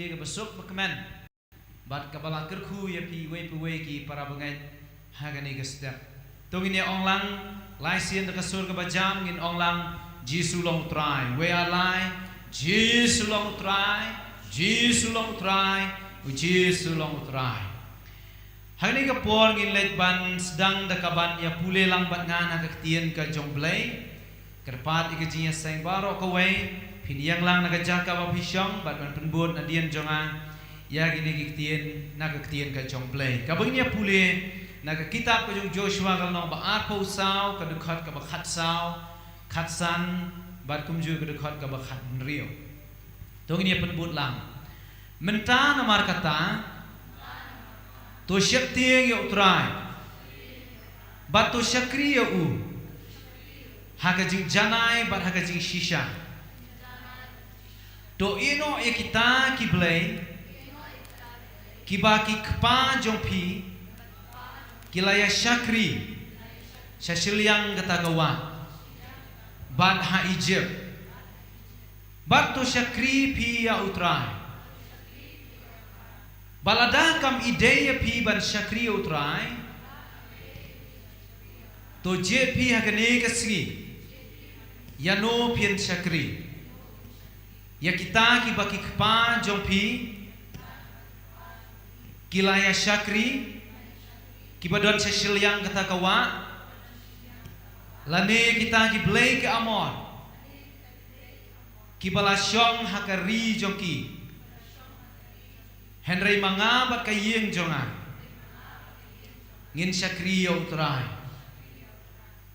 ke besok berkemen bat kabala kerku ya pi we ki para bangai hagani ke step tungin ya onglang lai sien ke sur ke bajam ngin onglang Jisu long try we are lai Jisu long try Jisu long try Jisu long try hagani ke por ngin let ban sedang da kaban ya pule lang bat ngana ke tien ke jongblai kerpat ikejinya sayang baro kawai piniang lang nagajaka ba pisyong bat man penbut na dian jonga ya gini giktien nagktien ka jongblai kabangnya pule naga kitab ko jong Joshua kal no ba arpo saw ka dekhat ka ba khat saw khatsan bat kumju ka dekhat ka ba khat rio tong ini penbut lang menta namar kata to syakti ya utrai bat to syakri ya u hakajing janai bat hakajing shisha do ino e kita kiblai kibaki kpa jongpi kilaya syakri syashiliang gatagawa bat ha Egypt bat to syakri pi ya utrai balada kam ideya pi ban syakri utrai to je pi hakane kasgi Yano pian syakri ya kita ki baki kpa jongpi kilaya syakri ki badon sesilyang kata kawa lane kita ki blai ke amor ki balasyong hakari jongki Henry manga bat kayeng jonga ngin syakri ya utrai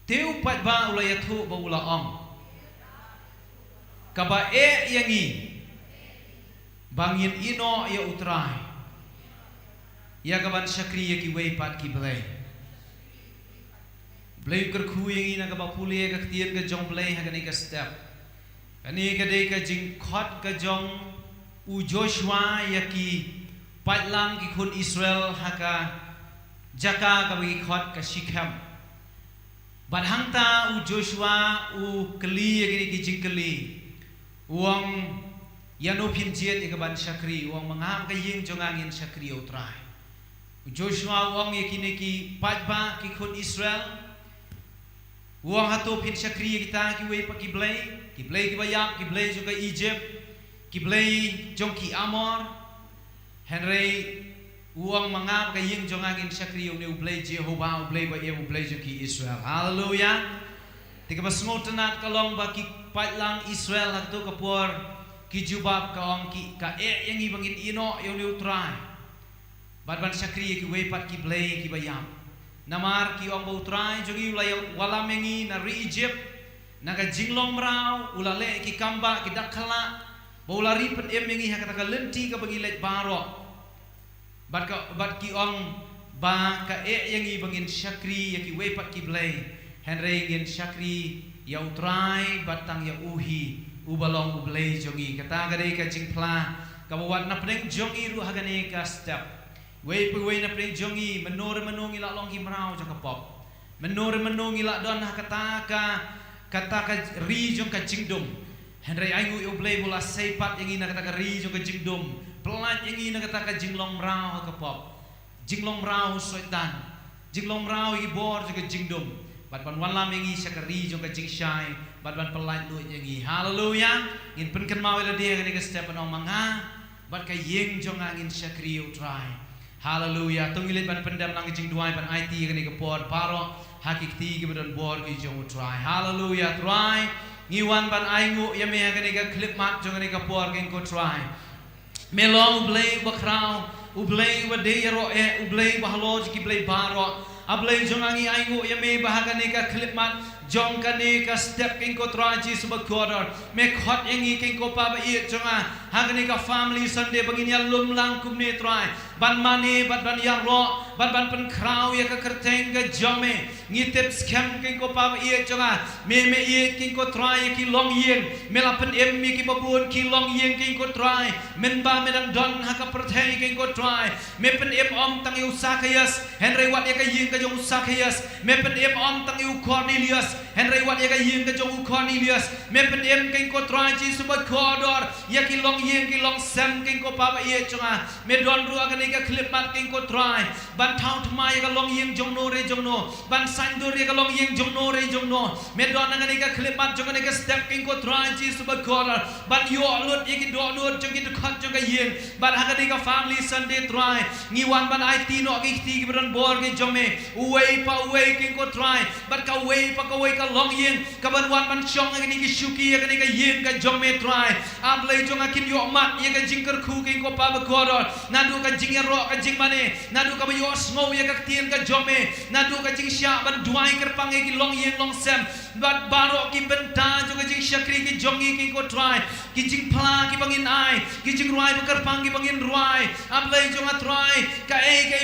teu pat ba ulayatu ba ula om kaba yangi bangin ino ya utrai ya kaban syakri ya ki wei pat ki blai kerku yangi na kaba pule ka tien ka jong blai ha kani ka step kani ka dei ka jing khot ka jong u Joshua ya ki patlang ki khun Israel ha ka jaka ka bi khot ka Shichem badhangta u Joshua u keli ya ki jing keli uang yano pinjiat ikaban syakri uang mangam kayeng jongangin syakri utrai Joshua uang yakini ki padba ki khun Israel uang hatu pin syakri kita ki wei pa ki blai ki bayam ki blai juga Egypt ki blai jong ki Amor Henry uang mangam kayeng jongangin syakri uni blai Jehovah blai ba ye blai ki Israel haleluya tiga basngot tenat kalong baki patlang Israel haktu kapur ki jubab ka ong ki ka yang ibangin ino yung utrai badban syakri ki wepat ki blai ki bayam namar ki ong utrai jogi ulay walamengi na ri Egypt naga jinglong raw ulale ki kamba ki dakhala baulari pet emengi hakata ka lenti ka bangilet baro bad ki ong ba ka yang ibangin syakri ki wepat ki blai Henry ngin syakri ya utrai batang ya uhi ubalong ublay jongi kata gadai ka jingpla kabawat na pring jongi ru hagane ka step wei na pring jongi menor menung ila long kimrau jakapop menor menung ila don kata ka ri jong ka jingdum Henry aingu ublay bola sepat yang ina kata ka ri jong ka jingdum pelat yang ina kata ka jinglong rau hakapop jinglong rau soitan jinglong rau ibor jong ka jingdum Batban walam yangi syakari jong ka jingshai batban pelat lu yangi haleluya ngin penken mau ila dia kani ka step no manga bat ka yeng jong angin syakri utrai haleluya tungilit ban pendam lang jing duai ban IT kani ka pod paro hakikti ki badon bor ki jong utrai haleluya try ngiwan ban aingu yame kani ka clip mat jong kani ka por ken ko try melong blay bakrau ublay wade ro ublay bahalo ki blay baro ablay jongangi aingu yame bahagane ka klipmat jong kane ka step king ko traji subak kodor me khot yangi king ko pa ba i jonga hagane ka family sunday bangin ya lum lang kumne try ban mane bat ban ya ro ban pen krau ya ka kerteng ka jome ngitep scam king ko pa ye jonga me ye king ko try ki long yeng me la pen em mi ki babun ki long yeng king ko try men ba me dan don ha ka perthei king ko try me pen em om tang yu Zacchaeus Henry wat ya ka yeng ka jong Zacchaeus me pen em om tang yu Cornelius Henry wat ya ka yeng ka jong Cornelius me pen em king ko try Jesus ba kodor ya ki long yeng ki long sam king ko pa ye jonga me don ru ka ni ka clip mat king ko try ban thau thma ya ka long yeng jong no re jong no ban san do re ka long yeng jong no re jong no me don nga ni ka clip mat jong ni ka step king ko try Jesus ba kodor ban yo lut ye ki do lut jong ki khat jong ka yeng ban ha ka ni ka family Sunday try ngi wan ban ai ti no ki ti ki ban bor ki jong me way pa way king ko try ban ka way pa ka way ka long yeng ka ban wan ban chong nga ni ki shuki ya ka ni ka yeng ka jong me try ab lay jong akin yo mat ye ka jing ker khu king ko pa ba kodor na du ka jing ya ro ka jing mane na du ka ba yo snow ye ka tien ka jong me na du ka jing sha ban duai ker pang ye ki long yeng long sem bat baro ki benta jong ka jing shakri ki jong ye king ko try ki jing pla ki bangin ai ki jing ruai ba ker pang ki bangin ruai ab lay jong a try ka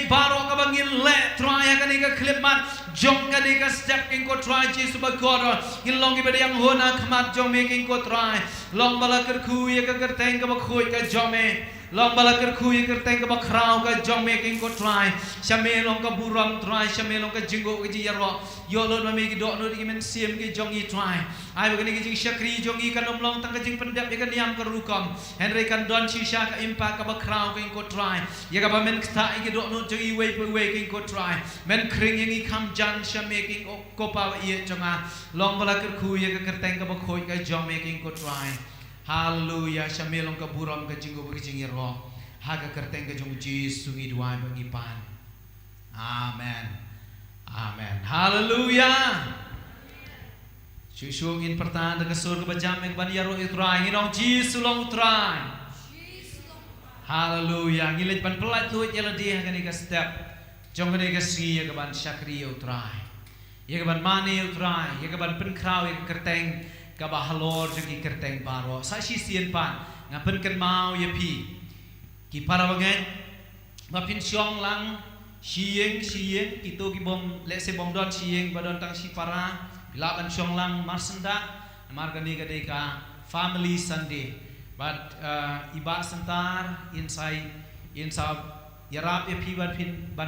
baro ka bangin le try ya ka ni ka clip mat jong ka ni ka step king ko try Jesus ba kodor ki long ki ba yang hona khamat jong me king ko try long bala ker khu ye ka ker teng ka ba khoi ka jong me long bala ker khu ye ker teng ka ba krau ka jong me king ko try shame long ka buram try shame long ka jingo ka ji yaro yo lo ma me ki do no ki men sim ki jong i try ai ba ki jing shakri jong i kanom long tang ka jing pendap ye ka niam ka rukom Henry kan don shisha ka impa ka ba krau king ko try ye ka ba men kta ki do no jong i way king ko try men kring ye ki kham jan shame king ko pa ye jonga long bala ker khu ye ka ker teng ka ba khoi ka jong me king ko try hallelujah shamilong ka buram ka jingo ba jing yaro ha ka ker teng ka jong Jesus ngi duai ba ngi pan amen amen hallelujah Shusung in pertahan dekat surga bajam yang ban yaro utrai nginong Jesus long utrai hallelujah ngilit ban pelat luit yala dia kan ika step jong kan ika si ya ban syakri utrai ya ban mani utrai ya ban penkrau ya kerteng ka ba halor jong kerteng baro sa si sien pan ngapen kan mau ya pi ki para banget ba pin syong lang sieng itu ki bom lese bom don sieng badon tang si para Laban syong lang marsenda margani kadeka family Sunday but iba sentar inside yarap e pi ban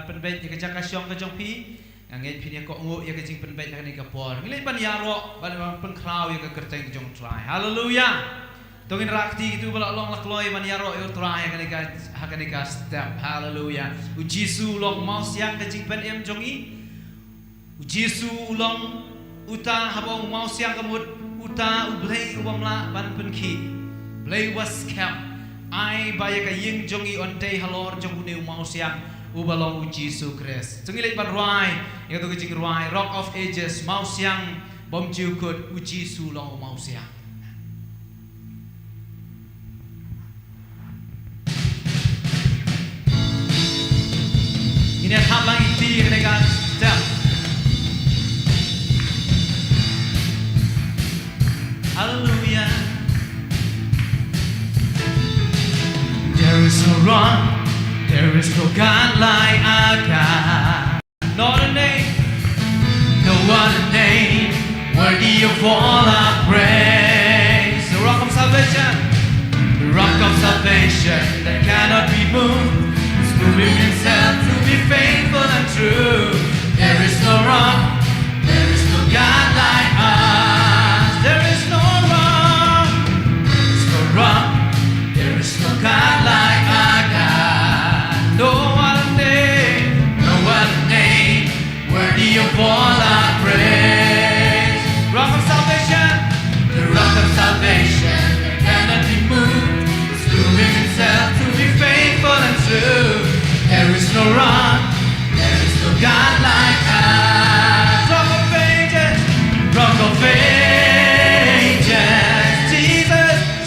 pen bet ya ka syong ka jong pi ngai pin ya ko ngo ya ka jing pen bet ni ka por ngilai ban yaro ban pen krau ya ka kerteng jong try hallelujah tongin rakti itu bala long lakloi ban yaro yo try ya ka step hallelujah u Jisu long mau siang ka jing pen em jong i u Jisu long uta habong mau siang kamut uta ublay ubamla ban penki blay was camp ai baya ka ying jongi onte halor jong uneu mau siang ubalong Jesus Christ jengilek ban ruai ya to jing ruai rock of ages mau siang bom jukut uji su long mau siang ini habang iti kenega jam hallelujah there is no wrong there is no God like our God not a name no other name worthy of all our praise the rock of salvation that cannot be moved is proving himself to be faithful and true there is no wrong there is no God like us there is no there is no God like our God. No other name worthy of all our praise. Rock of salvation, the rock of salvation that cannot be moved, is proving himself to be faithful and true. There is no rock, there is no God like us. Rock of ages, rock of ages.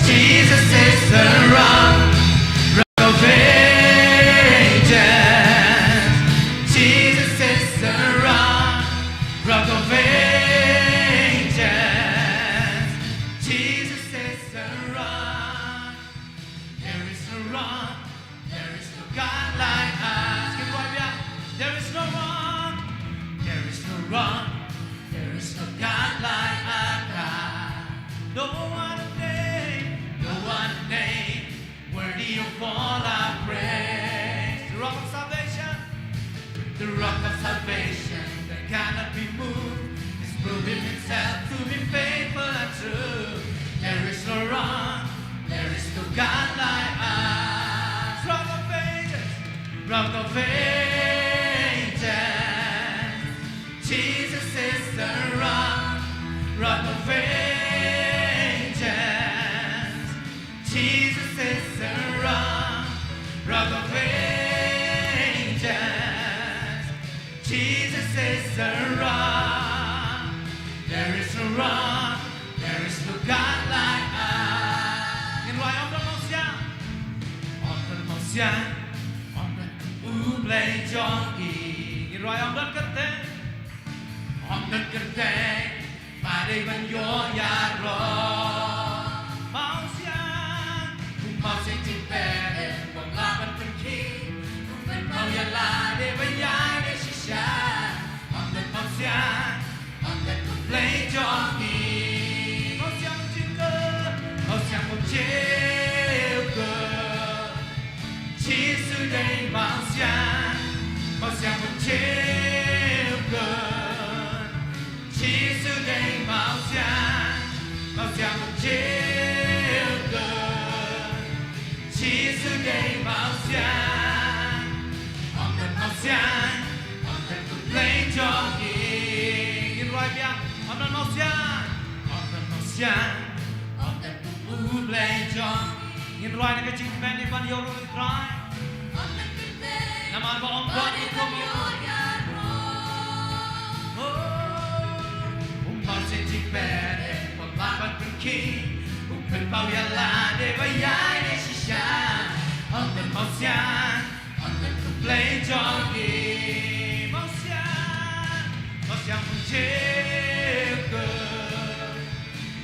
Jesus is the rock of ages. Jesus is the rock of ages. Jesus is the rock. There is no God like us. no one name worthy of all our praise. The rock of salvation, the rock of salvation that cannot be moved, is proving himself to be faithful and true. There is no wrong, there is no God like us. Rock of ages, rock of ages. Jesus is the rock, rock of ages. Jesus is the rock, rock of ages. Jesus is the rock. There is no rock, there is no God like us. In roai ông đơn xiang, ông đơn play cho kỳ. In roai ông đơn cất thế, ông đơn cất thế, mà đây vẫn vô nhà rồi. Mau xiang chính về để vòng la vẫn phân khí, vẫn mau nhà là để với nhà để xí xa. Ông đơn play cho kỳ. Mau xiang một chiều cơ. Chỉ sự đây mau xiang một chiều cơ. Chỉ sự đây mau xiang một chiều cơ. Chỉ sự đây mau xiang ông cần play cho kỳ. In roai biang ông cần mau xiang play cho. In roai này cái chính men đi ban yêu rồi trai. Naman ba ông con đi không yêu. Mau xin chính men để còn ba ban phân khí. Cần bao giờ là để với ai để xí xa. Ông cần mau xiang play cho kỳ. Mau xiang một chiều cơ.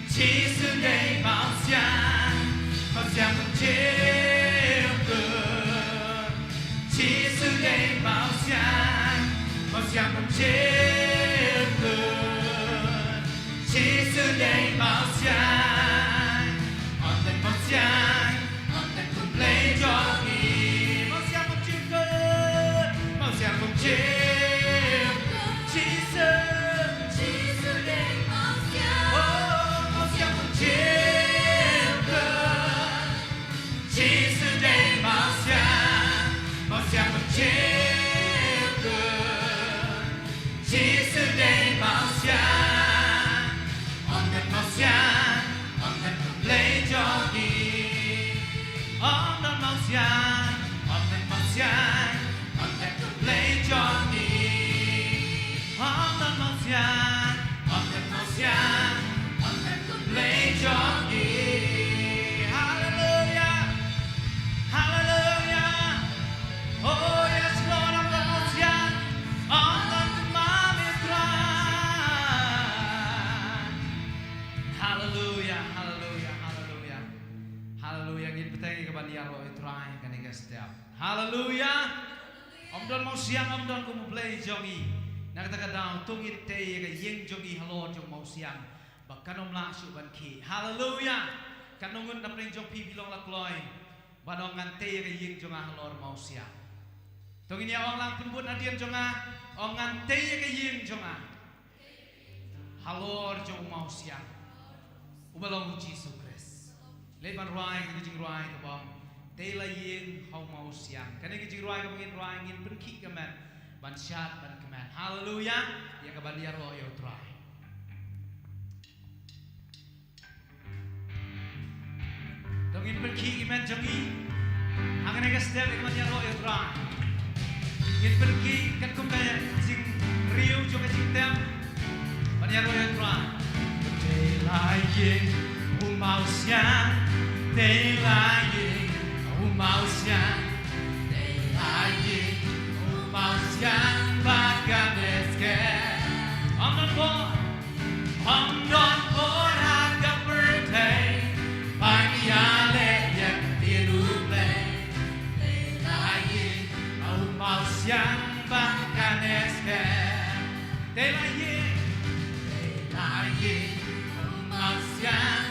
Chỉ sự đây mau xiang một chiều cơ. Chỉ sự đây mau xiang một chiều cơ. Chỉ sự đây mau xiang ông cần play cho kỳ. Mau xiang một chiều cơ. Mau xiang một chiều. Chỉ sự đây mau xiang. Mau xiang một chiều cơ. Chỉ sự đây mau xiang một chiều cơ. Chỉ sự đây mau xiang ông cần play cho kỳ. Ông cần mau xiang play cho kỳ. Ông cần mau xiang play cho kỳ. Hallelujah, hallelujah. Oh yes Lord, ông cần mau xiang, ông cần mau hallelujah, hallelujah, hallelujah, hallelujah. Ngin peteng ke ban yaro try kan ke step. Hallelujah. Om don mau siang, om don kumu play jongi. Nak kata down tungin te ke yeng jongi halo jong mau siang. Bakkan om la su ban ki. Hallelujah. Kanungun na preng jong pi bilong la kloy. Banongan te ke yeng jong halo mau siang. Tungin ya ong lang pun hadian jonga. Ongan te ke yeng jonga. Halo jong mau siang. Ubalong Jesus Christ. Leban roai ke jing roai ke bang. Te la yeng hau mau siang. Kan ke jing roai ke bangin roai ngin berki ke man. Ban syat ban ke man. Hallelujah. Ya ke ban dia ro yo try. Dongin berki ke man jangi. Angane ke step ke ban dia ro yo try. Ngin berki kan kum kaya jing riu jo ke jing tem. Ban dia ro yo try. Te la yeng hau mau siang. Te la yeng hau mau siang. Te la yeng hau mau siang. Bahkan esken. I'm not born agak bertay. Pagi ale yang tiru play. Te la yeng hau mau siang. Bahkan esken. Te la yeng hau mau siang.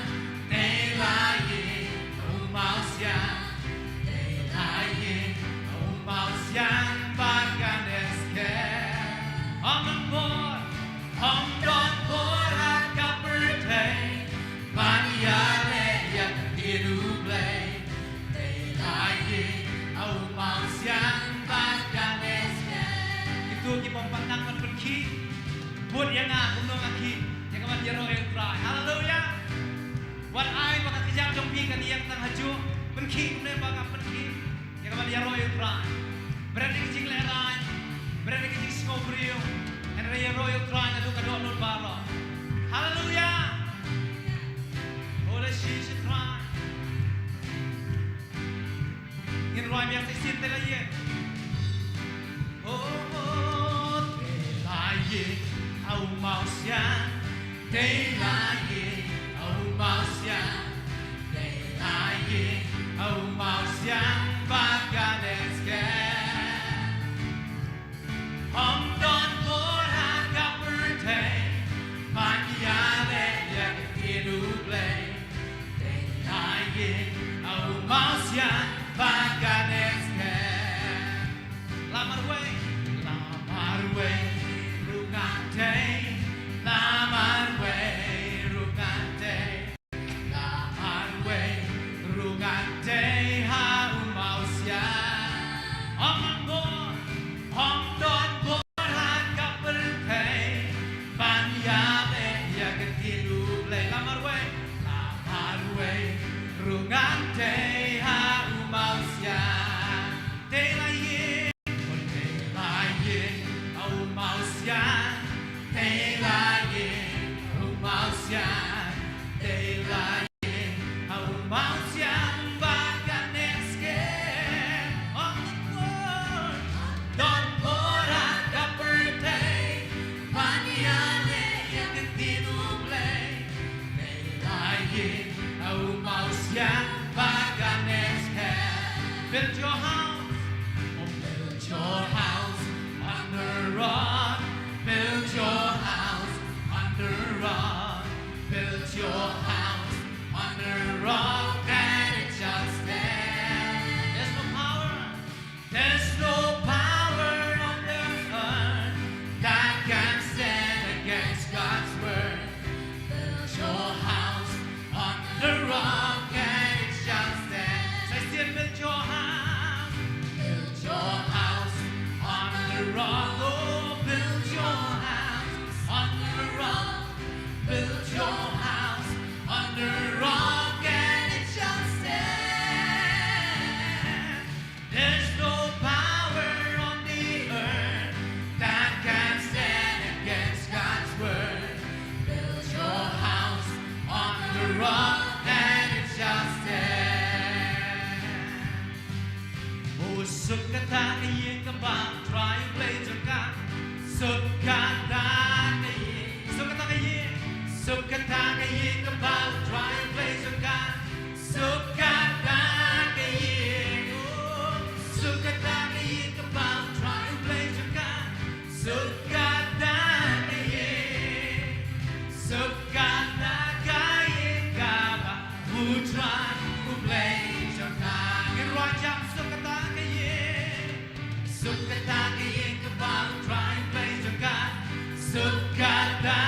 yang kaman ya royo try berani kecil lerai berani kecil skobrio and raya royo try na duka doon nun baro hallelujah holy Jesus try in roy biar sesin telaye oh telaye au mausia telaye au mausia telaye au mausia baganeske om don mora kaperte maniale yak tinuble telaye au mausia baganeske lamarwe rugante lamarwe rugante rugante haumausia om don boran kaperte banyale ya ketiduble lamarwe rugante haumausia telaye haumausia telaye haumausia telaye haumausia baganeske on don ora kaperte maniale yang ketinuble telaye haumausia baganeske build your house build your house on the rock build your house on the rock build your house on the rock and it shall stand there's no power on the earth that can stand against God's word build your house on the rock and it shall stand say still build your house on the rock oh build your house on the rock build your house on the rock and it shall stand there's no power on the earth that can stand against God's word build your house on the rock and it shall stand oh sukata kaye kabang try play jaka sukata kaye kabang try play jaka sukata kaye kabang try play jaka sukata kaye kabang who try who play jaka irwajam sukata kaye kabang try play jaka sukata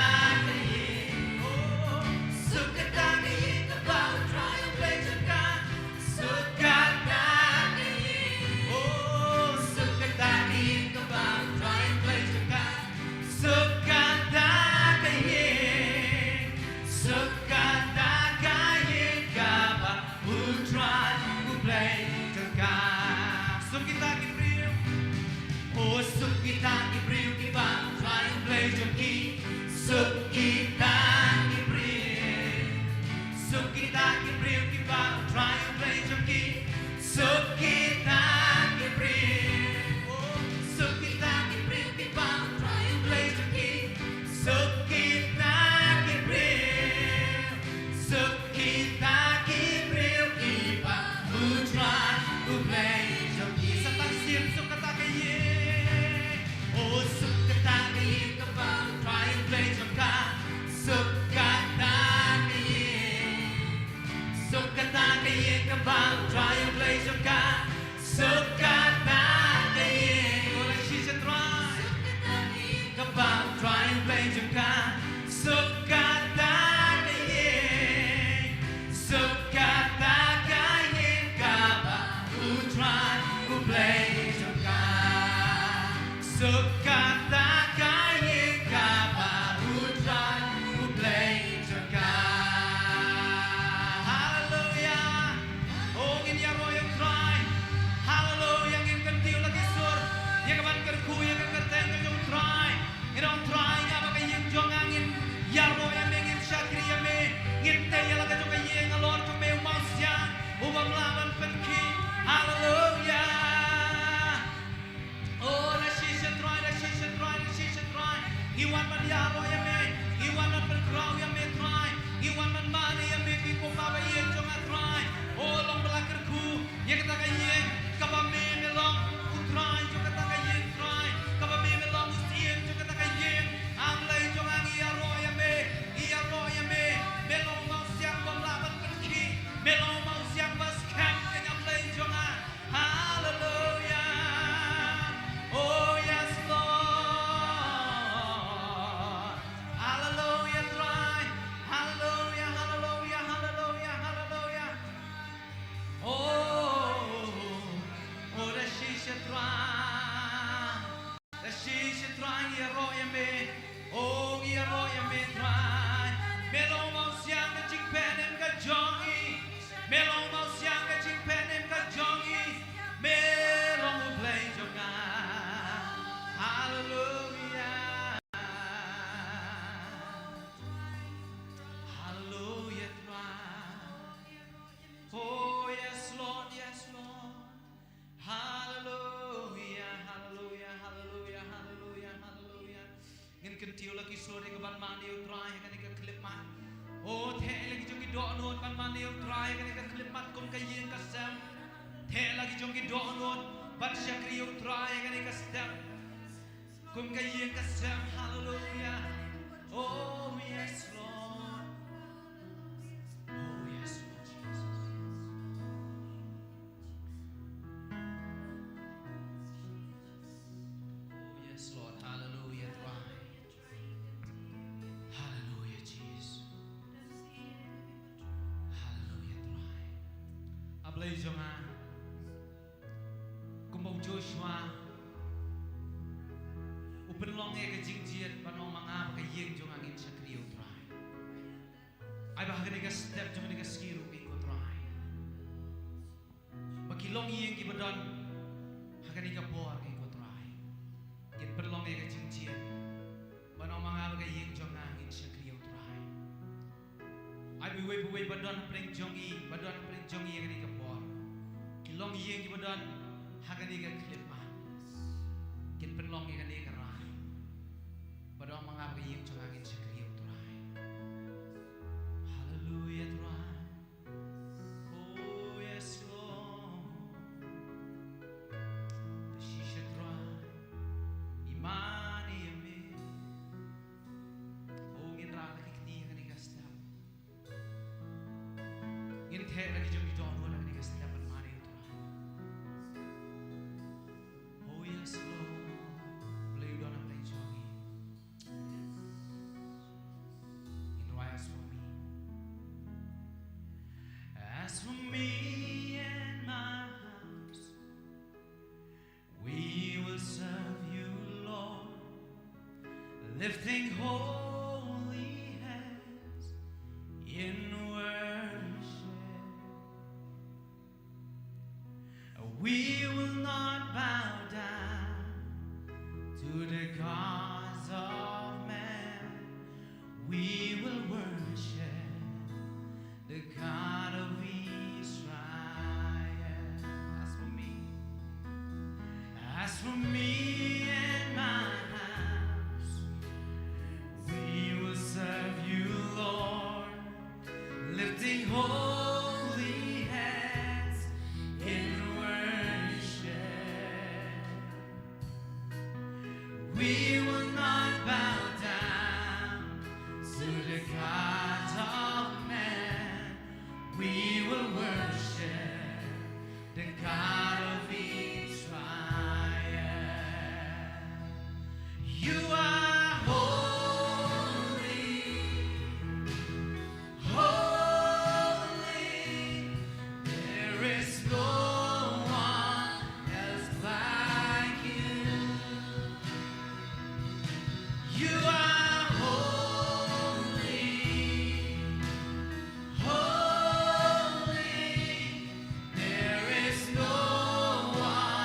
Hallelujah. Lord ke ban man eu trai kan ke clip man o the lagi jong ki do not ban man eu trai kan ke clip man kum ka yin ka sam the lagi jong ki do not ban shakri eu trai kan ke step kum ka yin ka sam hallelujah oh yes Lord oh yes Lord Jesus oh yes Lord hallelujah try hallelujah Jesus hallelujah try ablay jonga kumong Joshua upen long ke jingjiet panong manga ka yeng jong angin sakriyo try ay bahagani ka step jong ni ka skiru ko try pakilong yeng ki badon hagani ka por ko try kin perlong ke jingjiet panong manga ka yeng jong angin sakriyo try ay buwe badon preng jongi badon preng jongi hagani ka por kilong yeng ki badon hagani ka clip man kin perlong ke hagani ka Padang mengabdi yang cengangin sekriu turai, hallelujah turai, oh yes Lord, tersisa turai, iman yamin, oh ngin rala kikni yang dikastam, ngin teh lagi jom itu orang yang dikastam mari turai, oh yes Lord, beli doa beli jongi. As for me and my house, we will serve you, Lord, lifting holy hands in worship. We will not bow down to the gods of man. We will worship the God of Israel. As for me and my house, we will serve you, Lord, lifting holy hands in worship. We will not bow down to the gods of man. We will worship the God of Israel. You are holy, holy. There is no one else like you. You are holy, holy. There is no one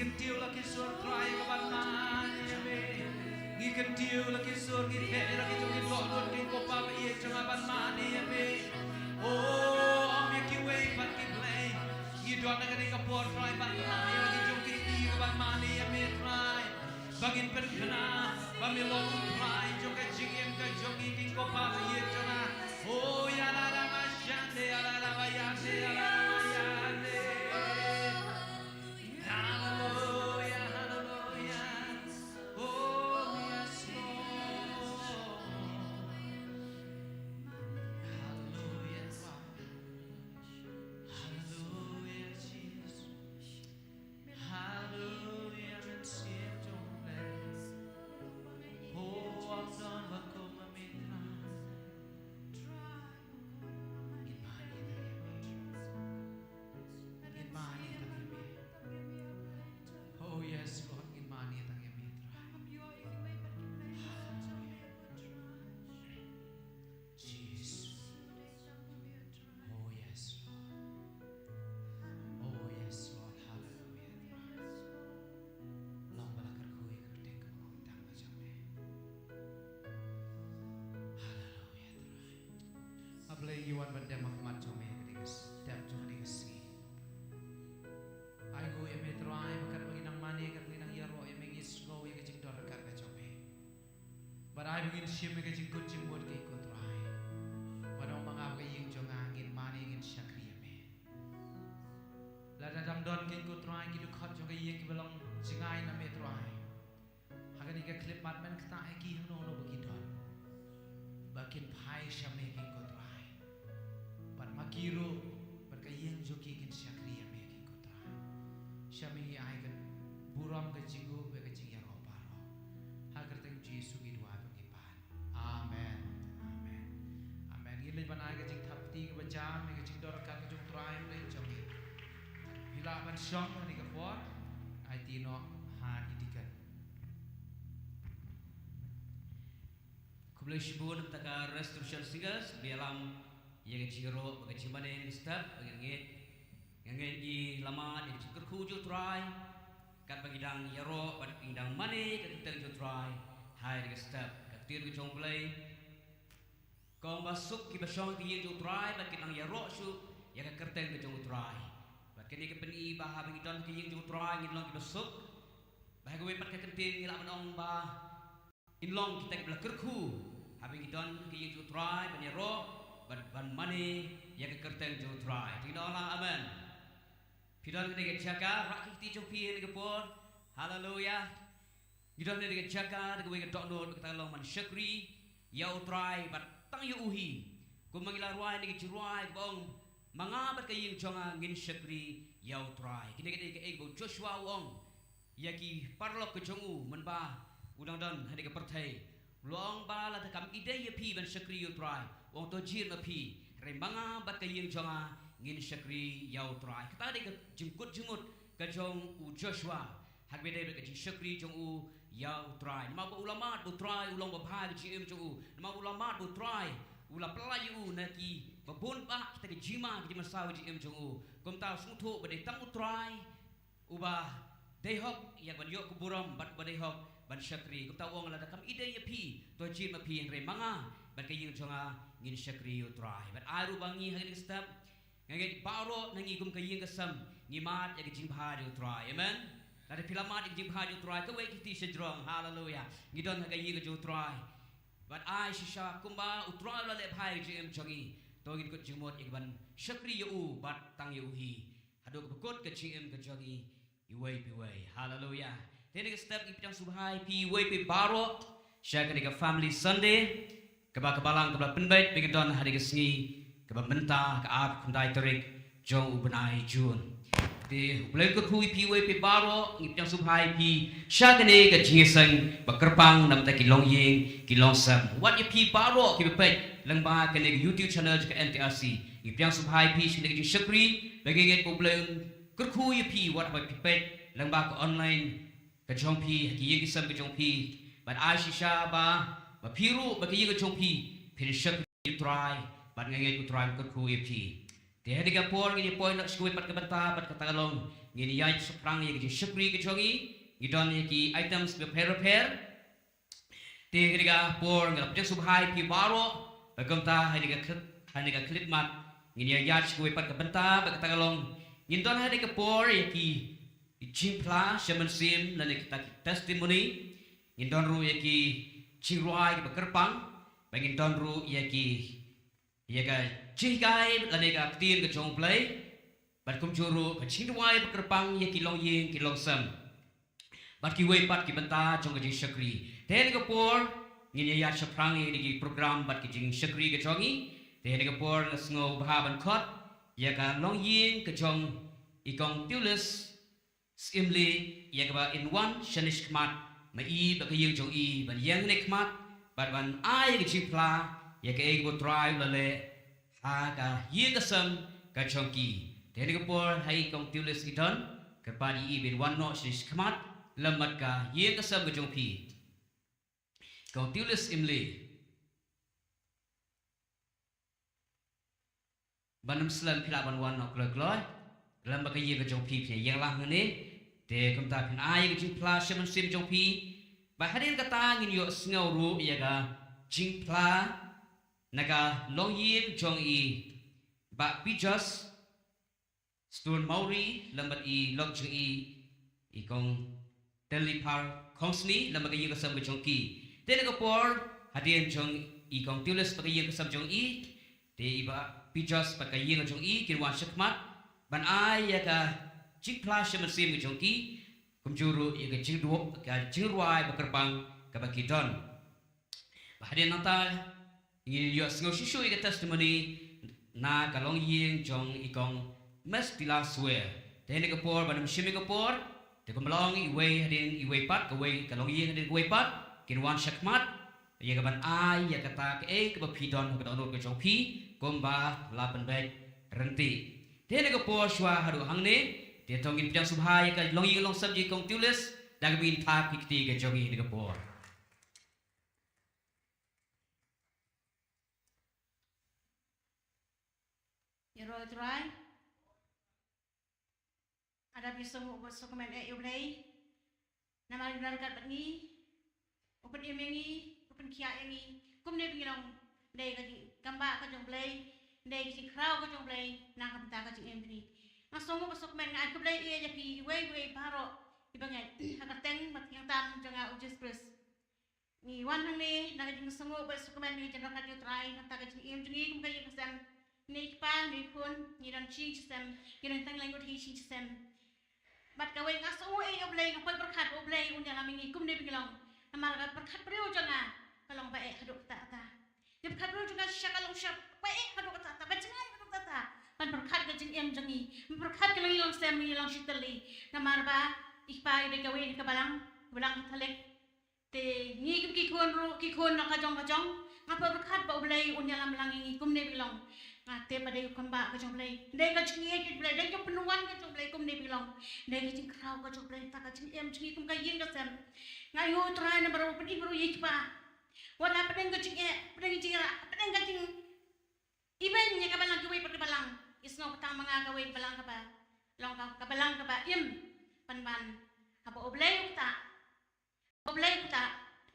kentiu lagi sur try kapan mani ame gi kentiu lagi sur gi te lagi jong gi dok dok gi kopa ye jong kapan mani ame oh am ki way pat ki play gi dok na gi kapor try pat mani lagi jong gi ti kapan mani ame try bagin pen kena bami long try jong ga jingem ga jong gi kopa ye jong oh ya la la ma shande ya la la ba ya se ya la Play you want but them mat jome kedingas step jong kedingas si ai go eme try makan maginang mani kan maginang yaro eme ngis go ye kecing dor kar ka jome but ai begin shim ke kecing kun jim bod ke ko try pada manga ke ying jong angin mani ngin syakri eme la dadam don ke ko try ki khot jong ke ying ki belong jingai na me try hagan ke clip mat men kta e ki no no bagi don bakin phai shame ke ko makiro berkayang joki kin syakri ame ki kotra syami ai kan buram ke jingu be ke jing ya roparo hagar teng Yesu ki dua bagi pan amen amen amen ile ban ai ke jing thapti ke bajam ke jing dor kan ke jung trai le joki hila ban syong ni ke pot ai tino ha idikan kublai shibun taka restoration singers bialam yang ciro bagi cimane step yang i lama di cikar kuju try kat bagi dang yaro pada pindang mane kat kita jo try hai di step kat tir ke jong play kau masuk ki basong ki jo try kat kita yaro su yang kerteng ke jong try kat kini ke peni bah bagi don ki jo try ngin long ki basuk bah go pat ke kenting ngila menong bah in long kita ke belakar ku habis kita ki jo try ban yaro ban mani yang kerteng jo try tidak lah amen pidon ke jaga rakit ti jo pi ke por haleluya pidon ke jaga ke we dok no ke talong man syakri yau try bat tang yu uhi ko mangila ruai ni ke ruai bong manga bat ke ying jonga ngin syakri yau try kini ke ego Joshua wong yaki parlok ke jongu menba udang don hadi ke pertai long bala ta kam ide ye pi ban syakri yau try wong to jir na pi remanga bat ke ying jonga ngin syakri yau try kita de ke jengkut jemut ke jong u Joshua hak bede ke jing syakri jong u yau try ma ulama do try ulong ba bha ke jim jong u ma ulama do try ula pelayu na ki babon ba kita ke jima ke masa jim jong u kom ta sung thu bede tam u try uba dei hok yak ban yok kuburam bat bede hok ban syakri kom ta wong la da kam ide ye pi to jim ma pi remanga bat ke ying jonga ngin syakri yu try bat aru bangi hagin step ngage baro nangi gum ke ying kesam ngimat ya ke jing bha yu try amen ada filamat ke jing bha yu try ke we kiti sejrong haleluya ngidon hage ying ke yu try bat ai shisha kumba utra la le bhai jim jongi to ngin ko jimot ik ban syakri yu bat tang yu hi hado ke kot ke jim ke jongi yu wei pi wei haleluya tene ke step ipang subhai pi wei pi baro syakri ke family Sunday keba kebalang keba penbait pengedon hari kesni keba mentah ke ap kundai terik jong ubenai jun di boleh ke hui pi we pi baro ngipang subhai pi syagane ke jingeseng bakerpang nam ta kilong ying kilong sam what you pi baro ki pet lengba ke ne YouTube channel ke NTRC ngipang subhai pi sini ke syakri bagi nget boleh ke hui pi what about pi pet lengba ke online ke jong pi ki ying sam ke jong pi but Aisha ba piru bagi ye chong pi pin shak you try bat ngai ku try ku ku ye pi de hadiga por ngi point nak skui pat ke banta pat ke talong ngini yai seprang ye ki syukri ke jongi ngidon ye ki items repair te ngiriga por ngap jek subhai pi baro bagam haniga clip mat ngini yai kuwe pat ka benta ba ka talong ngidon haniga por ye ki jimpla shaman sim la kita testimony ngidon ru ye ki chirwai ba kerpang bangin don ru ye ki ye ga chigai la ne ga tin ga chong play bat kum juru ka chirwai ba kerpang ye ki long yin ki long sam bat ki wei pat ki benta chong ga shakri te ne ga por ngin ya shaprang ye ki program bat ki jing shakri ga chongi te ne ga por la sngo ba ban khot ye ga long yin ka chong ikong tulis simli ye ga ba in one shanish kmat ma i ba ka yeng chong i ban yang ne kmat but when I get pla, you can go drive the le, aga yigasum, gachonki. Then you pour high contulis iton, kapadi even one notch is kamat, lamatka, yigasum gachonki. Contulis imli. Banam slam pilaban one knock glory, lamaka yigachonki, yang lahane, they come tap in I get pla, shaman sim jonki. Baharin kata ngin yo sngaw ru yaga jingpla naga long yin jong i ba pijas stone mauri lambat i lok jong i kong telipar kongsni lambat i kasam jong ki te naga por hadin jong i kong tulis pa yin kasam jong i te iba pijas pa yin jong i kirwan shakmat ban ai yaga jingpla shaman sim jong ki kumjuru iga jirwai bakerbang kabakidon bahadian natal ingin yo sngo shishu iga testimony na kalong ying jong ikong mes tila swe te ne kapor banam shimi kapor te kumlong iwe hadin iwe pat kawe kalong ying hadin iwe pat kinwan shakmat ye kaban ai ya kata ke kabakidon ka onor ka jong pi komba lapan baik renti te ne kapor shwa hadu hangne dia tongin pidang subhai ka long ying long sabji kong tulis dag bin thak kiti ka jogi ni kapor Yero try ada bisong komen yublay nama yular kat batni open emengi open kia engi kumne bingilong dai ka gamba ka jomblay dai ki kraw ka jomblay na ka pita ka jing emri ngasongo besok men ngan keblai ia jadi wei baro ibangai hakateng matang tam janga ujus plus ni wan ni na jing songo besok men ni jang ka try na ta ka jing em jing kum ka yeng sam ni pa ni kun ni dan chi sam ni dan tang language hi chi sam bat ka wei ngasongo e oblei ngapai berkat oblei unya lamingi kum ni bingilong amal ka berkat priu janga kalong ba e haduk ta dia berkat priu janga syakalong syap ba e haduk ta ba jangan haduk ta pan berkat ke jeng em jengi berkat ke lang sem ni lang shitali namarba ikpa ide gawe ni kabalang thalek te ni ki kon na kajong ngapa berkat ba ulai unya lam lang ngi kumne bilong ngate pada kamba ka jong blai dai ka jeng e blai dai ka penuan ka jong blai kumne bilong dai ka jeng kraw ka jong blai ta ka jeng em jengi kum ka yin ka sem ngai ho trai na baru pedi baru ikpa wala pedeng ka jeng e pedeng ka jeng iban nya kabalang gawe pada balang isno petang mga gawin balang ka ba long ka balang ka ba im panban apa oblay ta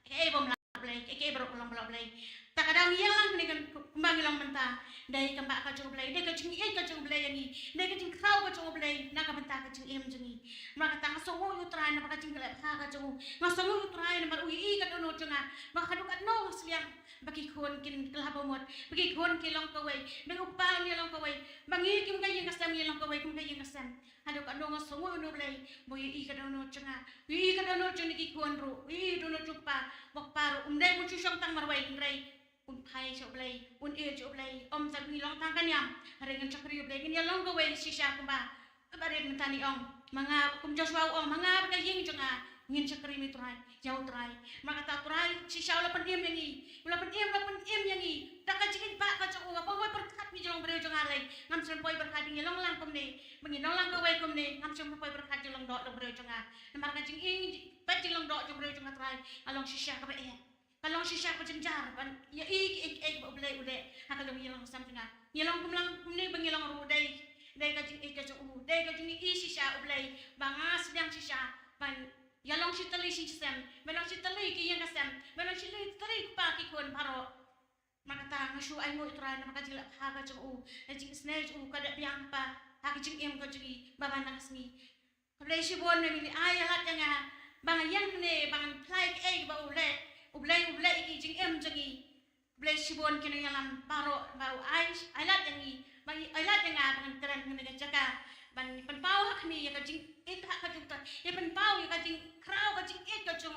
ke bom la oblay ke bro long oblay ta kadang yang lang ni kan kumbang long menta dai ka ba ka jong oblay dai ka jing ka jong oblay ni dai ka jing kraw ka jong oblay na ka menta ka jing em jingi maka tang so yu try na ka jing ka ka jong ngasong yu try na ui ka dono jonga maka du ka no sliang bagi kon kin kelhabomot bagi kon kilong kawai mengupa ni long kawai bangi kim kay kasam ni long kawai kim kay kasam hado ka no ngasong no blay boy I ka dono jonga ui ka dono jongi ki kon ro ui dono chupa bok paro umdai mu chushong tang marwai ngrai un pai choblay un e choblay sa ni long tang kanyam harengan chakri choblay ni long kawai sisha kumba bare mentani ong mga kum Joshua ong mga bagaying jonga ngin chakri mi try jauh try maka ta try sisha la pendiem yang ni tak kajing ba ka chong apa wai berkat mi jong breu jong alai ngam sem poi berkat ni long lang kum ni mengi long lang ka wai kum ni ngam sem poi berkat jong dok long breu jong a namar ka jing ing pa jing long dok jong breu jong try along sisha ka ba e kalong sisha ko jenjar ban ya ik ba ulai ha kalong yelong sam tengah yelong kum lang kum ni bengilong ru dai dai ka jing ika jong dai ka jing I shisha ublay banga sedang shisha ban yalong shitali shisam melong shitali ki yang kasam melong shitali tali pa ki kon paro makata ngasu ai mo itra na makajila ha ka jong jing snage kada biang pa ha ka jing em ka jing baba nakasmi ublay shibon ni ai alat yang bang yang ne bang plai ke ba ublay ki jing em jing ublay shibon kini yalam paro bau ai lat yang bang lat yang bang tren ni jaga ban pau hak ni ya ka jing it hak ka jing ta ya pau ya ka jing krau ka jing it ka jong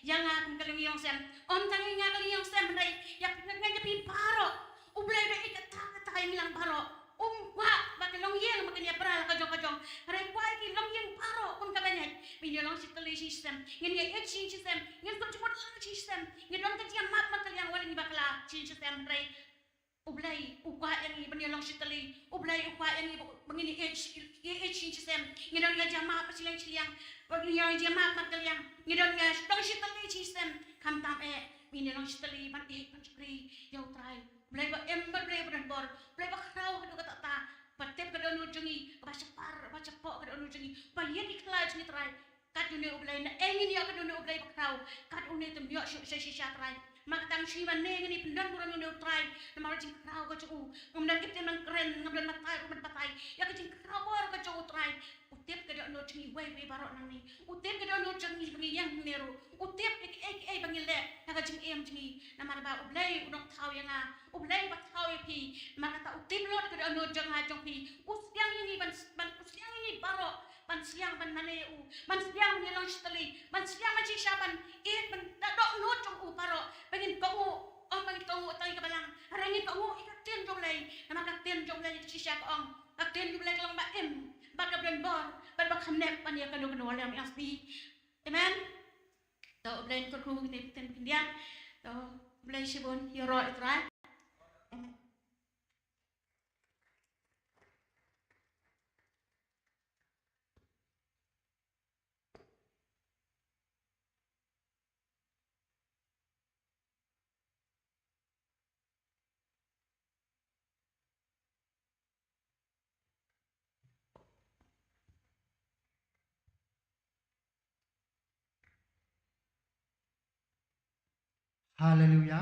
yang aku kaling yang sem tangi nga kaling yang sem dai ya nga pi paro ublay da ikat ta yang lang paro wa ba ka long yang makin ya pral ka jong re kwai ki long yang paro ka banyak bin long sitali system ngin ya it system ngin ko chupot lang system ngin dong ka jing map yang wala ni bakla system re ublay ukwa yang ni bani long sitali ublay ukwa yang ni bangini h system ngidon nga jama pa silang bagi yang jama mataliang ngidon nga long sitali system kam tam bini long sitali ban pan chukri yau try ublay ba ember ublay ban bor ublay ba kraw hadu kata ta patep ka don ujungi ba chapo ka don ujungi ba yen iklaj ni try kat dunia ublay na engin ya ka dunia ublay ba kraw kat unay tum yo shisha try makatang shiwan ne ngini pendang kurang ni try na mara jing kraw ka chu ngumdan kit man keren ngumdan patay ya ka jing kraw bor ka chu try utip ka do jungi we barok nang ni utip ka do jungi bangi yang neru utip ek bangile na ka jing em jungi na mara ba ublay unok thaw yang ublay ba thaw pi makata utip lot ka do jong pi usyang ini ban usyang ini barok ban siang ban mane ban siang ni long stali ban siang ma chi shaban ban dok no jong barok bangin ko bangin ko tangi ka balang rangi ko ikatin jong lay na makatin jong lay chi sha ko akatin jong lay lang ba baka blen bor ba khamne pan ya kanu kanu alam asbi amen to blen ko ku ni ten pindian to blen shibon yoro itra amen. Haleluya.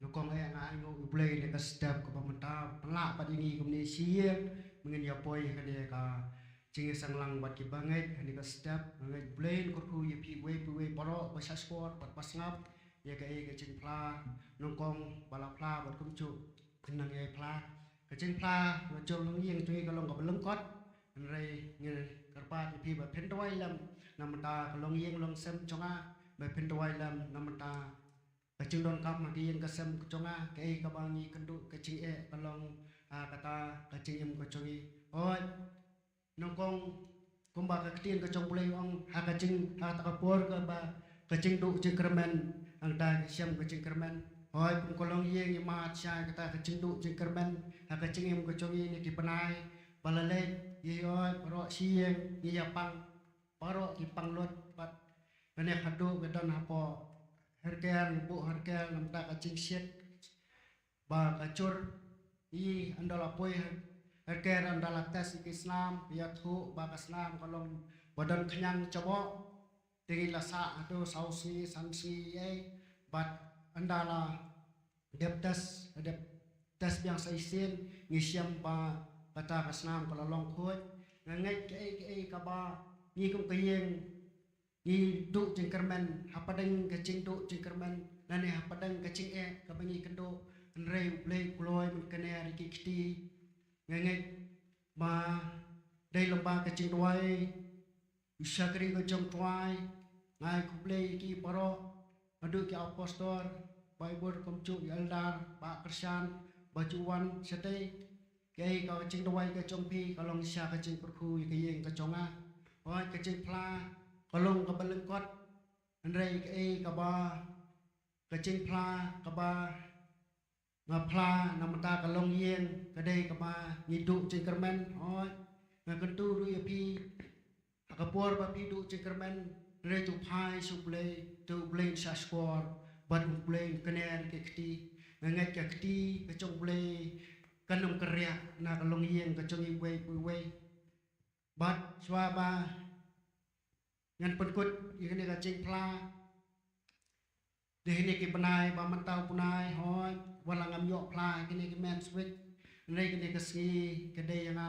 Lukong nga ngo ublay ne ka step ko pamenta pelak pad ini kumni siang mengin ya poi ka dia ka jingi sanglang bat ki bangai ani ka step ngai blain ko ku ye pi we poro ba sport bat pas ngap ya ka jing pla nongkong bala pla bat kum chu kenang ye pla ka jing pla wa jong long yeng tui ka long ka beleng kot nrai nge karpa pi ba pen doi lam namta ka long yeng long sem chonga ba pen doi lam namta kacing don kam magi yang kasem keconga kei kabangi kendu kacing kalong kata kacing em kecongi oi nongkong kumba kaktin kecong pulai ong kacing takapor ke ba kacing du cingkermen angda siam kacing kermen oi kolong yeng mat sya kata kacing du cingkermen kacing em kecongi ni dipenai balale ye oi paro sieng ni yapang paro dipang lot pat ane hadu gedon hapo harga ibu harga nampak kacing set ba kacur I andala poi harga andala tes Islam ya tu ba Islam kalau badan kenyang coba tinggi lasa atau sausi sansi bat andala dep tes yang saisin ngisiam ba kata Islam kalau long khoi ngai ke kaba ni kum kayeng ni du jengkermen hapadeng kacing du jengkermen nane hapadeng kacing kabangi kendo nrei play kloy men kene riki kiti ngai ba dai lomba kacing tuai usakri ko jong tuai ngai ku play ki paro adu ki apostol bible komcu eldar ba kersan bajuan setei kai ka kacing tuai ka jongpi kalong sya kacing perku kayeng kaconga oi kacing pla kalong kabalengkot andrei kaba kacing pla kaba ngapla namata kalong yeng kadai kaba ngidu cingkermen oi ngakentu ru yapi akapor bapi du cingkermen re tu pai suplei tu blei saskor bat blei kener kekti ngat kekti kecong blei kanong kerja na kalong iyeng kacungi way bat swaba ngan penkut ini kacing pla di ini ki benai ba mentau punai hoi walang am yok pla kini ki men swit nei kini kasi kedai yang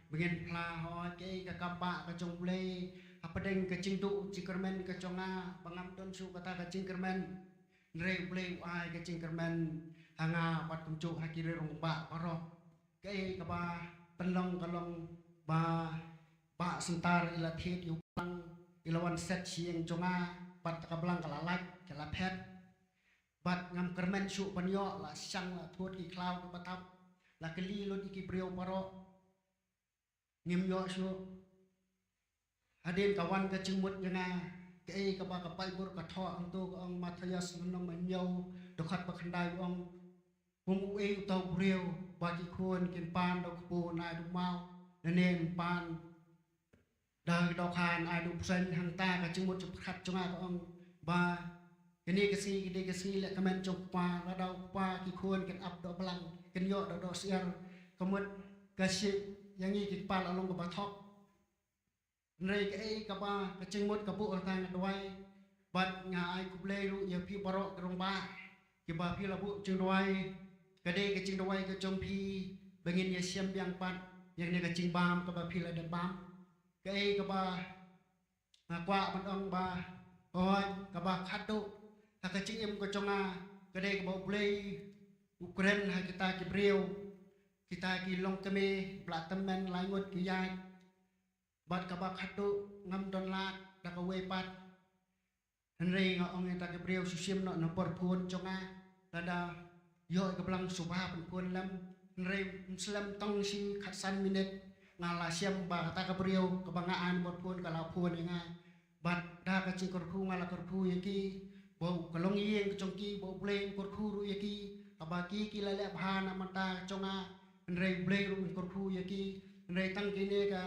begin pla hoi ke ka kapa kacung play apa deng kacing tu cikermen kaconga bangam don su kata kacing kermen nei play ai kacing kermen hanga pat kuncu hakire rong ba parok ke ka ba penlong kalong ba sentar ila thiet yu pang ilawan set sieng conga pat kablang kalalak kalapet bat ngam kermen su panyo la sang la thuot ki klau ka batap la keli lo ki brio paro ngim yo su hadin kawan ka cingmut janga ke ka ba ka pai bur ka tho ang tu ong Matthias nong man yo dokhat ba khandai ong hum u e tau brio ba ki khon kin pan do pu na du mau nen pan đời đọc hàn ai đục sinh hàng ta cả chứng một chục khát trong ai có ông ba cái này cái si lại comment chụp qua nó đâu qua cái khuôn cái ấp độ bằng cái nhọ độ xer có một cái gì yang như cái pan ở lông của bà thóc này cái ba cái chứng một cái bộ ở thang đuôi bật nhà ai cũng lê lu nhiều phi baro cái rong ba cái ba phi là bộ chứng đuôi cái đây cái chứng đuôi cái trong phi bên nhà xem biang pan yang này cái chứng bám cái ba phi là đập bám cái ba qua bên ông ba ôi cái ba khát độ cái chữ em có trong cái đây cái bộ play Ukraine hay kita cái brio kita cái long cái mê platinum lại ngột cái dài bát cái ba khát độ ngâm đòn lạc đã có quay bát Henry ông người ta cái brio susim nó bor phun trong là đã dội cái blang subha bên phun lắm Henry Muslim tông si khát san minute ngala siam ba kata ka brio kebangaan buat pun kalau pun nga bat da ka ci korku ngala korku yaki bau kalong yeng chongki bau play korku ru yaki abaki ki lale bhana mata chonga rei play ru korku yaki rei tang ki ne ka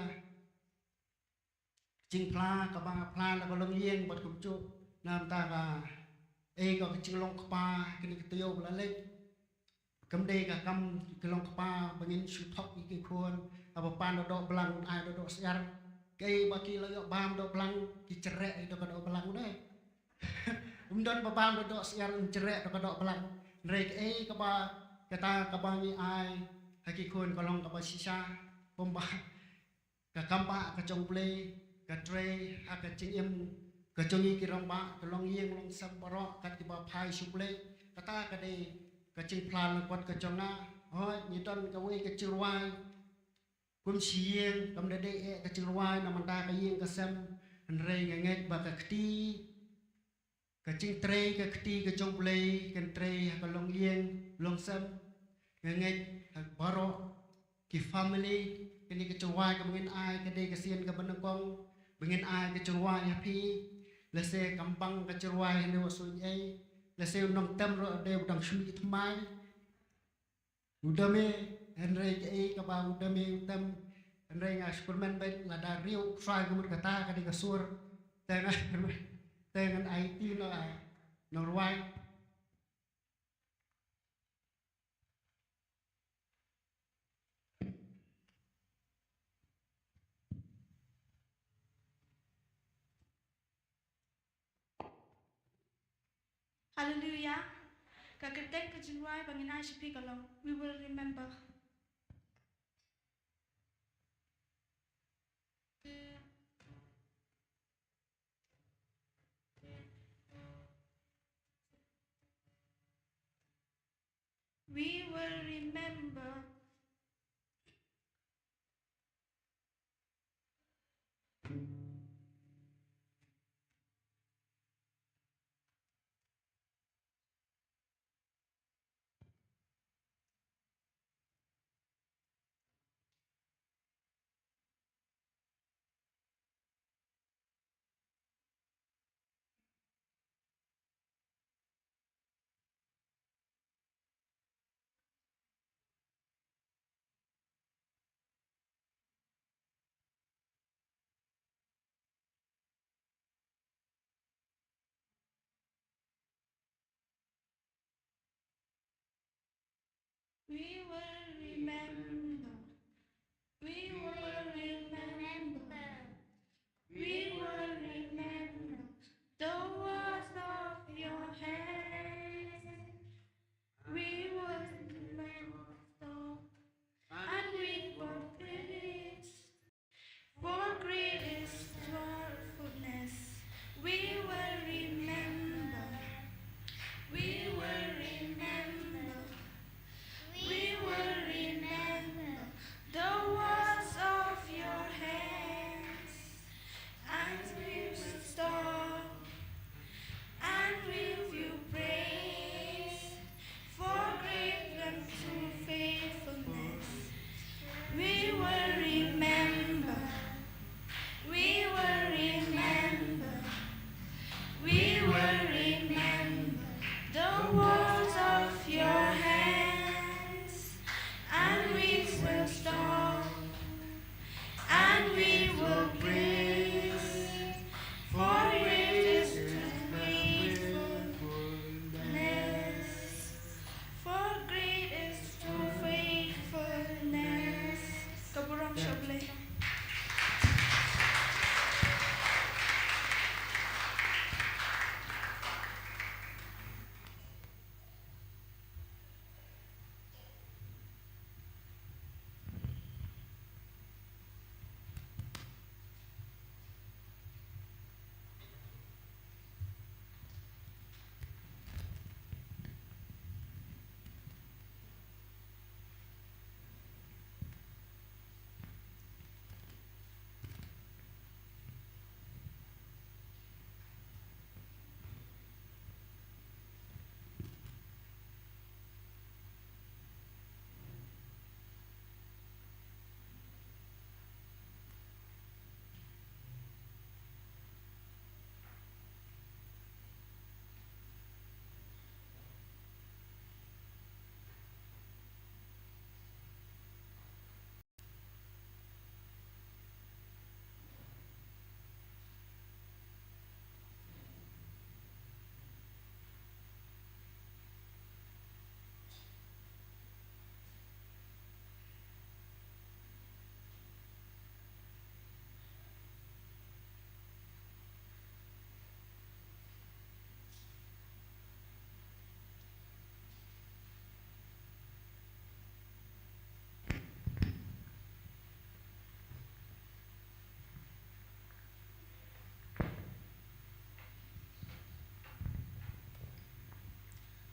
ching pla ka ba pla la kalong yeng bat kum chu nam ta ka e ka ching long pa kini tiyo la le cầm đây cả cầm cái lông pa bằng su thóc cái khuôn apa pan do belang ai do sejar cái baki lo bam do belang ki cerek do ka do belang deh umdon pa bam do sejar cerek do ka do belang rek ka ba kata ka ba ni ai haki khuôn ka long ka ba sisa pomba ka kampa ka chong play ka tre ha ka ching em ka chongi ki rong ba ka long yeng long sam baro ka ki ba phai su play kata ka dei cái chừng plan quật cái trong na thôi như tuần cái quay cái chừng hoài quân xiên cầm để đây cái chừng hoài nằm ta cái yên cái xem anh rey ngay và cái tí cái chừng tre cái tí cái trong play cái tre cái long yên long xem ngay cái baro cái family cái này cái chừng hoài cái bên ai cái đây cái xiên cái bên con bên ai cái chừng hoài happy là xe cầm băng cái chừng hoài nếu mà suy ấy là xe nông tâm rồi đều đang suy nghĩ tham mai udame Henry cái các bạn udame tâm Henry ngay Superman bên là đã riêu xoay cái một cái ta cái đi cái suar tên anh IT nó rồi Hallelujah. Kakatek kajunwai banginai sipi kalong. We will remember. We will remember. We will remember. We will remember. We will remember the words of your hands. We will remember, and we will praise. For great is your faithfulness. We will remember. We will remember. We will remember the words of your hands, and we will stop and give you praise for great and true faithfulness. We will remember. We will remember. We will remember the words of your hands, and we will stop and we will praise for great is your faithfulness. For great is your faithfulness. Kaburang Shoble.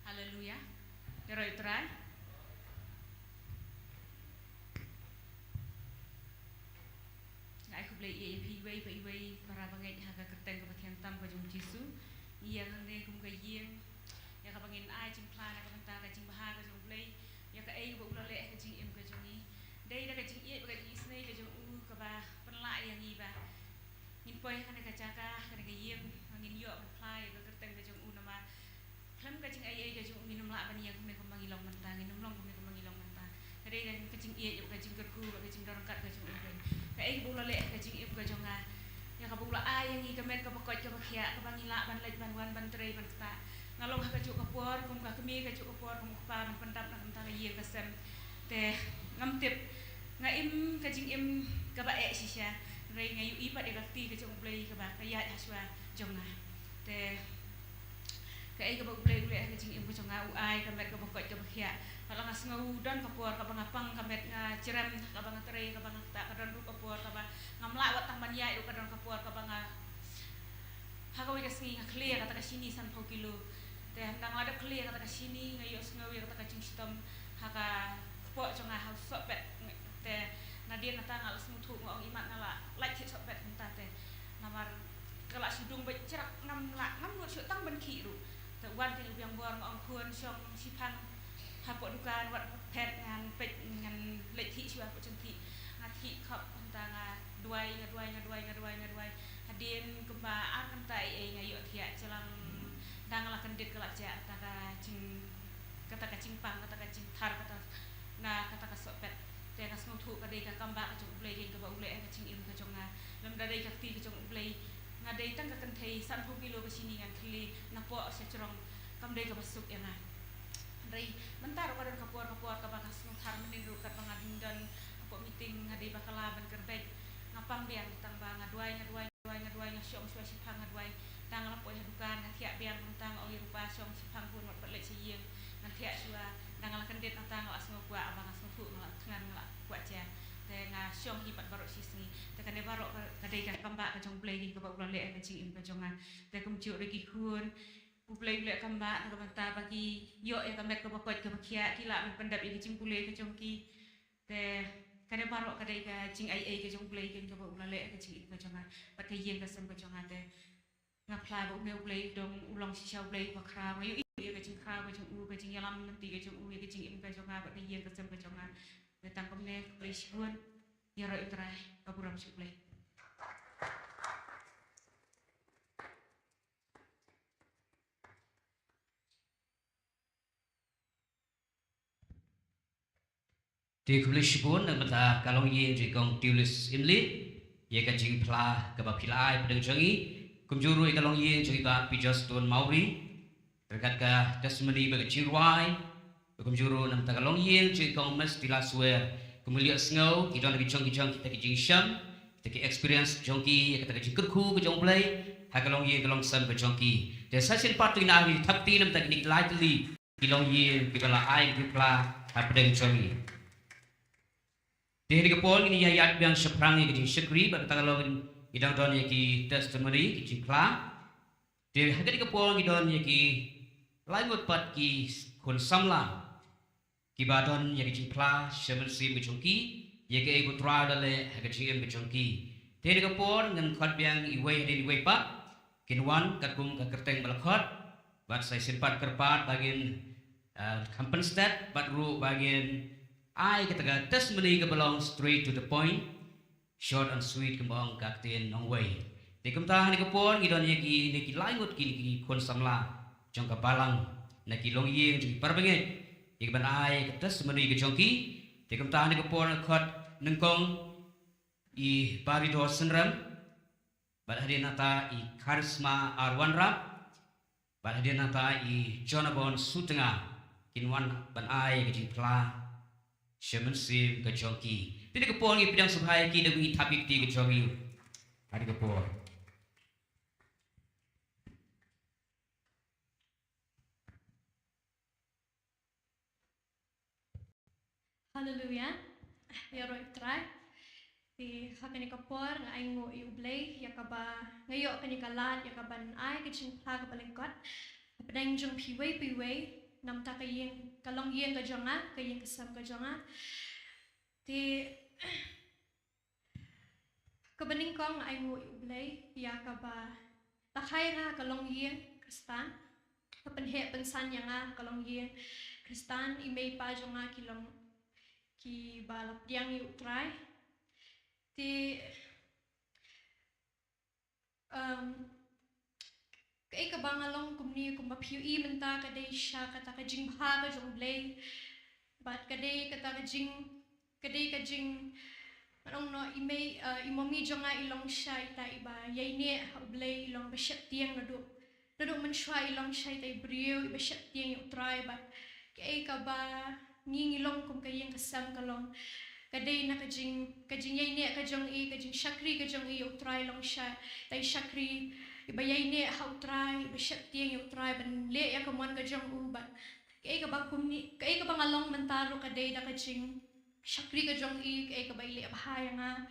Hallelujah. Deroi try. Ngai khu blai ye phi wei para bangai ha ka kerteng ka pathian tam ka jung Jisu. Ia ne kum ka yeng. Ya ka bangin ai jing plan ka banta ka jing baha ka jung blai. Ya ka ai bu la le ka jing im ka jung ni. Dei da ka jing ye ka jing snei ka jung u ka ba penla yang ni ba. Ngin poi ka ne ka jaka ka ne ka yeng ngin yo ka plai ka kerteng ka jung u nama. Klam ka jing ai ka jung minum la ban yang kum ne ka mangilong mentang nginum long kum ne ka mangilong mentang. Dei da ka jing ye ka jing kerku ka jing dorang kat ka jung u. Ka ai bu la le ka jing im ka jung a. Ya ka bu la ai yang ni ka met ka pakot ka bakhia ka bangila ban lej ban wan ban trei ban ta. Ngalong ka juk ka por kum ka kemi ka juk ka por kum pa ban pentap na mentang ye ka sem. Te ngam tip nga im ka jing im ka ba e shisha. Rei nga yu ipat e ka ti ka jung blai ka ba ka ya haswa jung a. Te ka ai ka ba blai blai ka jing im ka jung a u ai ka met ka pakot ka bakhia. Kalau ngas ngau dan kapur ka bangapang ka met nga ciram ka bang trei ka bang ta ka dan ru kapur ka ba ngamla wat tang ban ya ru ka dan kapur ka bang ha ka wi ka singi nga clear ka ta ka sini san pau kilo te handang ada clear ka ta ka sini nga yo ngau ka ta ka jing sistem ha ka po jong a ha so bet te na dia na ta ngal smu thu ngong imat ngala like hit so bet ta te namar kala sudung bet cerak ngam la ngam lu tang ban ki ru te wan ke yang bor ngong khun song sipan hapok dukan wat pet ngan pet ngan leti chua ko chenti ngati khap anta duai hadin kemba akan tai e ngayo thia celang dang la kendit kelak ja kata cing pang kata cing thar kata na kata ka sopet te ka smu thu ka dei ka kamba ka jong blai gen ka ba ule ka cing im ka jong lam da dei ka ti ka jong blai ngadei tang ka kan thei san phu kilo ka sini ngan thli na po se chorong kam dei ka basuk ya na Rei bentar ka dan kapur ka bang di bakala ban kerbek ngapang biang tang ba ngaduai ngasyong suai sipang ngaduai tang lampoi hadukan ngantiak biang tang oi rupa syong sipang pun wat pelek siyeng ngantiak sua tang ngalakan det tang asmo gua abang asmo fu ngan ngalak gua ja te nga syong hipat barok sisni te kan barok kadai kan kamba ka jong play di ka ba ulang le ka cing im ka jongan te kum ciu reki kun play play kamba ka banta bagi yo e kamet ka bakot ka bakia kila men pendap i cing pulai ka jong ki te kan barok kadai ka cing ai ka jong play ka ba ulang le ka cing im ka jongan pat ka yen ka sem ka jongan te ngapla ba umeu play dong ulang sisau play ba kra ma yo i ka cing kra ka jong u ka cing yalam nanti ka jong u ka cing im ka jongan pat ka yen ka sem ka jongan datang kemana play sibuan ya roi utrai kaburam si play Di kembali sibuan dan mata kalong ye di kong tulis imli ye ka jing pla ka ba pilai pedang jangi kumjuru kalong ye joi ba pijas tuan mauri terkat ka testimony ba jirwai kumjuru nam ta kalong ye joi kong mes dilaswer kemulia snow kita lagi jong kita ke jingsham kita ke experience jongki kita ke jingkerku ke jong play hakalong ye kalong sam ke jongki de session part ina ri thapti nam tak ni lightly kilong ye kibala ai kipla hapdeng jongi de ni ke pol ni ya yat biang seprang ke jing sekri ba tagalong idang don ye ki testimony ki jingkla de hakari ke pol ni don ye ki laingot pat ki kun samla Kibadon yang kecipla semen sim kecongki, yang ke ibu tra dale keciem kecongki. Tadi kapor dengan khot biang iway dan iway pak, kinwan kakum kakerteng balakot, bat saya simpat kerpat bagian Kampenstad, bat ru bagian I kataga testimony ke belong straight to the point, short and sweet kembang kaktin nong way. Di kemtah ni kapor ngidon yang ki laingut ki kon samla, jong kapalang, nak ki long yeng jong parbenget. Ikan ai ketas semeni ke jongki, tekam tahan ke por khot nengkong I parido senram, bad hadir nata I karisma arwanra, bad hadir nata I jonabon sutenga, kinwan ban ai ke jingpla, semen sim ke jongki. Tidak ke por I pidang subhai ki dengan tapik ti ke jongki, hadir ke por. Haleluya. Ya roi try. Di hakani kapor nga ay ngo iublay ya kaba ngayo kani kalan ya kaban ay kicing pla ka balingkot. Padang jong piway nam ta kayeng kalong yeng ka jonga kayeng kasam ka jonga. Di kabaningkong ay ngo iublay ya kaba takay nga kalong yeng kristan. Kapanhe pensan ya nga kalong yeng kristan imay pa jonga kilong ki balap diang yu try ti kay kabangalong kumni kumapiu I menta kadai siya kata kajing bha ka jong blay but kadai kata kajing anong no imay imomi jonga ilong siya ita iba yayne blay ilong basyat tiang nado man siya ilong siya ita ibriyo ibasyat tiang yu try but kay kaba ngingilong kum kayeng kasam kalong kadai na kajing yay ne kajong I kajing syakri kajong I utray long siya tay syakri iba yay ne ha utray iba syat tiang utray ban le ya kamuan kajong ubat kay ka ba ngalong mentaro kadai na kajing syakri kajong I kay ka ba ile bahaya nga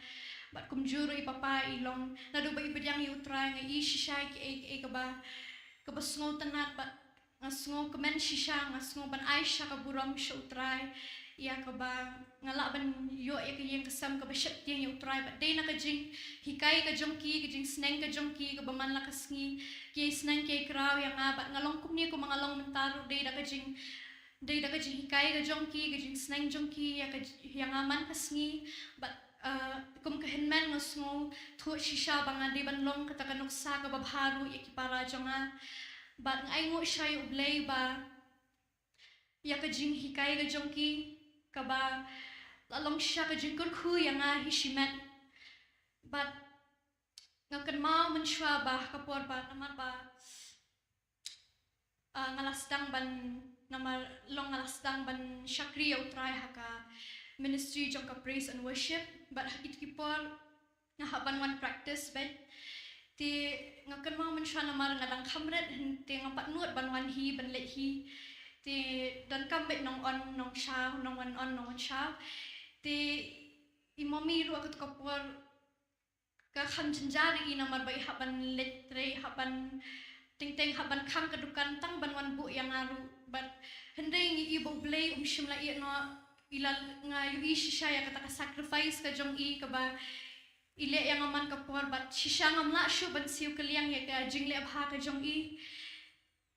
bat kumjuro ipapa ilong nado ba ibadyang utray nga I siya kay ka ba kabasngo tanat bat ngasngo kemen shisha ngasngo ban Aisha kaburam siya utray iya ka ba ngalaban yo ya kayeng kasam ka ba syat tiang utray but day na kajing hikay ka jongki kajing sneng ka jongki ka ba man lakas ngi kay sneng kay kraw ya nga bat ngalong kumni ko mga long mentaro day na kajing hikay ka jongki kajing sneng jongki ya nga man kas ngi but kum kahinmen ngasngo tu shisha ba nga day ban long katakanuksa ka babharu ya kipara jonga but ngai ngo siya yung blay ba ya kajing hikay ka jongki ka ba lalong siya kajing kurku ya nga hishimet but ngakan ma man siya ba kapor ba naman ba ngalasdang ban namal long ngalasdang ban syakri utray haka ministry jong ka praise and worship, but it kipol nga haban one practice ben ti nga kanmang man siya namar nga dang kamret ti nga patnuot ban wan hi ban let hi ti dan kambet nong on nong shaw nong wan on nong wan shaw ti imami ru akut kapor ka kham janjari ina mar bai haban letre haban ting haban kham kadukan tang ban wan bu yang aru but hendai ngi ibo blay shimla i no ilal nga yu shisha ya kata ka sacrifice ka jong i ka ba ile yang aman kapor but shisha ngamla shu ban siu kaliang ya ka jingle abha ka jong i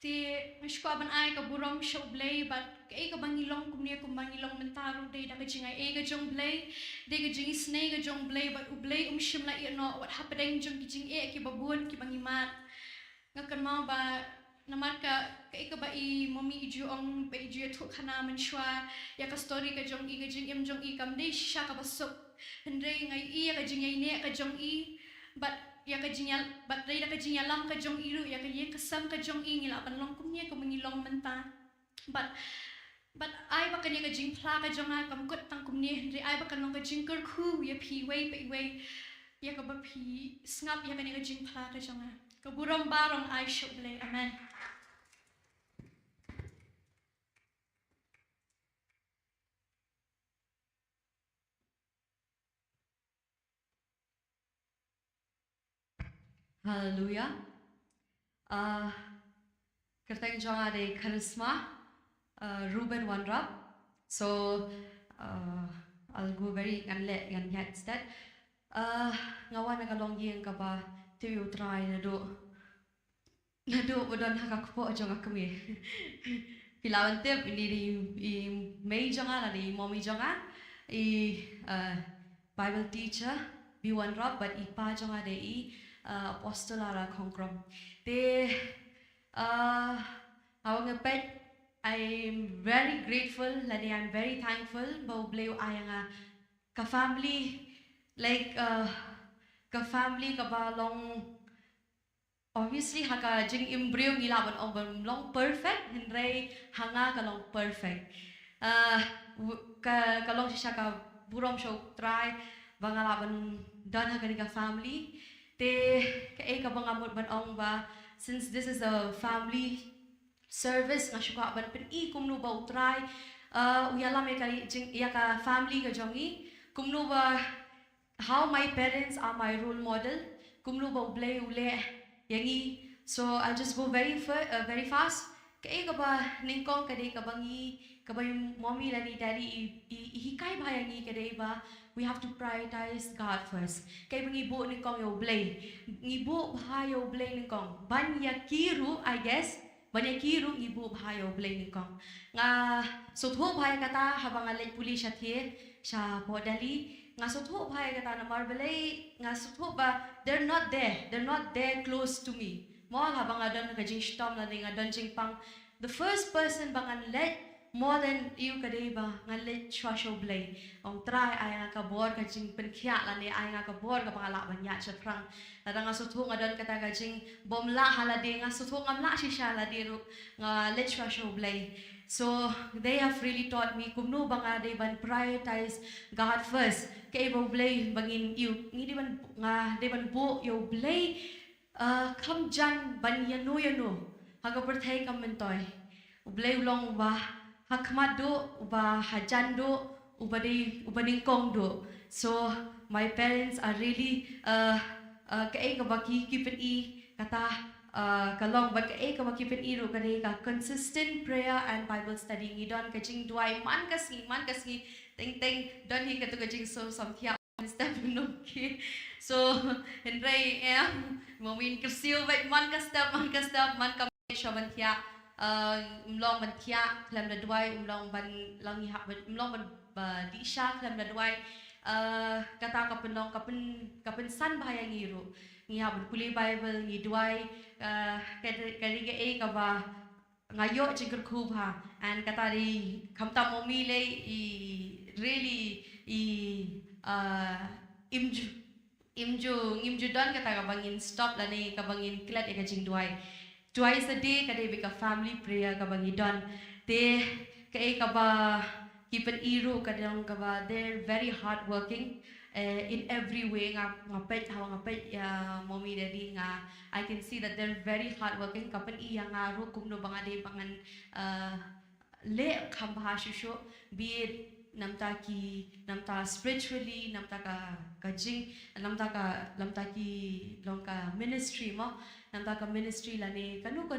ti mashko ban ai ka burom show blay but ka bangilong kumne bangilong mentaro day da ka jingai ka jong blay day ka jingi snake ka jong blay but ublay shimla i no what happening jong ki jing ki babun ki bangimat ngakan mau ba namar ka ba i mommy iju ong ba iju tu khana manshwa ya ka story ka jong i ka jing im jong i kam de sha ka basuk hendrei ngai i ka jing ai ne ka jong i but ya ka jinyal but dai ka jinyalam ka jong i ru ya ka ye ka sam ka jong i ngila ban long kum ne ko mangilong menta but ai ba ka ne ka jing phla ka jong a kam kut tang kum ne hendrei ai ba ka long ka jing kar khu ya phi wei pe wei ya ka ba phi snap ya ka ne ka jing phla ka jong a ka buram barong ai show blay amen. Hallelujah. Kerteng jong ade charisma, Ruben Wanrap. So I'll go very nganle ngan yat instead. Ngawan nagalong yang kaba tiyo try na do bodon hakakpo jong akami. Pilawan tip ini di May jonga na di mommy jonga Bible teacher bi Wanrap but ipa jonga de apostle ara kongkrom. They awang pet I'm very grateful lani I'm very thankful bau bleu ayanga ka family like ka family ka balong obviously haka jing embryo ngilaban obam long perfect hendrei hanga ka long perfect ka long siya ka burom show try bangalaban dan haka ni ka family te ka bangamot ban ong ba since this is a family service nga shuka ban pen I kumno ba try uyalam ya ka family ka jongi kumno ba how my parents are my role model kumno ba ublay ule yangi so I'll just go very fast ka ba ningkong kadai ka bangi ka ba yung mommy lani daddy ihikay ba yangi kadai ba we have to prioritize God first. Kay mangibo ni kong yo blay. Ngibo bahayo blay ni kong. Banyakiru, I guess. Banyakiru ngibo bahayo blay ni kong. Nga sutho bahaya kata habang alay puli siya tiye siya podali. Nga sutho bahaya kata na marbalay. Nga sutho ba they're not there close to me. Mo habang adon nagajing storm na nga adon jing pang the first person bangan let more than you kadai ba ngalit shwasho blay ong try ay nga kabor ka jing penkhya lani ay nga kabor ka pangala banya cha prang tada nga sutho nga don kata ka jing bomla halade nga sutho ngamla si sha ladi ru nga lit shwasho blay so they have really taught me kumno banga they ban prioritize God first kay bo blay bangin you ngidi ban nga they ban bo yo blay kam jan ban yano haga perthai kam mentoy blay long ba hakmat do uba hajan do ubading kong do so my parents are really kae ka baki keep it kata kalong but kae ka baki keep it ro kare ka consistent prayer and Bible study ngidon kaching duai man kasngi ting don hi katu kaching so samthia step no ki so hendrai momin kersiu baik man ka step man ka shabanthia umlong ban thia klam da dwai umlong ban langi ha umlong ban di sha klam da dwai kata kapen san bahaya ngiru ngi ha ban kuli Bible ngi dwai kari ge ka ba ngayo jingker khub ha and kata ri khamta momi le really imju don kata ka bangin stop lani ka bangin klat e ka jing dwai twice a day kadai bika family prayer ka bangi don te kai ka ba keep an iru kadang kaba they're very hardworking in every way nga pet how nga pet mommy daddy nga I can see that they're very hardworking kapan iya nga ro kumno banga de bangan le khamba shusho be it namta spiritually namta ka jing namta ki long ka ministry mo namta ka ministry lani kanu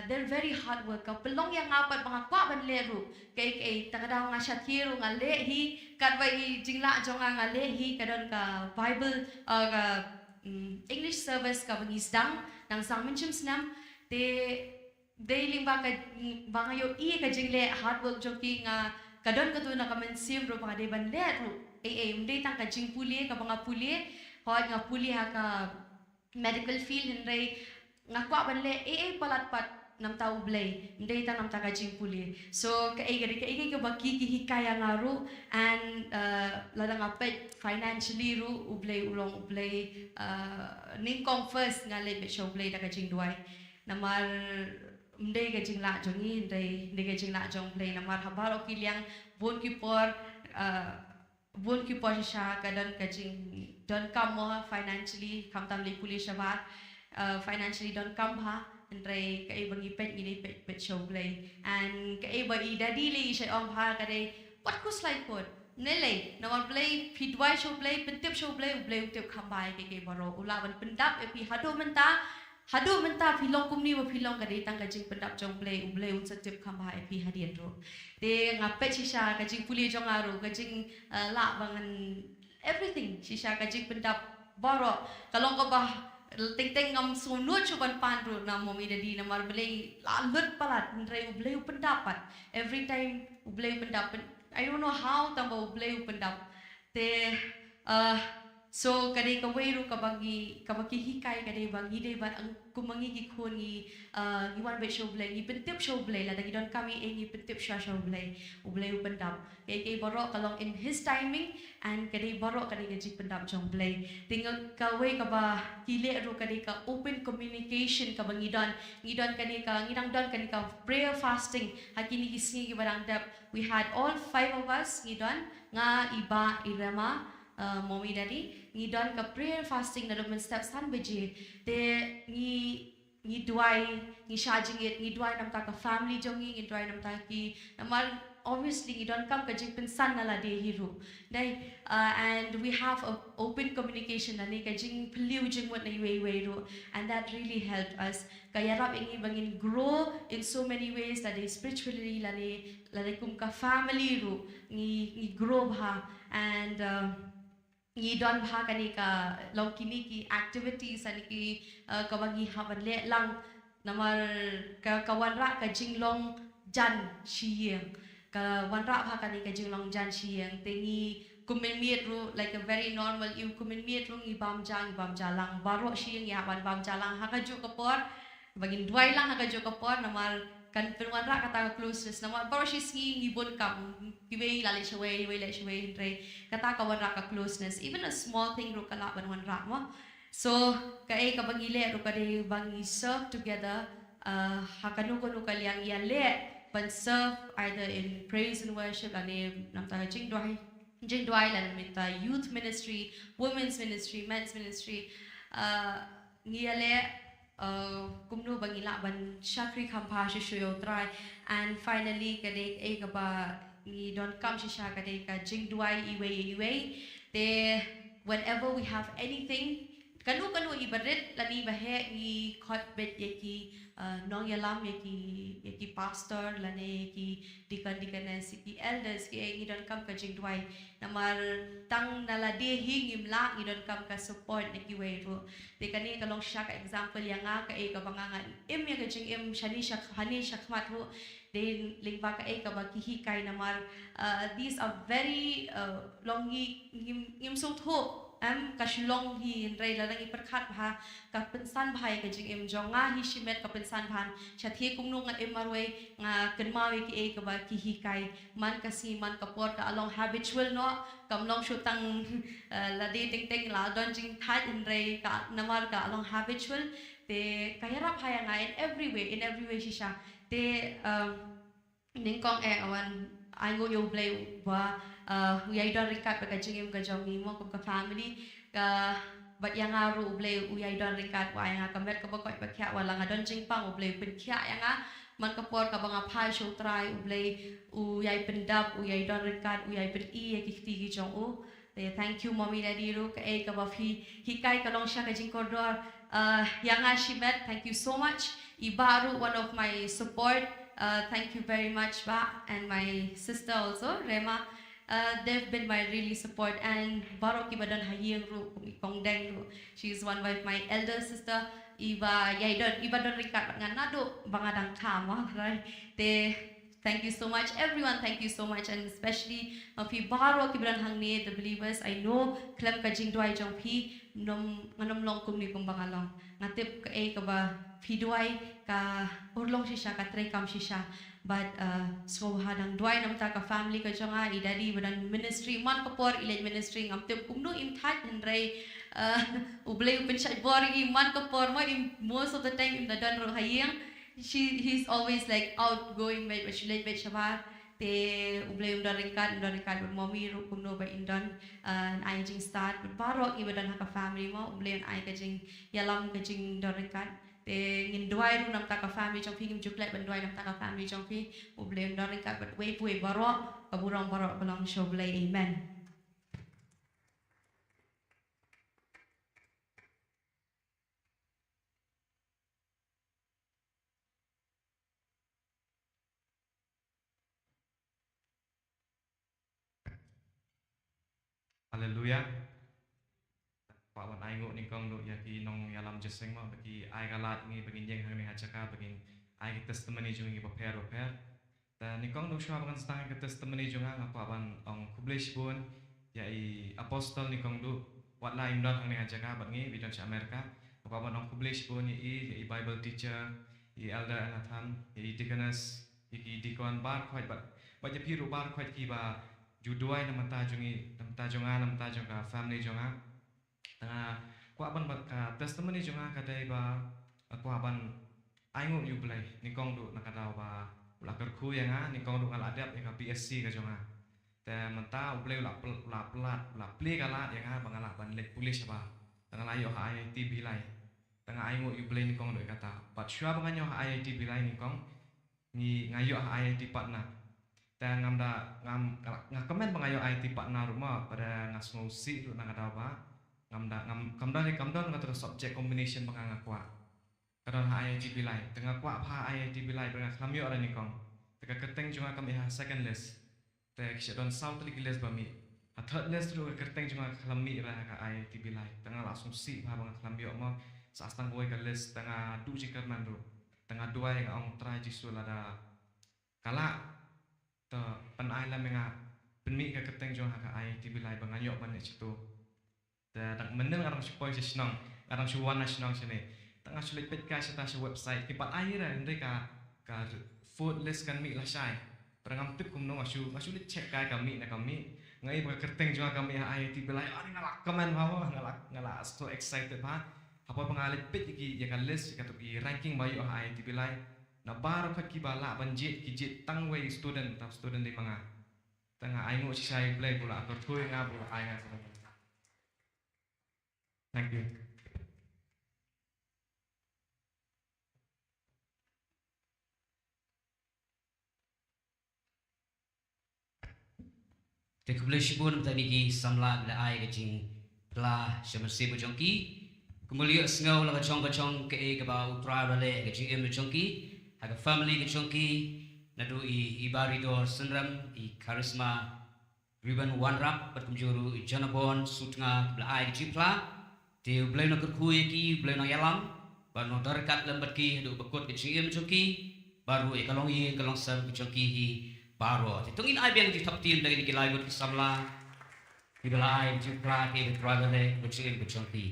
they're very hard work ka pelong yang apat mga kwa ban leru kay takadaw nga shatiro nga lehi kadway jingla jonga nga lehi kadon ka Bible ka English service ka bangisdang nang sang menchum snam they limba ka bangayo ka jingle hard work joki nga kadon ka tu na kamansim ro mga de ban leru umday tang ka jing puli ka mga puli hod nga puli ha ka medical field henry nga kwa ban le palatpat nam tau blay ndey ta nam ta ka jing puli so ka ka baki ki hikaya nga ru and ladang apet financially ru ublay ulong ublay ning kong first nga le show blay ta ka jing duai namar ndey ka jing la jongi ndey ka jing la jong blay namar habaro kilyang bon ki por siya kadon ka jing don kam mo financially kam tam le puli shabat financially don't come ha andre kai bangi pet ni pet show play and kai ba I daddy le siya ha kade what ko slide pod nele na play pidwai show play pentip show play utip khambai ke baro ulawan pendap epi hadu menta philong kumni wa philong kade tang ka jing pendap jong play unsatip khambai epi hadian ro de ngapet shisha ka jing puli jong aro ka jing la bangan everything shisha ka jing pendap baro kalong ko ba ting ngam sunut chuban pandu na momi daddy na marblay lalut palat ndray ublay pendapat every time ublay pendapat I don't know how tamba ublay pendap te so kade kawairu kabagi hikay kade bangi de ba ang kumangi gikon ni iwan bet show blay ni pentip show blay la dagidon kami ni pentip show blay ublay pendap kay borok kalong in his timing and kade borok kade gaji pendap jong blay tinggal kawai kaba kile ro kade ka open communication ka bangidon kade ka ngidang don kade ka prayer fasting hakini gisngi gibarang dap we had all 5 of us ngidon nga iba irama mommy daddy ngidon ka prayer fasting na lumen steps san beje de ni duai ni charging it ni duai nam ta ka family jongi ni duai nam ta ki namar obviously ngidon kam ka jing pensan na la de hero dai and we have a open communication na ni ka jing peliu jing wat na way ro and that really helped us kaya rap ingi bangin grow in so many ways that is spiritually la kum ka family ro ni grow ha and ni don bha kani ka long kini ki activities ani ki kabagi haban le lang namar ka kawanra ka jinglong jan shiyeng ka wanra bha kani ka jinglong jan shiyeng tengi kumen miet ru like a very normal you kumen miet ru ngi bam jalang baro shiyeng ya bam jalang ha ka ju kapor bagin duai lang ha ka ju kapor namar kan penwanra kata closeness nama baro shi ngibon kam gibe lali shwe le shwe entre kata kawanra ka closeness even a small thing ro kala banwanra mo so kai ka bangile ro kade bangi serve together hakanu kono kalyang ya le ban serve either in praise and worship ane namta jing dwai lan minta youth ministry women's ministry men's ministry ngiale kumno bangila ban shakri khampa shishoyo try and finally kade ba ni don't come shisha kade ka jing duai iwe they whenever we have anything kanu ibarit lani bahe ni khot bet yaki nong yalam yaki pastor lane ki deaconess ki elders ki ni don't come ka jing duai namar tang nalade hingim la ni don't come ka support na ki way ro te kani kalong shaka example yang ka bangangan ya ka jing shani shakmat ro then lingba ka ka ba ki hikay namar these are very longi ngim so tho kasulong hi ndray la nang iperkhat bha ka pensan bhai ka jing jonga hi shimet ka pensan bhan chathi kumno nga marway nga kenmawi ki ka ba ki hikay man kasi man kapor ka along habitual no kamlong shutang la de ting la don jing that ndray ka namar ka along habitual te kayara phaya nga in every way shisha te ningkong awan ai ngo yo blay wa uyay don rikat ka jingim ka jongi mo ka family ka bat yang aru blay uyay don rikat wa yang ka met ka bakot ba kya wala nga don jing pang blay pen kya yang man ka por ka banga phai show try blay uyay pendap uyay don rikat uyay pen I ki ti ki jong u thank you mommy daddy ru ka ka ba hi kai ka long sha ka jing koridor yang Shimet, thank you so much. Ibaru, one of my support, thank you very much, Ba, and my sister also, Rema. They've been my really support. And Barok Ibadan Hayeng Ru, Kongdeng Ru. She is one of my elder sister. Ibadan Rikat Nganado, Bangadang Tama, right? Thank you so much, everyone. Thank you so much, and especially Mafi Barok Ibadan Hangne, the believers. I know Klem Kajing Dwai Jongpi. Nganom long kum ni kum bangalong ngatip ka ka ba phiduai ka urlong shisha ka tray kam shisha but so hadang duai nam ta ka family ka jonga I daddy badan ministry man ka por ilej ministry ngam tip kum no im that ndrei ublay upin sha bori man ka por mo most of the time in the dan ro hayang he's always like outgoing but she lej bet shabar te ublay undarikat but mommy ro kum no ba indan ai jing start but barok ibadan ha ka family mo ublay ai ka jing yalam ka jing darikat te ngin duai ru nam ta ka family jong phim juklet ban duai nam ta ka family jong phi ublay darikat but we pui barok ka burong barok belong show blay amen. Hallelujah. Pak wan ai ngok ni kong duk ya ki nong yalam jeseng ma bagi ai galat ngi bagi jeng hang ni hajaka bagi ai testimony jung ngi prepare. Dan ni kong duk shwa bangan stang ke testimony jung ang apa ban ong publish pun ya I apostle ni kong duk wat lain dot hang ni hajaka bagi bidon cha Amerika apa ban ong publish pun I Bible teacher I elder Anathan I deaconess I deacon bar khwat ba je pi ru bar khwat ki ba juduai nam ta jungi nam ta jonga family jonga tanga kwa ban ka testimony jonga ka dai ba kwa ban ai ngok yu blai ni kong du na ka dau ba la ker khu yang ni kong du ngal adap ka PSC ka jonga te menta blai la play ka la yang ba ngala ban lek police ba tanga la yo ai TV lai tanga ai ngok yu blai ni kong du kata pat shwa ba nganyo ai TV lai ni kong ni ngayo ai TV partner dan ngam komen bangayo IT partner rumah pada ngasmo si ru nang ada ba kamda ngatur subject combination banganga kwa kadon IT bilai tengah kwa pha IT bilai banganga klamyo ara ni kong teka keteng junga kami ha second list te kishadon south list bami a third list ru keteng junga klami ra ka IT bilai tengah langsung si pha banganga klamyo mo sa astang boy ka list tengah du jikar mandu tengah duai ka ong try jisul ada kala to pan ai la menga penmi ka keteng jong ha ka ai ti bilai bangayo ban ne chitu ta dak meneng arang supoi sesnong arang suwan nasional sini tengah sulit pet ka sa website ki pat ai ra ndai ka food list kan mi la sai perangam tip kum no asu lit check ka kami na kami ngai ba keteng jong kami ha ai ti bilai ari ngalak comment hawa ngalak so excited ba apa pangalit pet ki ya ka list ka to ki ranking bayo ha ai ti bilai na baru kat kibala banjit kijit tangway student di mga tengah ai ngo sisai play pula atur thui nga pula ai nga. Thank you. Tekublesh pun tadi ki samla la ai ke jing pla semasi bojongki kemuliaan sengau la kacong ke ba utra le ke jing bojongki aga family ke chongki nadu I Ibaridor Senram I Charisma Ribbon One Rap pat kumjuru I Janabon sutnga blai jipla te blai no kerkhui ki blai no yalam ba no darkat lambat ki hadu bakot ke chingem chongki baru kalong sam ke chongki hi baro te tungin ai biang di top team dari ki lai gut samla ki blai jipla ke tragale ke chingem ke chongki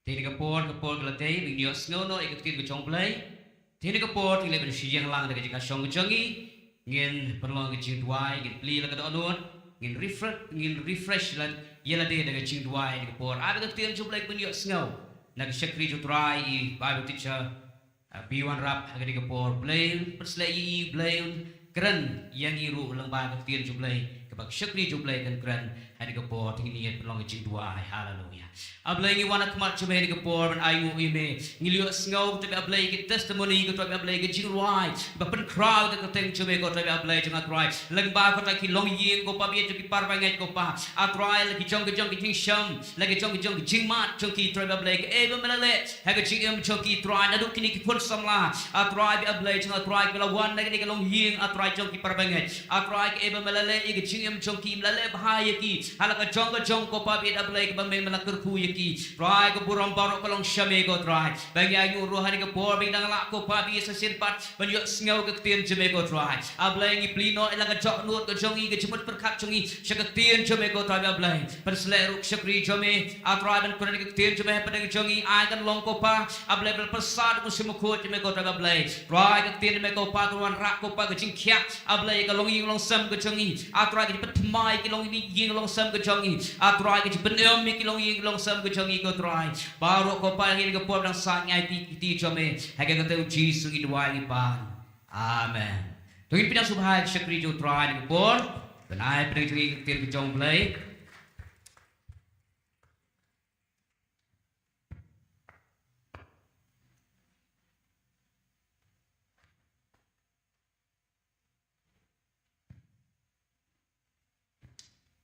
te ni kapor galate ni nyos no ke tin ke chong blai Tini kapor tili pada siyang lang dekat jika syong kecangi ngin perlu ngin duai ngin pli la kada onun ngin refresh la yela de dekat jing duai ni kapor ada ketin jumlah pun yok snow nak sekri jo try Bible teacher B1 rap agak di kapor blame perslai blame keren yang iru lembah ketian jublai kebak syakri jublai kan keren hari kepor tinggi pelong cing dua haleluya ablai ngi wana kemat cuma hari kepor ban ayu ime ngilio sngau tapi ablai ki testimony ko tapi ablai ki jing ruai bapen crowd ko teng cuma ko tapi ablai jang atrai lembah ko taki long yin ko pa bi ki par bangai ko pa atrai lagi jong ki jing sham lagi jong ki jing mat jong ki tapi ablai ki ebe melale ha jing em jong ki trai nadu kini ki pun samla atrai bi ablai jang atrai bila wan lagi ni long yin atrai jong ki par bangai atrai ki ebe melale i ki jing em jong ki melale bahaya ki halaka jong ko pa bi ablai ki bambe melakar ku yaki try ko buram barok kolong syame ko try bagi ayu ro hari ko por bing dang lak ko pa bi sasin pat ban yo ngau ke tien jeme ko try ablai ngi plino ela ka jok nut ko jongi ke jemut perkat jongi syaka tien jeme ko try ablai persle ruk syakri jome atrai ban ko ni ke tien jeme pada jongi ai kan long ko pa ablai bel persad ko simu ko jeme ko try ablai try ke tien me ko pa ko wan rak ko pa ke jing khyak ablai ka long ying long sam ko jongi atrai ke petmai ki long ni ying long sam ko jongi atrai ke benem mi ki long ying long sam ko jongi ko try baru ko pa ngi ko por dang sang ngai ti jome ha ke te Jesus ngi dua ngi pan amen tungin pinang subhan syakri jo try ngi por benai pinang jongi ti jong play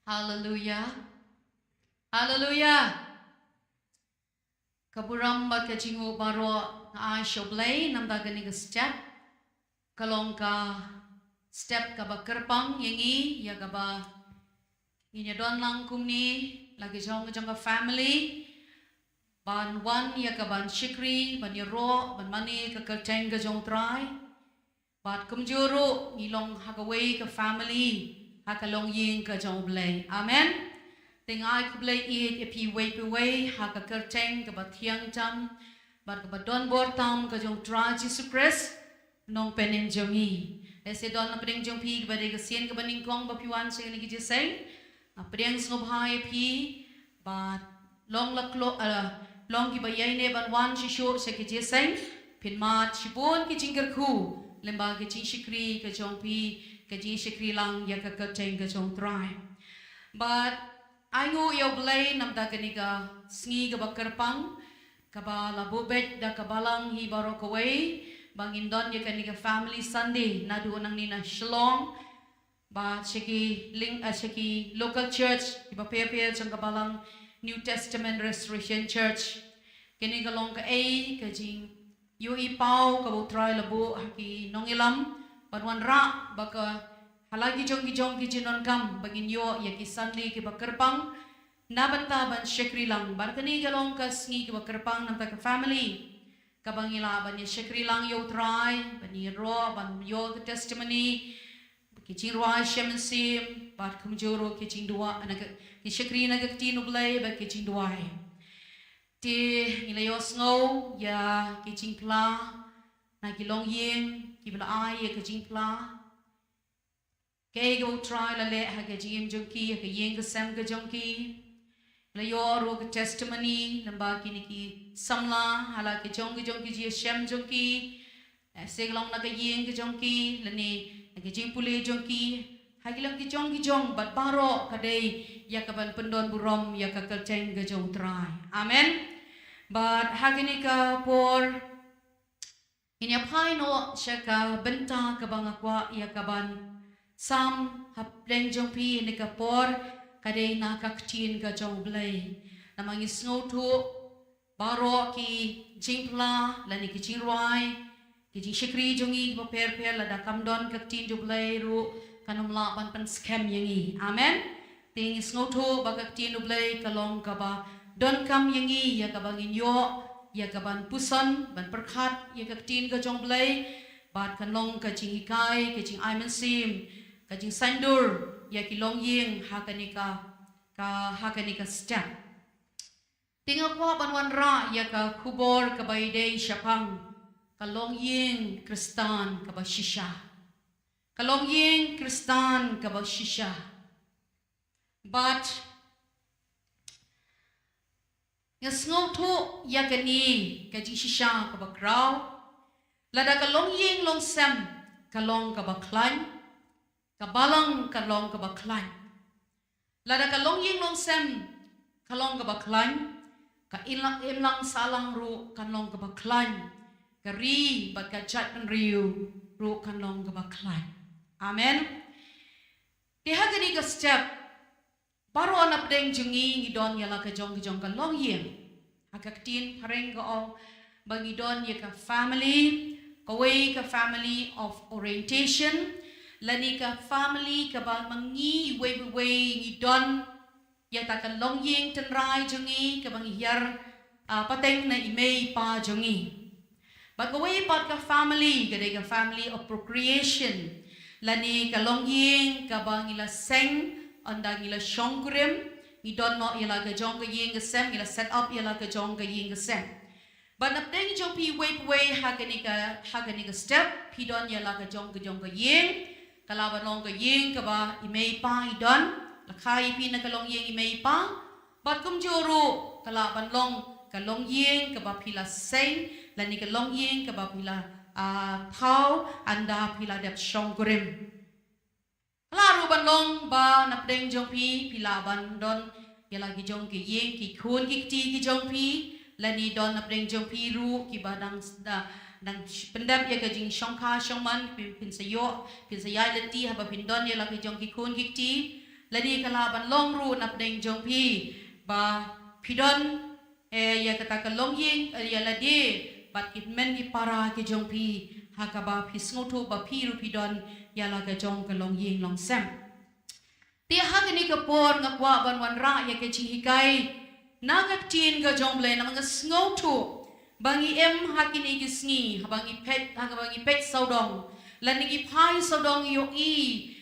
Hallelujah. Hallelujah. Kaburam mat kajingu baro na shoblay nam dagani ka step kalong ka step ka ba kerpang yangi ya ka ba inya don lang kumni lagi jong ka family ban wan ya ka ban shikri ban yoro ban mani ka kerteng ka jong try bat kumjuru ngilong hagaway ka family hakalong ying ka jong blay amen. Ting ai kublai it if wait away ha ka kerteng ka bathiang tam bat ka badon bor tam ka jong tra Jesus Christ nong penin jongi ese don na pring jong pi ba de ka sien ka baning kong ba piwan sing ni ki jiseng a preng snob hai pi bat long la klo long ki ba yai ne ban wan shi sho se ki jiseng pin mat shibon ki jingger khu lemba ki jing shikri ka jong pi ka jing shikri lang ya ka kerteng ka jong try but Ayu yo blay nam da ganiga sngi ga bakerpang kaba labubet da kabalang hi baro kaway bangin don ya kaniga family Sunday nadu nang nina shalom ba shiki link shiki local church iba pepe jang kabalang New Testament Restoration Church kaniga long ka ai ka jing yu ipau ka utray labu haki nongilam banwan ra baka halagi jong ki jinon kam bagin yo ya ki Sunday ki bakerpang nabanta ban shekri lang barkani galong ka sngi ki bakerpang nam ta ka family kabangila ban ya shekri lang yo try ban ro ban yo ka testimony ki jingwa shemensim bat kumjoro ki jingdua anak ki shekri na ka tinublay ba ki jingdua ti ngila yo sngo ya ki jingpla na ki long yeng ki bla ai ya ki jingpla kay go try la le ha ga jim jonki ha yeng ga sam ga jonki la yo ro ga testimony lamba ki ni ki samla hala ki jonki ji shem jonki se glong na ga yeng ga jonki la ni ga jim pule jonki ha gi lang ki jong bat baro ka dei ya ka ban pendon burom ya ka kerteng ga jong try amen but ha gi ni ka por ini apai no shaka benta ka bangakwa ya ka ban Sam hapleng jong pi ni kapor kadai na kaktin ka jong blay namang isno tu baro ki jingpla la ni ki jingruai ki jing shikri jongi ba per la da kamdon kaktin jong blay ru kanumla ban scam yangi amen ting isno tu ba kaktin jong blay kalong ka ba don kam yangi ya ka bangin yo ya ka ban puson ban perkhat ya kaktin ka jong blay bat kanong ka jing ikai ki jing aimen sim kajing sandur ya ki long yeng hakanika step tinggal ko banwan ra ya ka kubor ka baide syapang ka long yeng kristan ka ba shisha ka long yeng kristan ka ba shisha but ngasngo tu ya kani kajing shisha ka ba kraw lada ka long yeng long sam ka long ka ba klan kabalang kalong kabaklan lada kalong ying long sem kalong kabaklan ka imlang salang ru kalong kabaklan kari bat kajat riu ru kalong kabaklan amen tiha gani ka step baru anak deng jungi ngidon yala ka jong kalong ying agaktin pareng gaong bangidon ya ka family kaway ka family of orientation lani ka family ka ba mangi way ngidon ya ta ka longying tenrai jungi ka bang hiyar pateng na imay pa jungi but kaway pat ka family ka family of procreation lani ka longying ka bang ila seng andang ila shongkurim ngidon no ila ka jong ka ying ka sem ila set up ila ka jong ka ying ka sem but nap deng jong pi way hagani ka step pi don ya la ka jong ka ying kalaban long ka ying ka ba imay pa idon la khai pi na ka long ying imay pa but kum joro kalaban long ka long ying ka ba pila seng la ni ka long ying ka ba pila thau anda pila dep shong gurim laru ban long ba nap deng jong pi pila ban don ya la ki jong ki ying ki khun ki ti ki jong pi lani don na preng jong piru ki badang dang pendam ya ka jing shongkha shongman pin sayai leti haba pin don ya la ki jong ki kun ki ti lani kala ban long ru na preng jong pi ba pidon ya kata ka long ying ya la de bat kit men ki para ki jong pi ha ka ba pi sngoto ba piru pidon ya la ka jong ka long ying long sem ti ha ni ka por ngakwa ban wan ra ya ke chi hikai nagatin ga jomble na mga sngoto bangi hakini gisngi bangi pet saudong lanigi pai saudong yo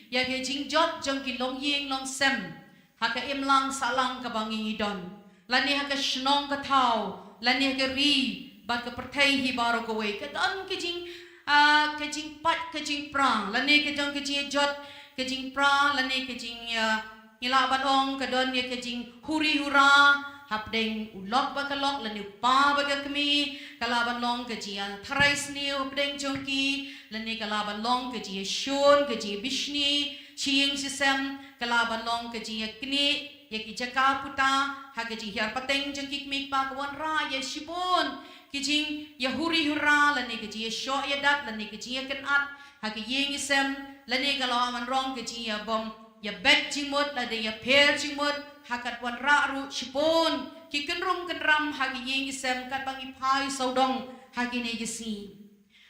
ya ke jingjot jong ki long ying long sem haka lang salang ka bangi idon lani haka shnong ka thau lani haka ri bat ka perthai hi baro ko we ka don ke jing pat ke jing pra lani ke jong ke jing jot ke jing pra lani ke jing ila badong ka don ye ke jing huri hura hapdeng ulok bakalok lani pa bagakmi kalaban long kajia tharais ni hapdeng jongki lani kalaban long kajia shun kajia bishni chiing sisem kalaban long kajia kni yaki jaka puta hagaji hiar pateng jongki kmik pa kawan ra ya shibon kijing yahuri hura lani kajia sho yadat lani kajia kenat hagi ying isem lani kalaban rong kajia bom ya bet jimut lani ya per jimut hakat wan ra'ru shipon ki kenrum kenram hagi ying isem kat bangi pai saudong hagi ne gisi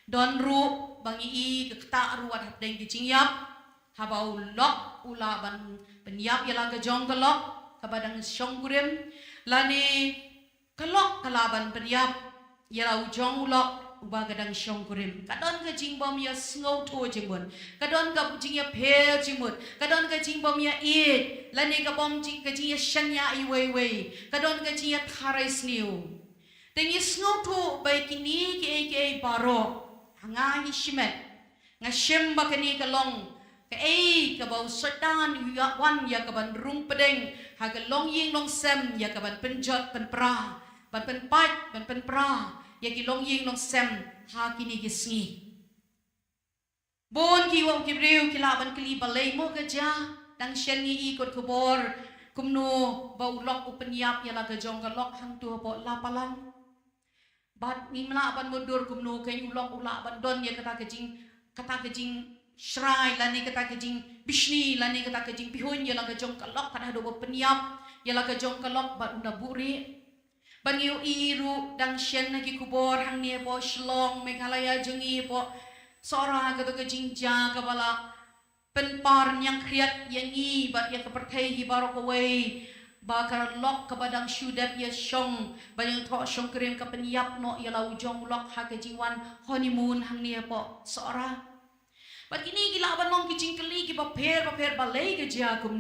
don ru bangi i kekta ru wat hapdeng ki yap habau lok ula ban penyap yala ga jong kelok kabadang shonggurim lani kelok kalaban penyap yala ujong ulok uba gadang shonggurim kadon ka jingbom ya snow to jimun kadon ka jing ya pel jimut kadon ka jingbom ya it lani ka bom jing ka jing ya shanya i wei kadon ka jing ya tharais niu tengi snow to bai kini ke baro hanga hi shimet nga shem ba kani ka long ka ka bau setan ya wan ya ka ban rung pedeng ha ka long ying long sem ya ka ban penjot pen pra ban pen pat ban pen pra ya ki long ying long sem ha kini gisngi bon ki wong ki riu ki laban kli balay mo ka ja dang shen ni ikot kubor kumno bau lok upenyap ya la ka jong ka lok hang tu po lapalan bat ni mla ban mundur kumno kay ulok ula ban don ya kata ka jing shrai lani kata ka jing bishni lani kata ka jing pihun ya la ka jong ka lok kada do penyap ya la ka jong ka lok bat unda buri bangiu iru dang shen nagi kubor hang ni po shlong Meghalaya jungi po sora ka to ka jingja ka bala penpar nyang kriat yangi bat ya keperthai hi baro ko wei bakar lok ka badang shudap ya shong bayang tho shong krim ka penyap no ya lau jong lok ha ka jingwan honeymoon hang ni po sora bat kini gila ban long ki jingkeli ki paper balai ke jagum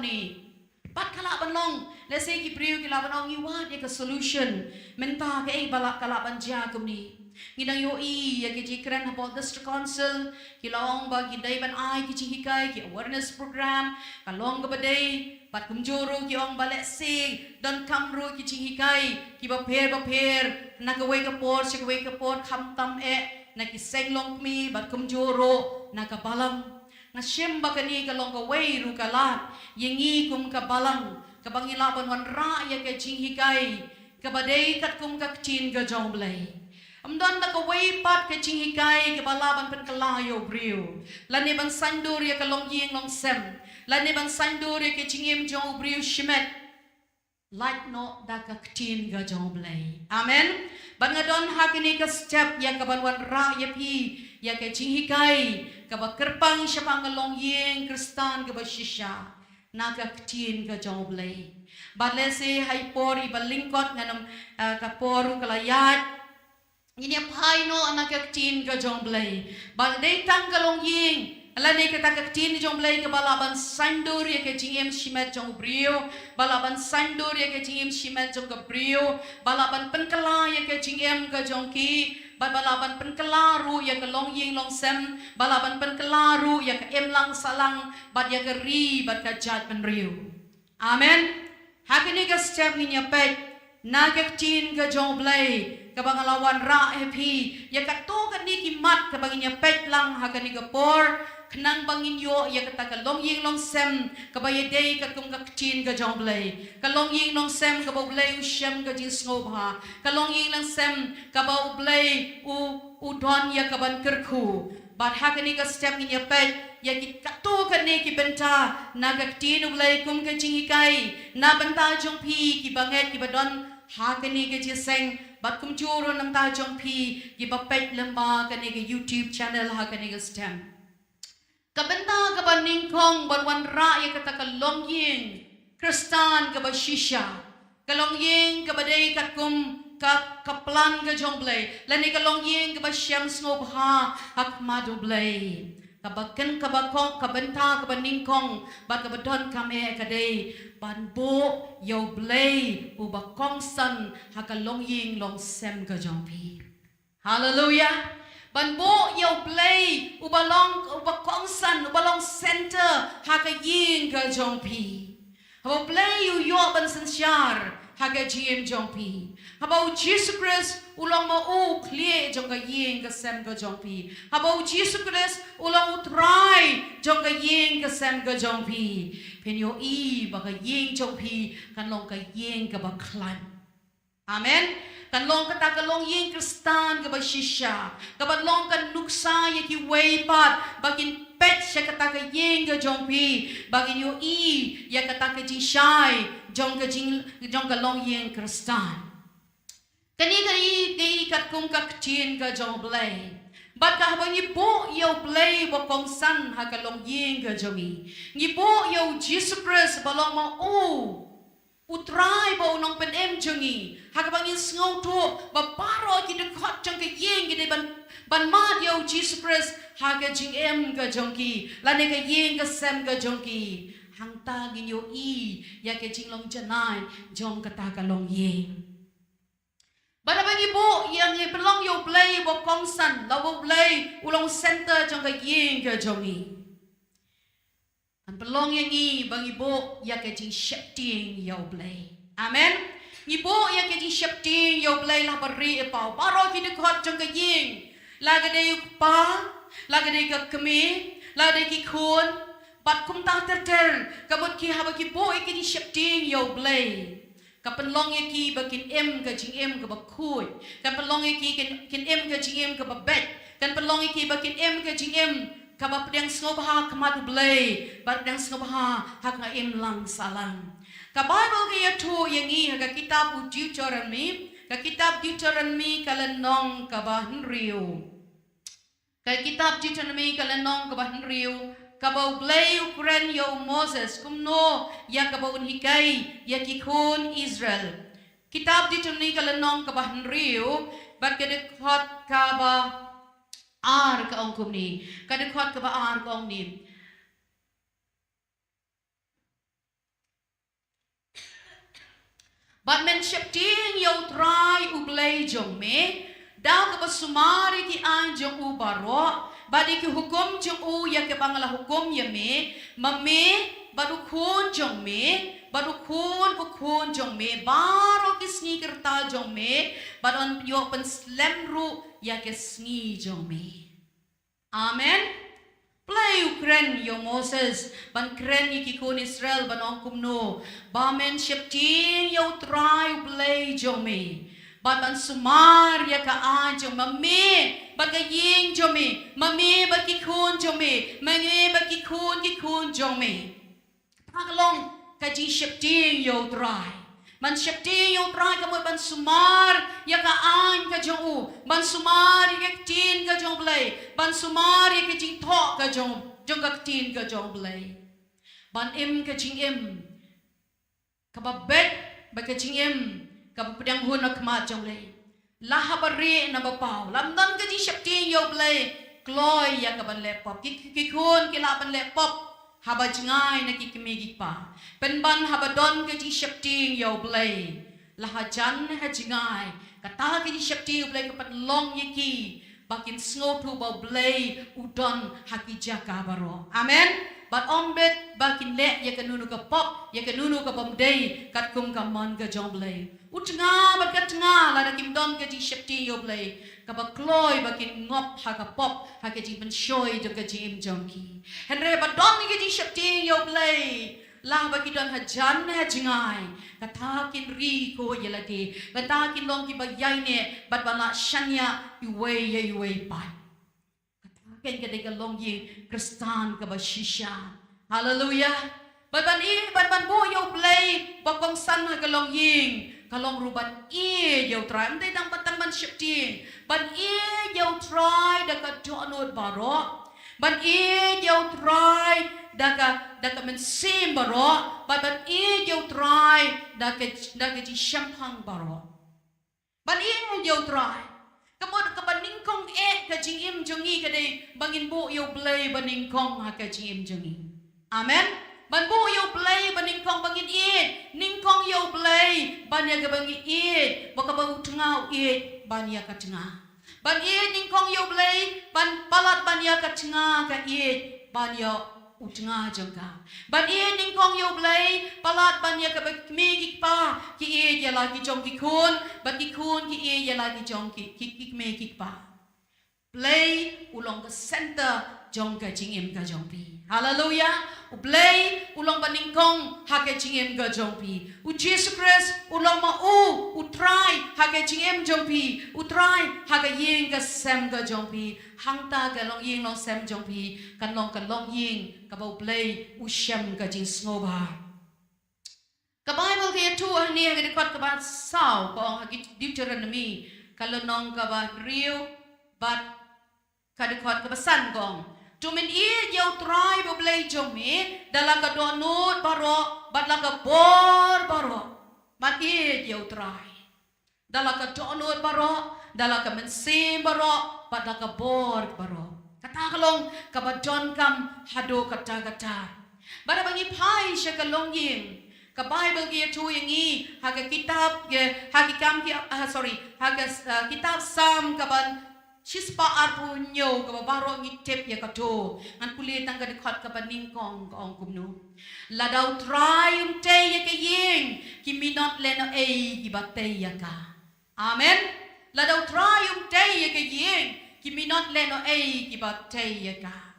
ni bat kala ban long let's say ki priu ki laban ong iwa dia ke solution menta ke balak kala ban jagum ni ngidang yo ya ke jikran about district council ki long ba ki dai ban ai ki hikai ki awareness program kalong ga badai pat kumjoro ki ong balek se dan kamru ki hikai ki baper na ka wei ka por kham tam na ki senglong mi bat kumjoro na ka balam ngasem bakani kalong ka way ru kalat yengi kum ka balang ka bangilaban wan ra ya ka jing hikai ka badai kat kum ka chin ka jong blai amdan na ka way pat ka jing hikai ka balaban pen kalayo brio lani ban sandur ya kalong yeng long sem lani ban sandur ya ka jingem jong brio shimet like no da ka chin ka jong blai amen bangadon hakini ka step ya ka ban wan ra ya pi ya ka jing hikai ka ba kerpang siya pangalong yeng kristan ka ba shisha naga kecin ke jauh belai. Balese hai pori balingkot nganam kaporu kelayat. Ini apa hai no anak kecin ke jauh belai. Balde tang kalong ying. Alani kata kecin jauh belai ke balaban sandur ya ke jingem shimet jauh brio. Balaban sandur ya ke jingem shimet jauh ke brio. Balaban penkela ya ke jingem ke jauh ki. Balaban penkelaru ya ke long ying long sem. Balaban penkelaru ya ke emlang salang. Bad ya ke ri bad ka jat penriu. Amen. Hakini ka step ni nyapet. Nagak chin ka jong blay. Kabangalawan ra happy. Ya ka to ka ni kimat kabangin nyapet lang hakani ka por. Kenang bangin yo ya kata ka long ying long sem kabaya day ka kum ka chin ka jong blay. Ka long ying long sem ka blay u shem ka jing snob ha. Ka long ying long sem ka blay u don ya ka ban kerku. But hakani ka step ni nyapet. Ya ki kato ka ne ki benta nagaktin ulay kum ka jingikai na benta jong pi ki banget ki badon hakani ka jiseng bat kum juro nam ta jong pi ki bapet lamba ka ne ka YouTube channel hakani ka stem ka benta ka baning kong banwan ra ya kata ka long ying kristan ka ba shisha ka long ying ka baday ka kum ka plan ka jong blay lani ka long ying ka ba siyam snob ha hak madu blay kabaken kabakong kabenta kabaningkong bat kabadon kame kadai ban bo yo blay ubakong san hakalong ying long sem ka jongpi hallelujah ban bo yo blay ubakong san ubalong center hakaying ka jongpi habo blay yo ban san syar haga GM jongpi habau Jesus Christ ulang mau clear jong ka yeng ka sem ka jongpi habau Jesus Christ ulang utrai jong ka yeng ka sem ka jongpi penyo i ba ka yeng jongpi kan long ka yeng ka ba klan amen kan long ka ta ka long yeng kristan ka ba shisha ka ba long ka nuksa ya ki way pat bagin pet siya ka ta ka yeng ka jongpi bagin yo i ya ka ta ka jing shy jong ka long yeng kristan kani kat kum ka kchin ka jong blay bat ka habang ipo yo blay bo kong san ha ka long yeng ka jongi ipo yo Jesus Christ balong mo utrai bo nong pen em jongi ha ka bangin sngow to ba paro ki de khot jong ka yeng ki de ban ma yo Jesus Christ ha ka jing em ka jongki lane ka yeng ka sem ka jongki hang ta gin yo i ya ke jing long janai jong ka ta ka long yeng bada bagi bo yang belong yo play bo kongsan lawo play ulong center jong ka yeng ka jongi an belong yang i bagi bo ya ke jing shifting yo play amen ibo ya ke jing shifting yo play la bari pa paro ki de khot jong ka yeng la ga de pa la ga de ka kemi la de ki khon bat kum ta ter kabut ki haba ki bo ke jing shifting yo play kapan long ki bakin em ka jing em ka bakui kapan long ki kin em ka jing em ka babet kan pelong ki bakin em ka jing em ka ba pedang snob ha kamat blay ba pedang snob ha hak nga em lang salang ka bible ka yato yang i ka kitab Deuteronomy kalanong ka ba henrio ka kitab Deuteronomy kalanong ka ba henrio kabau blay ukren yo Moses kumno ya kabau hikai ya kikun Israel kitab Deuteronomy kalanong kabahan rio bat kadekhat kaba ar ka ong kumni kadekhat kaba ar ka ong ni bat men shepting yo try ublay jong me daw kaba sumari ki an jong ubaro badi ki hukum jong u ya ke pangala hukum ya me mame badu khun jong me badu khun jong me baro ki sneaker ta jong me badon yo pen slam ru ya ke sni jong me amen play Ukraine yo Moses ban kren ki kun Israel ban ong kumno ba men shepting yo try play jo me ban sumar ya ka a jo mame ba ka ying jo me mame ba ki kun jo me mame ba ki kun jo me paklong ka ji shepting yo try ban shepting yo try ka mo ban sumar ya ka an ka jo u ban sumar ya tin ka jo play ban sumar ya ka jing tho ka jo ka tin ka jo play ban im ka jing im ka ba bet ba ka jing im ka ba pedang hun ak ma jo play la ha ba re na ba pau lam dan ka ji shepting yo play kloy ya ka ban le pop ki kun ki la ban le pop haba jengai na kikimigi pa penban haba don ke ji shepting yo blay laha jan ha jengai kata ke ji shepting blay kapat long yiki bakin sngotu ba blay udon haki jaka baro amen but on bet bakin le ya kanunu ka pop ya kanunu ka bamdei kat kum ka man ka jong blay utnga ba kat nga la da kim don ke ji shepting yo blay kaba kloy bakin ngop ha ka pop ha ke ji ben shoy jo ka ji im jong ki henre ba don ke ji shepting yo blay la ba ki don ha jan ha jingai kata kin ri ko yelati kata kin long ki ba yai ne bat ba la shanya iwe pa ken ke de ka long yi kristan ka ba shisha hallelujah ban bo yo play ba kong san ha ka long ying kalong ruban yo try am dai dang batang ban shifting ban yo try da ka donod baro ban yo try da ka men sim baro ban yo try da ka ji champagne baro ban yo try kamod ka ban ningkong ka jing im jongi ka dei bangin bo yo play ban ningkong ha ka jing im jongi amen ban bu yo play ban ningkong bangin ningkong yo play ban ya ka bangin baka ba utngau ban ya ka tengah ban ningkong yo play ban palat ban ya ka tengah ka ban ya utngah jangka ban ningkong yo play palat ban ya ka megi pa ki ya lagi jong ki kun ban ki kun ki ya lagi jong ki megi pa play ulong ke center jong ka jingim ka jong pi hallelujah play ulong baningkong ha ke jingim ka jong pi u Jesus Christ ulong ma u try ha ke jingim jong pi u try ha ke ying ka sem ka jong pi hang ta ka long ying long sem jong pi kan long ying ka ba play u shem ka jing snoba ka Bible ke tu ni ha ke kot ka ba sao ko ha ke Deuteronomy kalau nong ka ba riu bat kadikot kebesan gong tumin yo try boblay jomi dalam kadonut baro batla ka bor baro mat yo try dalam kadonut baro dalam ka mensim baro batla ka bor baro kata kalong kabadon kam hado kata bara bangi pai shakalong yin ka Bible ki tu yang i haga kitab ye hagi kam ki haga kitab sam kaban Shispa arpunyo ka baro ngitep ya kato ngan kulit ang kadikot ka baningkong ka ong kumno la daw try te ya ka ying kiminot leno ay gibate ya ka amen la daw try te ya ka ying kiminot leno ay gibate ya ka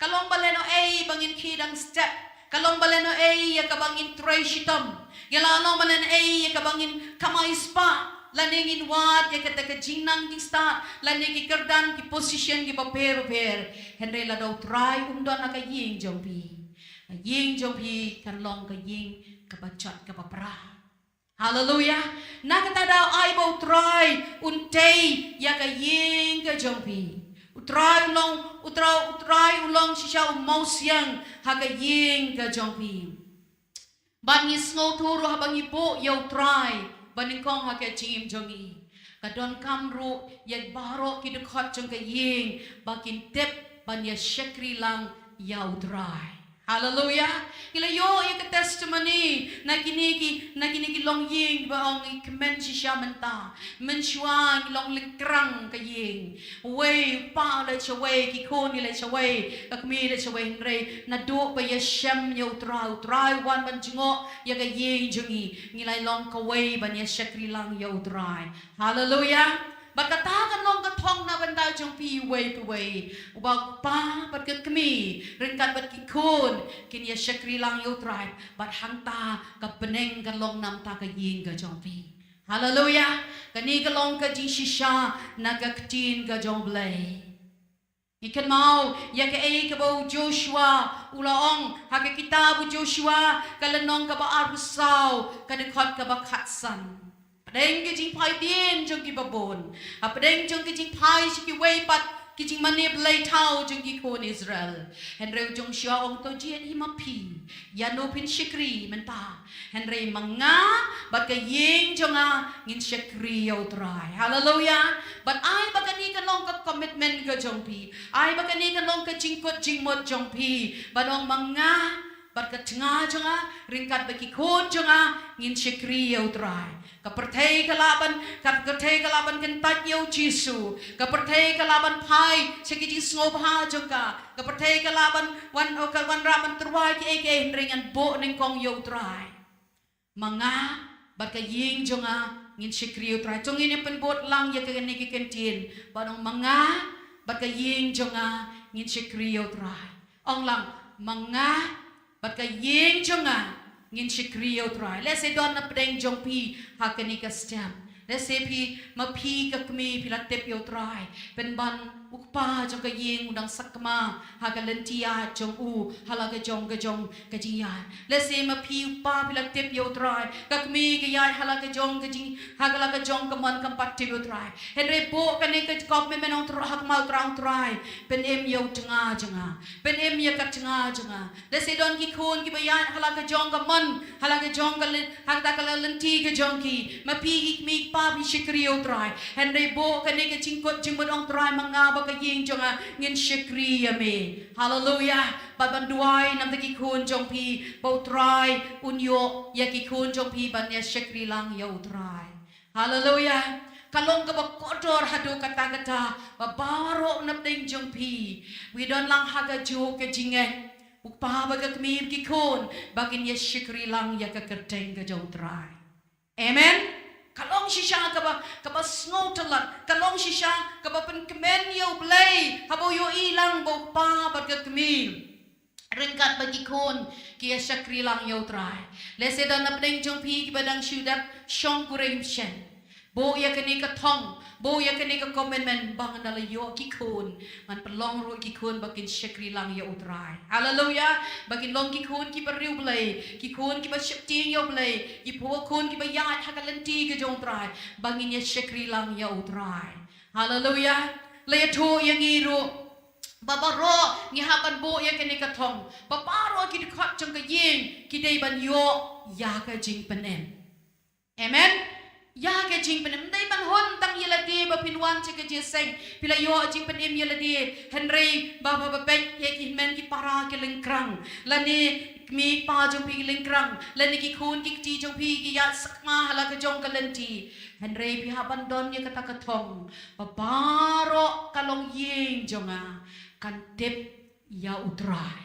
kalong baleno ay bangin kidang step kalong baleno ay ya ka bangin trashitom yalalong baleno ay ya ka bangin kamay spa laningin wat ya kata ka jingnang di start lanigi kerdan ki position ki paper henry la daw try don na ka ying jompi kan long ka ying ka bacot ka papra hallelujah nakata daw ay bo try untay ya ka ying ka jompi utray ulong sisya umosyang ha ka ying ka jompi bangis ngoturo habang ipo yaw try baningkong ha ke chim jongi kadon kamru yag baro kidukot jong ka ying bakin tep ban ya shekri lang yaw dry hallelujah ila yo ya ka testimony na kiniki long ying ba ong ikmen si shamanta mensuang long likrang ka ying way pa le chaway ki koni le chaway kakmi le chaway henry na do pa ya shem yaw dry wan ban jingo ya ka ying jongi ngilay long ka way ban ya shekri lang yaw dry hallelujah bat kata kan long ka thong na ban dai jong pi wei uba pa bat ka kmi ringkat bat ki khun kin ya shakri lang yo trai bat hang ta ka peneng kan long nam ta ka ying ka jong pi hallelujah kani ka long ka ji shisha na ka tin ka jong blai ikan mau ya ke ka bau Joshua ulaong ha ke kitab Joshua kalanong ka ba arbusau ka dekhot ka ba khatsan padeng ke jing phai dien jong ki babon ha padeng jong ke jing phai ki wei pat ki jing manip lai thau jong ki kon Israel hen reu jong shia ong to jien hi ma phi ya no pin shikri menta hen rei manga bat ka yeng jong a ngin shikri yo trai hallelujah but ai bakani ka long ka commitment ka jong pi ai bakani ka long ka jingkot jingmot jong pi banong manga bat ka tnga jong a ringkat baki kon jong a ngin shikri yo trai ka perthei ka laban kan tat yo Jesu ka perthei ka laban phai seki ji sngob ha jong ka perthei ka laban wan raban truai ki eke ringan bo ning kong yo trai manga bat ka ying jong a ngin shikri yo trai jong ini penbot lang ya ka ni ki kentin banong manga bat ka ying jong a ngin shikri yo trai ong lang manga bat ka ying jong a ngin shikri yo trai let's say don na pedeng jong pi hakani ka stem let's say pi ma pi ka kmi pi la tep yo trai pen ban ukpa jong ka yeng udang sakma ha ka lentia jong u hala ka jong ka ji ya let's say ma pi ukpa pi la tep yo trai ka kmi ka ya hala ka jong ka ji ha ka la ka jong ka man kam pat yo trai henre bo ka ne ka kop me menong tro hak mal trang trai pen em yo tanga pen em ya ka tanga let's say don ki khon ki ba ya hala ka jong ka man hala ka jong ka ha ta ka lenti ka jong ki ma pi ki mi pa pi shikri yo trai henre bo ka ne ka jingkot jingmot ong trai manga ka ying jong a ngin shikri ya me hallelujah ba ban duai nam ki khun jong pi bo trai unyo ya ki khun jong pi ban ya shikri lang yo trai hallelujah kalong ka ba kotor hadu kata ba baro nam ding jong pi we don lang haga jo ke jinge ukpa ba ka kmi ki khun bagin ya shikri lang ya ka kerteng ka jong trai amen kalong shisha ka ba snowtelat kalong shisha ka ba pen kemen yo blay habo yo ilang bo pa bat ka kmil ringkat bagi kon ki shakri lang yo trai lese dan apdeng jong pi ki badang shudap shong kurem shen bo ya kani ka thong bo ya kani ka commitment bang na yo ki kon man pelong ro ki kon bakin shakri lang yo trai hallelujah bakin long ki kon ki bariu blay ki kon ki ba shakti yo blay ki po kon ki ba ya hakalenti ka jong trai bangin ya shakri lang yo trai hallelujah le to yang iro babaro ni haban bo ya kani ka thong babaro ki khat jong ka yin ki dei ban yo ya ka jing penem amen ya ke jing penem dai ban hon tang yela de ba pinwan che ke jeseng pila yo jing penem yela de henry ba pek ye ki men ki para ke lengkrang lani mi pa jong pi lengkrang lani ki khun ki ti jong pi ki ya sakma hala ke jong kalenti henry pi haban don ye kata ka thong ba baro kalong yeng jonga kan tep ya utrai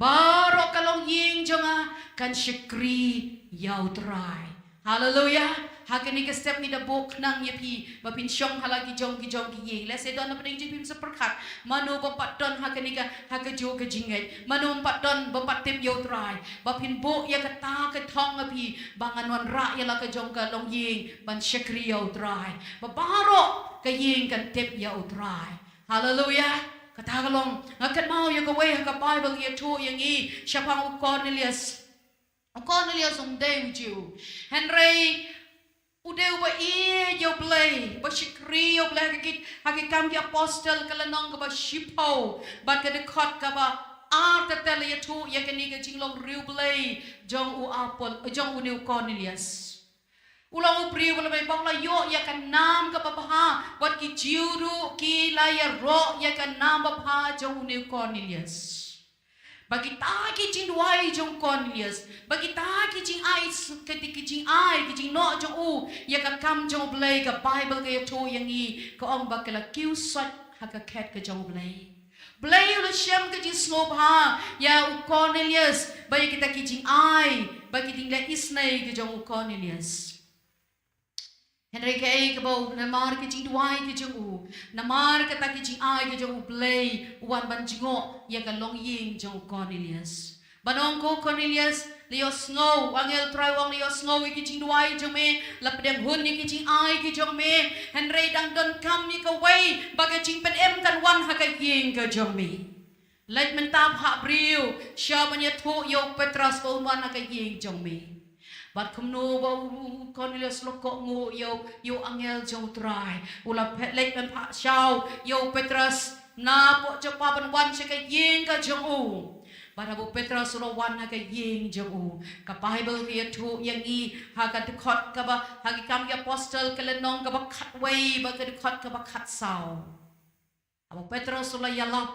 baro kalong yeng jonga kan shikri ya utrai hallelujah hakani ka step ni da bok nang yepi bapin syong halagi jong ki ye lese don na peding jipim seperkat manu bapat don hakani ka hakajo ka jinget manu empat don bapat tip yo try bapin bok ya kata ka thong api bangan wan ra ya la ka jong ka long ying ban shakri yo try babaro ka ying kan tip yo try hallelujah kata kalong ngakat mau ya ka we ka bible ya to yang i siapang Cornelius um day with you Henry udeu ba yo play ba shikri yo play haki kam ki apostle kala nong ka ba shipo ba ka de khot ka ba tel ya tu ya ka ni ka jinglong riu play jong u apol jong u new Cornelius ulang u priu ba bang la yo ya ka nam ka ba ha wat ki jiuru ki la ya ro ya ka nam ba ha jong u new Cornelius bagi taki jing duai jong Cornelius bagi taki jing ai ketik jing ai jing no jong u ya ka kam jong blay ka bible ka to yang i ka ong bakala kiu sat ha ka ket ka jong blay blay lu syam ka jing snop ha ya u Cornelius bagi kita ki jing ai bagi ding la isnai ka jong u Cornelius Henry ke bau namar ke jing duai ke jong namar ke tak ke jing ai ke jong play wan ban jingo ya ka long ying jong Cornelius banong ko Cornelius leo snow angel try wang leo snow ke jing duai jong me la pedang hun ke jing ai ke jong me Henry dang don kam ni ka wei baga jing pen em kan wan ha ka ying ke jong me lait mentam ha briu sha ban ya tho yo Petrus ko wan ha ka ying jong me But come no Cornelius loko ngo yo angel jong try ula pet lek ben pa shaw yo Petrus na po chopa ban wan se ka yeng ka jong u but abu Petrus ro wan ha ka yeng jong u ka Bible ki thu yang i ha ka khot ka ba ha ki kam ki apostle ka le nong ka ba khat wei ba ka khot ka ba khat saw abu Petrus ula yalap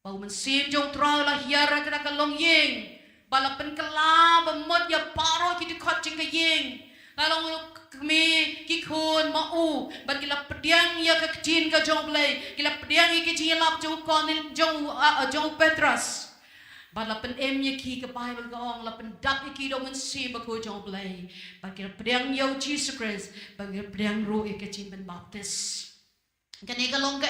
ba man sim jong try la hiara ka long yeng balapan kala bamot ya paro kiti khotching ka yeng along kami kikun mau bat kila pediang ya ka kchin ka jong play kila pediang ki chi lap jong Cornel jong Petrus balapan em ya ki ka Bible ka ong lapan dak ki do man si ba ko jong play bat kila pediang yo Jesus Christ bat kila pediang ro ka chin ben baptist Kani ka long ka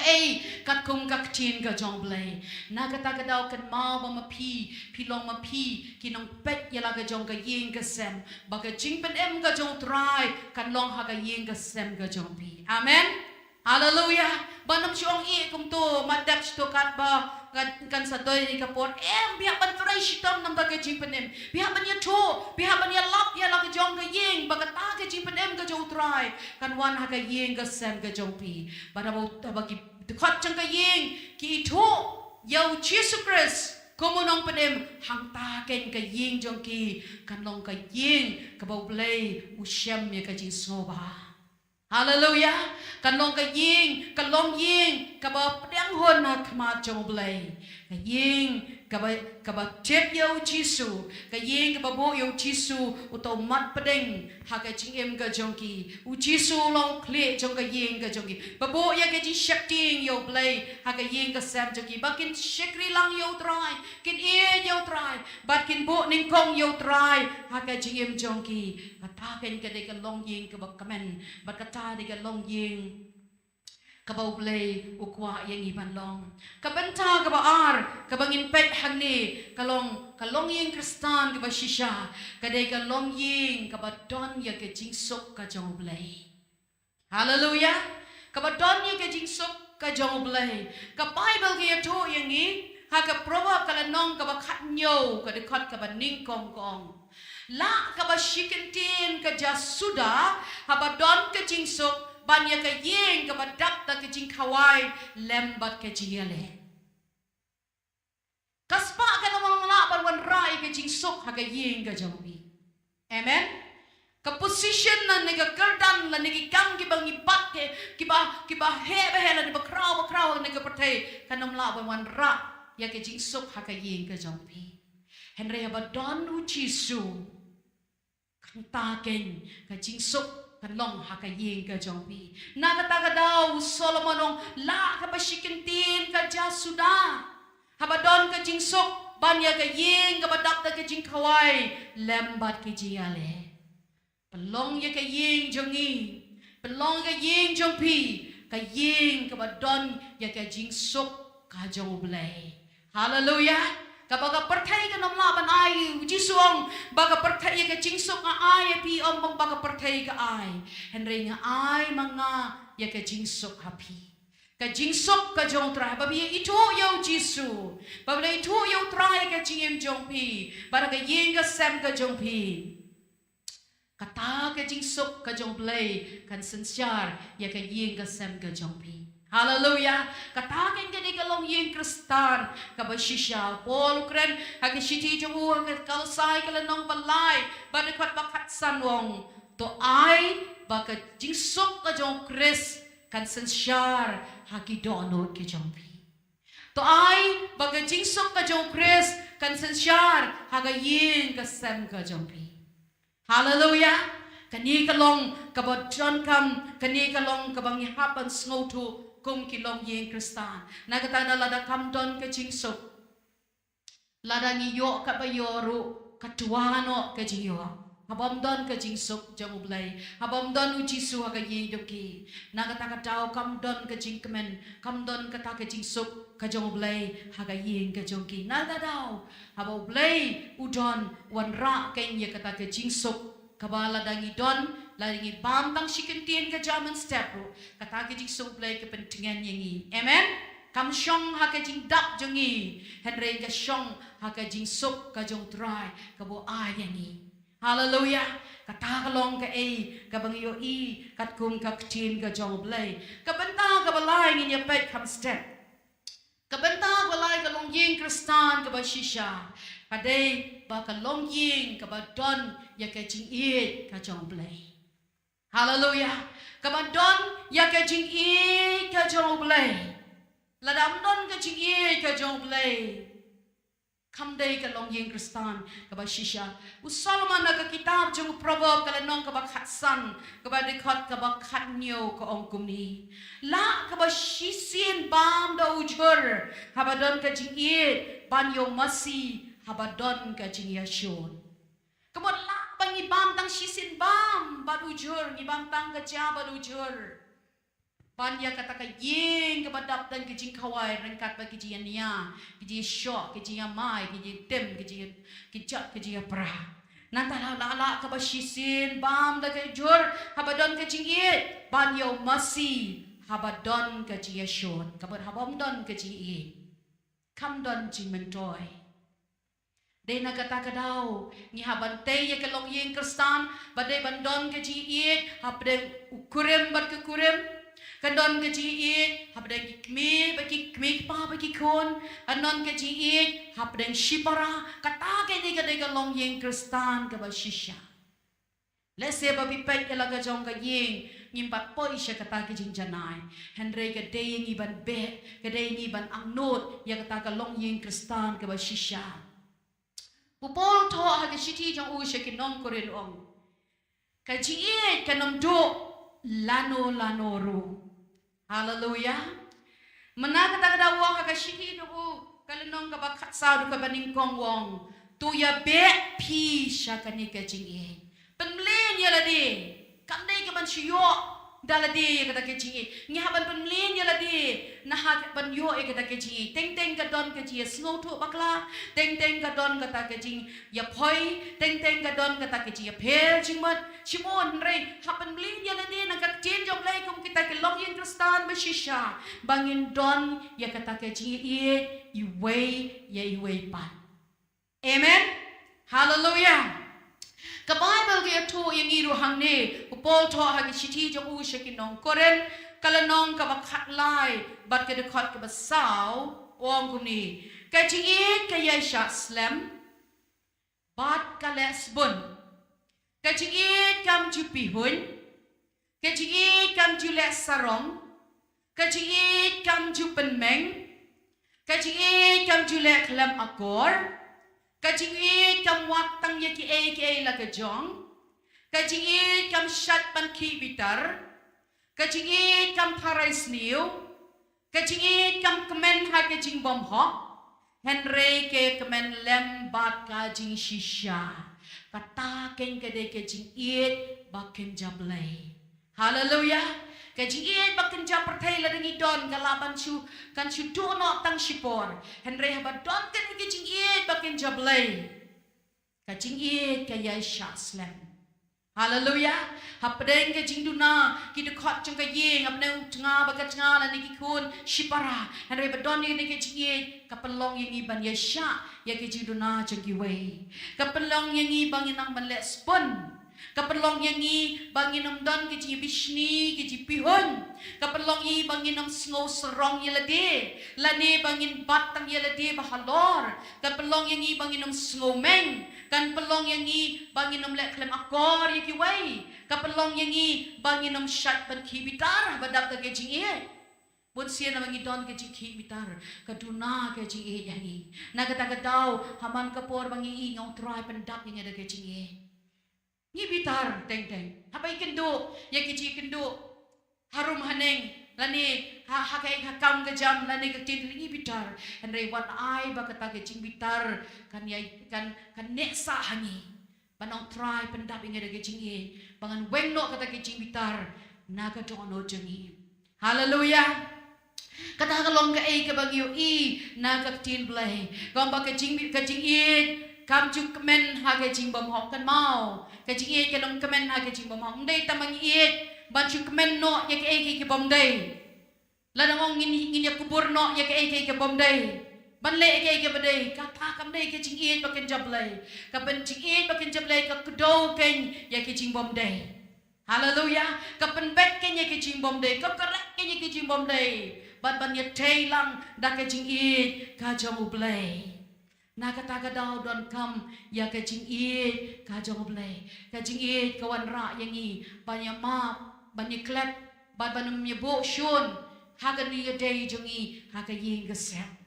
kat kum ka kchin ka jong blay na kata ka daw kan mau ba mapi long mapi kinong pet yala ka jong ka yeng ka sem baga jing pen em ka jong try kan long ha ka yeng ka sem ka jong pi amen hallelujah banam siong kum to madap sto kat ba kan sa doy ni kapon biha ban try shitam nam ba ka jing pen em biha ban ya tho biha ban ya lap yala ka jong ka yeng baga ta ka jing pen em ka jong try kan wan ha ka yeng ka sem ka jong pi bagi khot chang ka yeng ki tho yo Jesus Christ komonong penem hang ta ken ka yeng jong ki kan long ka yeng ka bau blay usyam ya ka jing soba hallelujah kan long ka yeng ka long yeng ka ba pedang hon na khma jong blay ka yeng ka ba chep yo chisu ka yeng ka ba bo yo chisu uto mat pedeng ha ka jing em ka jong ki u chisu long kle jong ka yeng ka jong ki ba bo ya ka ji shakting yo blay ha ka yeng ka sam jong ki bakin shakri lang yo try kin e yo try bat kin bo ning kong yo try ha ka jing em jong ki ka ta ken ka de ka long yeng ka ba kamen bat ka ta de ka long yeng kabau play ukwa yang iban long kabenta kaba ar kabangin pet hangni kalong yeng kristan kaba shisha kadai kalong yeng kaba don ya ke jingsok ka jong play hallelujah kaba don ya ke jingsok ka jong play ka Bible ke to yang ni ha ka proverb kala nong kaba khat nyo ka de khat kaba ning kong kong la kaba shikentin ka jasuda haba don ka jingsok banya ka yeng ka badap ta ka jing kawai lembat ka jingale kaspa ka namang laban wan rai ka jing sok ha ka yeng ka jongbi amen ka position na nega kardan la negi kang ki bang ibat ke ki ba he la ni ba kraw nega patay kanam laban wan ra ya ka jing sok ha ka yeng ka jongbi henry ba don u chisu kan ta ken ka jing sok kan long ha ka yeng ka jong pi na ka ta ka daw Solomon ong la ka ba shikintin ka ja suda ha ba don ka jing sok ban ya ka yeng ka ba dap ta ka jing kawai lembat ki jiale pelong ya ka yeng jong ni pelong ka yeng jong pi ka yeng ka ba don ya ka jing sok ka jong blai hallelujah kabaga perthai ka nom laban ai jisuong baga perthai ka jingsok nga ai pi om bang baga perthai ka ai henry nga ai mga ya ka jingsok happy ka jingsok ka jong tra babi itu yo jisu babi itu yo try ka jingem jong pi bara ka yeng ka sem ka jong pi kata ka jingsok ka jong play kan sensyar ya ka yeng ka sem ka jong pi hallelujah katakin ka di kalong yeng kristan kabashisya Paul Ukren hagi shiti jumu hagi kalsay kalanong balay banikwat bakat sanwong to ay baka jingsok ka jong kris kan sensyar hagi donod ki jong pi to ay baka jingsok ka jong kris kan sensyar haga yeng ka sem ka jong pi hallelujah kani kalong kabadjon kam kani kalong kabang hapan sngotu kum kilong yeng kristan nagata na lada kamdon ka jingsok lada ngiyo ka bayoru katuano ka jiyo habam don ka jing sok jang ublay habam don uji su ha ka yi doki na ka ta ka tau kam don ka jing kemen kam don ka ta ka jing sok ka jang ublay ha ka yi ka jong ki na ka tau haba ublay udon wan ra ka yi ka ta ka jing sok ka bala dangi don laringi bam tang shikentien ka jaman step ro ka ta ka jing sok ublay ka pentingan yangi amen kam shong ha ka jing dap jongi henre ka shong ha ka jing sok ka jong try ka bo a yangi hallelujah kata kalong ka ka bangyo kat kum ka ktin ka jong blay ka banta ka balay ngin ya pet kam step ka banta balay ka long ying kristan ka ba shisha kadai ba ka long ying ka ba don ya ka jing ka jong blay hallelujah ka ba don ya ka jing ka jong blay ladam don ka jing ka jong blay kam day ka long yeng kristan ka ba shisha usalman na ka kitab jung proverb ka lanong ka ba khatsan ka ba dikhat ka ba khatnyo ka ong kumni la ka ba shisin bam da ujur ha ba don ka jing ban yo masi ha ba don ka jing yashon ka ba la bang ibam tang shisin bam ba ujur ni bam tang ka ja ba ujur Panya kata ka yeng kepada dan kejing kawai rengkat bagi kejing nia kejing syok kejing mai kejing tem kejing kejak kejing perah nanta la ka bashisin bam da ka jur habadon kejing ban yo masi habadon kejing shon kabar habam don kejing kam don jing mentoy Dena kata kadau ni habante ye kelong yeng kristan badai bandon kejing habde ukurem bat ke kurem Kadon keji habdeng kmi bagi kmi pa bagi kon anon keji habdeng shipara kata ke ni kadai kalong yeng kristan ke bashisha lese babi pet elaga jong ka yeng ngimpat poi sha kata ke jing janai henry ke day ngi ban be ke day ngi ban angnot ya kata kalong yeng kristan ke bashisha upol to ha ke shiti jong u she kinong koren ong ka ji kanom do lano ro hallelujah mana kata kada wong ka shiki do kalenong ka bakat sa do ka baning kong wong tu ya be pi sha ka ni ka jing penlen ya la de kam dai ka ban shiyo dala de ka ta ke jing ni ha ban penlen ya la de na ha ban yo e ka ta ke jing teng ka don ka ji snow to bakla teng ka don ka ta ke jing ya phoi teng ka don ka ta ke ji ya phel jing mat Shimon re happen blin ya de na ka chen jong lai kum kita ke long yin kristan ba shisha bangin don ya kata ke ji i way pan amen hallelujah ka bible ke to yang iru hang ne pol to ha ki chiti jong u shekin nong koren kala nong ka ba khat lai bat ke de khat ka ba saw ong kum ni ka ji ka ya sha slam bat ka lesbon Kajing kam ju pihun, kajing kam ju le sarong, kajing kam ju penmeng, kajing kam ju le kelam akor, kajing kam watang ya ki la kajong, kajing kam shat pan ki bitar, kajing kam parai sniu, kajing kam kemen ha kajing bom hok, henry ke kemen lem bat kajing shisha. Kata ken kede kejing baken jablay hallelujah kejing baken japertai la dengi don kalaban su kan su do no tang shipor henry haba don ken kejing baken jablay kejing kaya shaslam hallelujah hapdeng kejing duna ki de khot chung ka yeng apne tnga bakat tnga la ni kun shipara henry badon ni kejing kapelong yang iban ya sya ya kejing duna chung ki wei kapelong yang ibang inang manle spon kapelong yang bangin om don kejing bishni kejing pihon kapelong bangin om snow serong ya lade lane bangin batang ya lade bahalor kapelong yang bangin om snow meng kan pelong yang bangin om lek klem akor ya ki wei kapelong yang bangin om shat ban kibitar badap ka kejing Bun siya na mangidon ke jiki bitar kaduna ke jiki yani na kata daw haman kapor bangi ngong try pendak yang ada ke jiki ni bitar teng hapai kendo ya ke jiki kendo harum haneng lani ha kai hakam ke jam lani ke tin ni bitar and wan ai ba kata ke jing bitar kan ya kan neksa hani banong try pendap ingat ke jingi bangan weng no kata ke jing bitar naga dono jengi haleluya kata kalong ke ke bagi i naga tin blai gamba ke jing i kam ju kemen ha ke jing bom hok kan mau ke jing i ke long kemen ha ke jing bom hok ndai tamang i ban ju kemen no ya ke bom dai la dong ngin ya kubur no ya ke bom dai ban le ke badai kata kam dai ke jing i bakin jablai ka ban jing i bakin jablai ka kudo ken ya ke jing bom dai haleluya ka pen bet ken ya ke jing bom dai ka karak ken ya ke jing bom dai ban ya tailang da ke jing i ka jong blai na kata ka daw don kam ya ke jing i ka jong blai ka jing i ka wan ra yang i ban ya ma ban ya klep ban ya bo shun ha ka ni ya dai jong i ha ka ying ka sel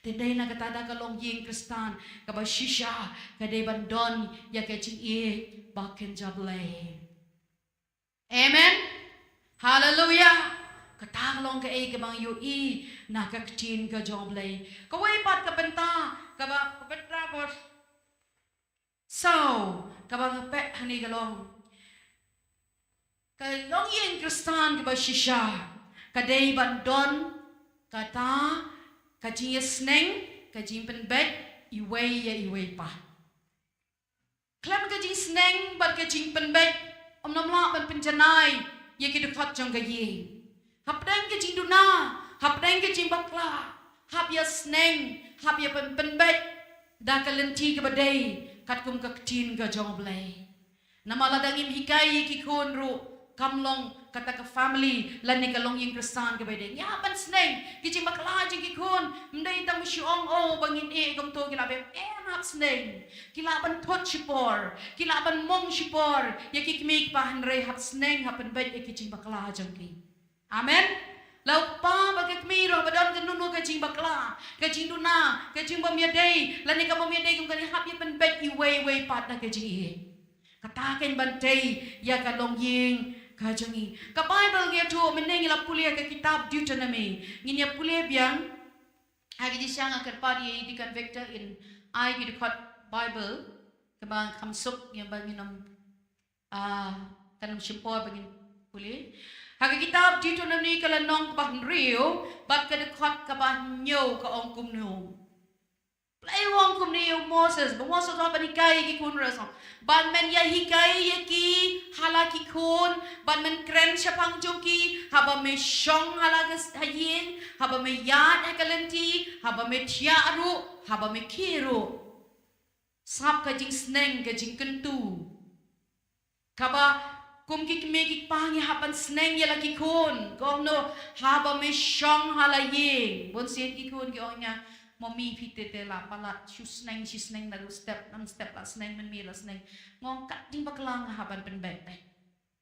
Tendai na katada kalong ying kristan kaba shisha kadai bandon ya kecing i bakin jablay. Amen. Hallelujah. Katang long ka ay kabang yu i nakaktin ka jablay. Kaway pat kabenta kaba kabenta bos. So kabang pet hani kalong. Kalong ying kristan kaba shisha kadai bandon kata kajing sneng, kajing penbet, iway pa. Klam kajing sneng, bat kajing penbet, nam la ban penjanai, ye ki dekat jong kaye. Hap deng kajing duna, hap deng kajing bakla, hap ya sneng, hap ya penbet, da kalenti ke badai, kat kum kaktin ka jong blay. Nama ladangim hikai ki konru, kamlong kata ke family lan ni kalong yang kristan ke bedeng ya ban sneng kijing bakla jing kikun mdai tang syong o bangin e gam to kila be enak sneng kila ban tot sipor kila ban mong sipor ya kikmik pa hanre hap sneng hapen bet e kijing bakla jang ki amen lau pa bagak miro badon kenunu kijing bakla kijing duna kijing bamyadei lan ni ka bamyadei kum kani hap ya pen bet i way pat na kijing e kataken bantay ya kalong ying kajangi ka Bible dia tu meneng ila pulia ke kitab Deuteronomy nginya pulia biang agi di siang akar padi di convictor in I gi dekat Bible ke bang kamsuk yang bang minum kanam simpor bangin pulia agi kitab Deuteronomy kala nong ka rio bat ke dekat ka nyo ka ongkum no play wong kum ni Moses apa ni kai ki kun raso ban men ya hikai ya ki halaki kun ban men kren syapang joki haba me shong halagas hayin haba me yad hakalenti haba me tiaru haba me kiru sap ka jing sneng ka jing kentu kaba kum ki kmegi pangi hapan sneng ya laki kun gom no haba me shong halayin bon sen ki kun ki onya Mami pitete la palat si sneng lalu step la sneng men mila sneng ngong kat ding baklang haban penbet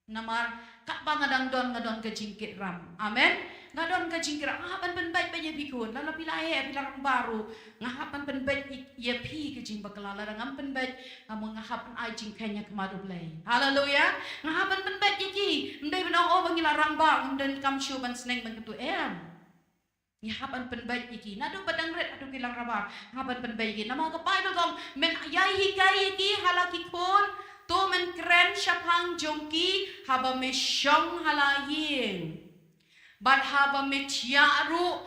namar kat bangadang don ngadon ke jingkit ram amen ngadon ke jingkit ram haban penbet pe ye pikun lala pilae pilarang baru ngahapan penbet ye pi ke jing bakala la ngam penbet ngahapan ai jing kenya kemadu blai haleluya ngahapan penbet ye ki ndai benong o bangilarang ba ngden kam shu ban sneng ban ketu ya haban penbaik iki nado padang red adu kilang rabar haban penbaik iki nama ka Bible gong men yai hikai iki halaki kon to men kren syapang jongki haba me syong halayin bad haba me tiaru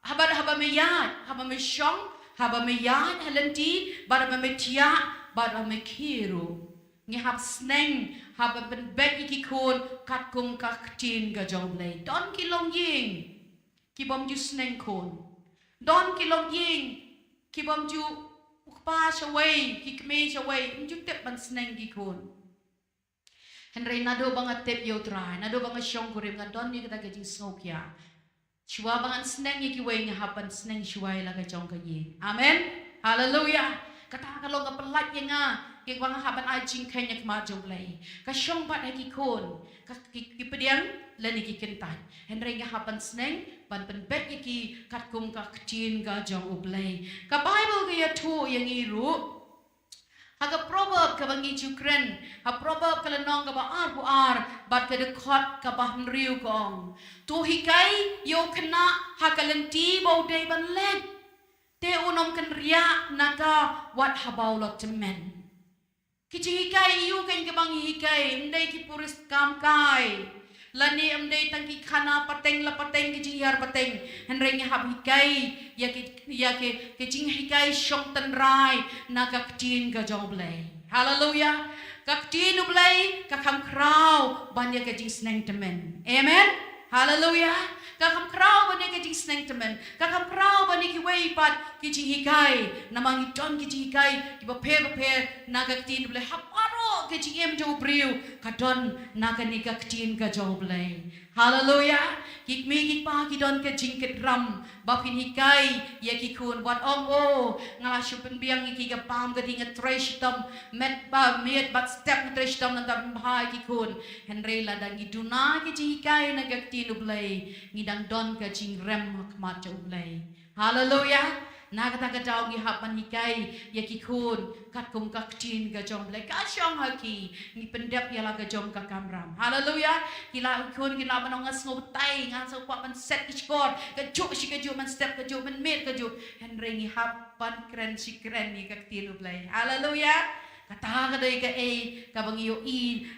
haba me yad haba me syong haba me yad halenti bad me tia bad me kiru ngi hab sneng haba penbaik iki kon kat kum kaktin ga jonglei don kilong ying kibom ju sneng kon don kilong ying kibom ju ukpa shaway kikme shaway ju tep ban sneng gi kon henry nado bangat tep yo try nado bangat syong kurim ngan don ni kita gajing snokya chua bangan sneng yi kiway nga hapan sneng shuai la ga jong ka yi amen hallelujah kata kalau ka pelat yang yang bang haban ai jing kenya kma jong lay ka syong pat ki kon ka kipediang lani ki kentan henry nga hapan sneng ban penbet iki kat kum ka ktin ga jong ublay ka Bible ga ya tu yang iru haga proverb ka bangi chukren ha proverb ka lanong ka ba ar bat ka dekot ka ba riu kong tu hikai yo kena ha kalenti bo day ban leg te unom kan ria naka wat habau lot temen Kicing hikai iu kan ke bang hikai, mendai ki puris kam kai. Lani mendai tangki khana pateng la pateng kicing yar pateng. Henry hab hikai ya ke kicing hikai syong tan rai na kaktin ka joblay. Hallelujah. Kaktin ublay kakam krau banya kicing sneng temen. Amen. Hallelujah. Kakam krau bani kicing sneng temen. Kakam krau bani ki wei pat kicing hikai. Namang idon kicing hikai. Ki baper nagaktin boleh haparo kicing em jo briu. Kadon nagani kaktin ka jo boleh. Hallelujah. Kik mi kik pa ki don kicing ket ram. Bapin hikai ya ki kun wat ong o. Ngala syupen biang ki ka pam ka dinga trash tam met ba miet bat step trash tam nantam bahai ki kun. Henry ladang iduna kicing hikai nagaktin boleh. Ngidang don ka jing rem mat jo boleh. Hallelujah. Nagata daw gi hapan hikai ya ki kun kat kum kaktin ka jom boleh. Ka syong haki ni pendap ya la ka jom ka kamram. Hallelujah. Kila kun kila manong ngas ngotai ngan so kwa man set iskor ka juk si ka juk man step ka juk man met ka juk. Henry ngi hapan kren si kren ni kaktin boleh. Hallelujah. Kata kadai ka ka bangiyo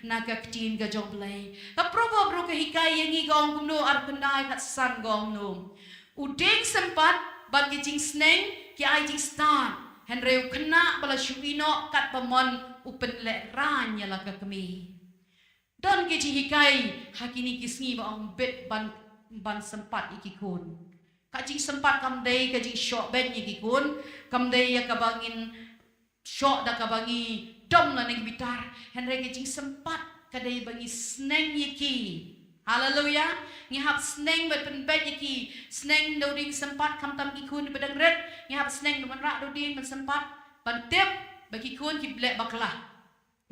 na kaktin ka jom boleh. Ka provo bro ka hikai yang ngi gong kumno ar pendai kat san gong no. Udeng sempat bat kicing sneng ki ai jing stan henreu kena bala syuino kat pamon upen le ranya la ka kemi don kicing hikai hakini kisngi ba ong bet ban sempat ikikun ka jing sempat kam dei ka jing shot ben ikikun kam dei ya ka bangin shot da ka bangi dom la ning bitar henre kicing sempat ka dei bangi sneng iki. Hallelujah. Ngihap sneng bet penbet iki. Sneng doding sempat kam tam ikun di bedang red. Ngihap sneng deman rak doding ben sempat. Pantip bagi kun ki blek baklah.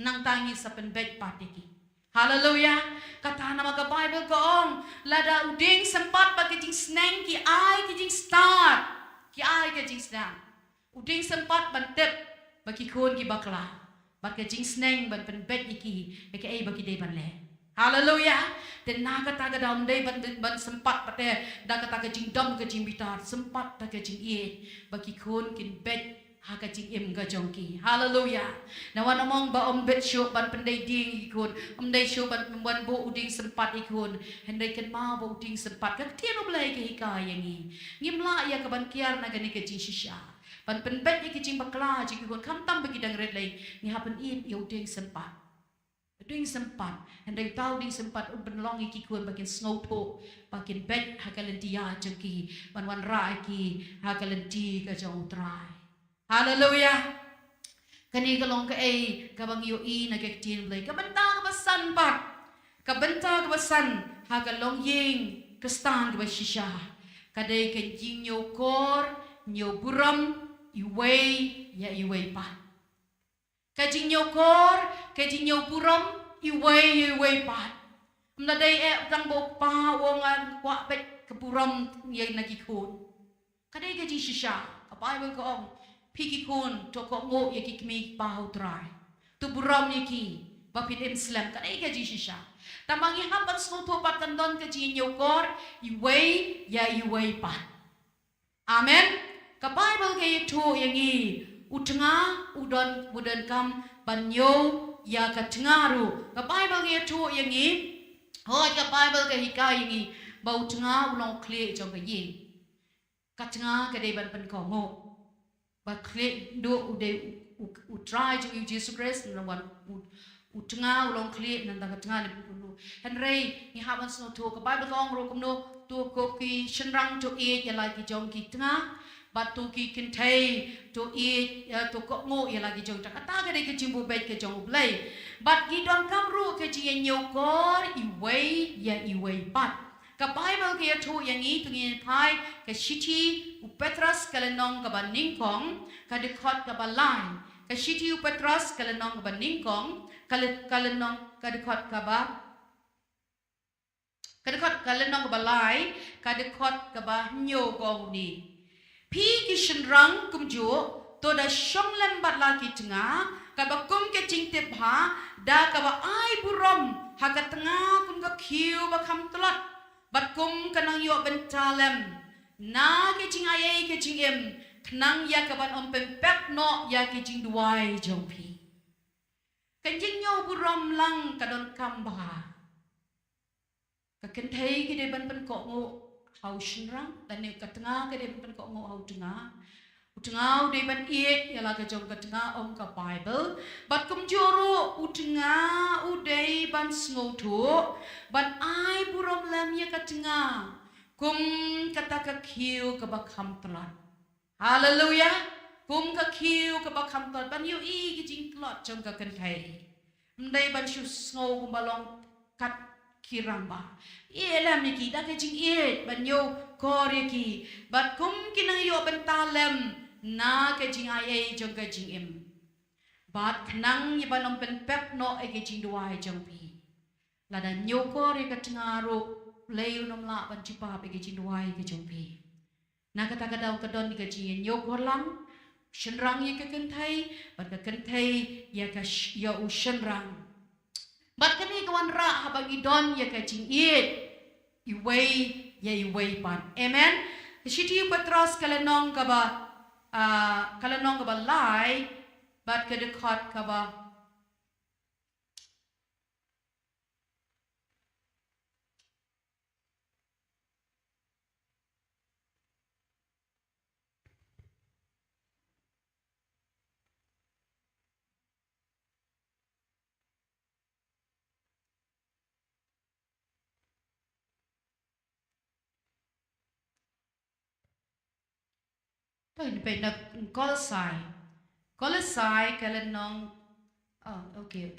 Nang tangi sa penbet pat iki. Hallelujah. Kata nama ka Bible ko ong. Lada uding sempat bagi jing sneng ki ai ki jing start. Ki ai ki jing start. Uding sempat pantip bagi kun ki baklah. Bagi jing sneng ben penbet iki. Eke ai bagi day ban le. Hallelujah. Dan naga taga dalam day ban sempat pate daga taga jing dom ke jing bitar sempat taga jing ie bagi kun kin bet haga jing im ga jongki. Hallelujah. Nawan among ba om bet show ban pendai ding ikun om day show ban bo uding sempat ikun hendai ken ma bo uding sempat ka tiano blai ke hikai yang ni ngimla ya ka ban kiar naga ni ke jing shisha ban penbet ke jing bakla jing ikun kam tam bagi dang red lai ni happen im ya uding sempat. Ding sempat, hendak tahu ding sempat benlong iki kuan bagian snowto, bagian bed hakalan dia jengki, wan rai ki hakalan di ka jauh trai. Hallelujah. Kani kalong ka kabang yo na kektin blay kabenta ka basan pat, kabenta ka basan hakalong ying kastan ka basisha, kadai ka jing yo kor nyo buram iway ya iway pat. Kajing nyokor, kajing nyopuram, iway pat. Mnaday tang bo pa wongan kwa bet kepuram yang nagikun. Kaday kajing shisha, kapay mo ko pikikun to ko ngo yaki kmi pa try. Tu buram yaki bapin Islam kaday kajing shisha. Tamangi hapan snuto patan don kajing nyokor, iway ya iway pat. Amen. Kapay mo kayo to yangi. Utengah udon kam banyo ya ka tengaru ka Bible ye tu yang ni hoi ka Bible ka hikai yang ni bau tengah ulong kle jong ka yin ka tengah ka dei ban pen ko ngo ba kle do ude u try to Jesus Christ na wan u tengah ulong kle nan ka tengah ni pu Henry ni haban sno tu ka Bible ka ong ro kum no tu ko ki shenrang to e ya lai ki jong ki tengah batu ki kintai to eat to ko ngo ya lagi jong tak kata ke ke jimbo bet ke jong blai bat ki don kam ru ke ji nyokor iway ya iway bat ka Bible ke to yang i tu ngin pai ke shiti u Petrus kalenong ka baningkong ka dekot ka balai ka shiti u Petrus kalenong ka baningkong kalenong ka dekot ka ba ka dekot kalenong ka balai ka dekot ka ba nyokong ni Pi kishen rang kumjo to da shong lembat la ki tengah kaba kum ke jing te bha da kaba ai burom ha ka tengah kum ka khiu ba kham tlat bat kum kanang yo bentalem na ke jing ai ke jing em knang ya ka ban om pem pek no ya ke jing duai jong pi kan jing nyo buram lang kadon kamba ka kan thei ki de ban ban ko ngo hau shin rang dan ne ka tanga ke de ban ko ngo hau tanga de ban ie ya la ka jong ka tanga om ka bible bat kum joro utanga udei ban sngo thu ban ai buram lam ya ka tanga kum kata ka kiu ka ba kham tlan hallelujah kum ka kiu ka ba kham tlan ban yu i ki jing klot jong ka kan thei ndai ban shu sngo kum balong kat kiramba lam ni ki da ke jing ban yo kore ki bat kum kinang yo ban talem na ke jing ai jong ka jing im bat khnang yi banom pen pep no e ke jing duai jong pi la da nyo kore ka tngaro leu nom la ban chipa pe ke jing duai ke jong pi na kata ka daw ka don ni ka jing nyo kolam shenrang yi ka kan thai bat ka kan thai ya ka ya u shenrang bat kani kawan ra habagi don ya ka jing iway pan amen shiti patros kalanong ka ba lai bat ka dekot ka ba Pen nak Kolosai kalanong okay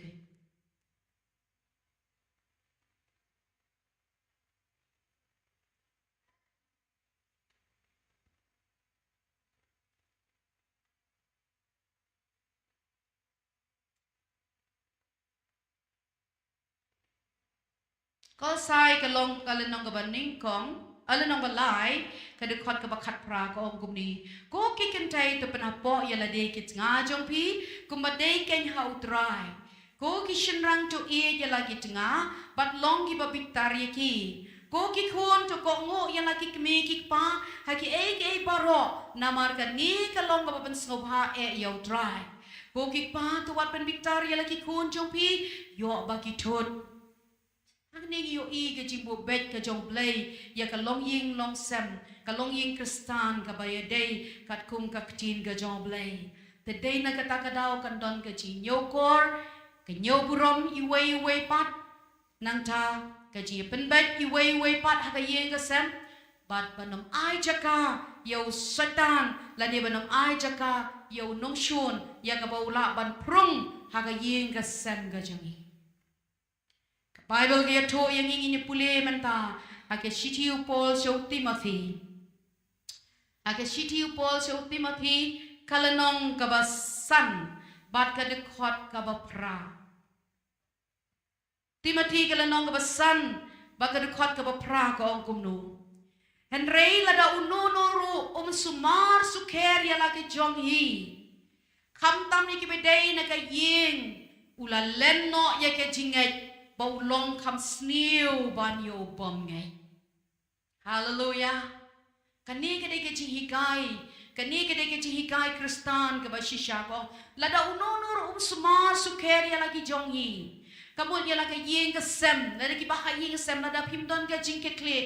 Kolosai kalanong kabaning kong alanong balay kadukot ka bakat pra ko om gumni ko kikentay to panapo yala de kit nga jong pi kumaday ken how try ko kishenrang to e yala kit nga but long gi babiktarya ki ko kikon to ko ngo yala kikme kikpa haki e paro namar ka ni kalong ka papan snobha e yaw try ko kikpa to wat pen biktarya yala kikon jong pi yo bakitot Ani yo i ke jimbo bet ke jong play ya ka long ying long sem ka long ying kristan ka baya day kat kum ka ktin ke jong play te day na kata ka daw kan don ke ji nyokor ke nyoburom iway pat nang ta ke ji pen bet iway pat ha ka ying ka sem bat banom ai jaka yo satan la de banom ai jaka yo nong shun ya ka baula ban prung ha ka ying ka sem ka jangi Bible dia to yang ingin pule menta ake sitiu Paul so Timothy kalanong kabasan bat ka dekot kabapra Timothy kalanong kabasan bat ka dekot kabapra ko ang kumno Henry lada ununuru sumar suker ya lagi jong hi kamtam ni kibedai na kaying ulalenno ya ke jingai bau long kam snew ban yo bom ngai hallelujah kani kade ke hikai kristan ke bashisha ko lada unonur sumar suker ya lagi jongi kamu ya lagi yeng ke sem lada ki bahai yeng sem lada pimdon ke jingke kle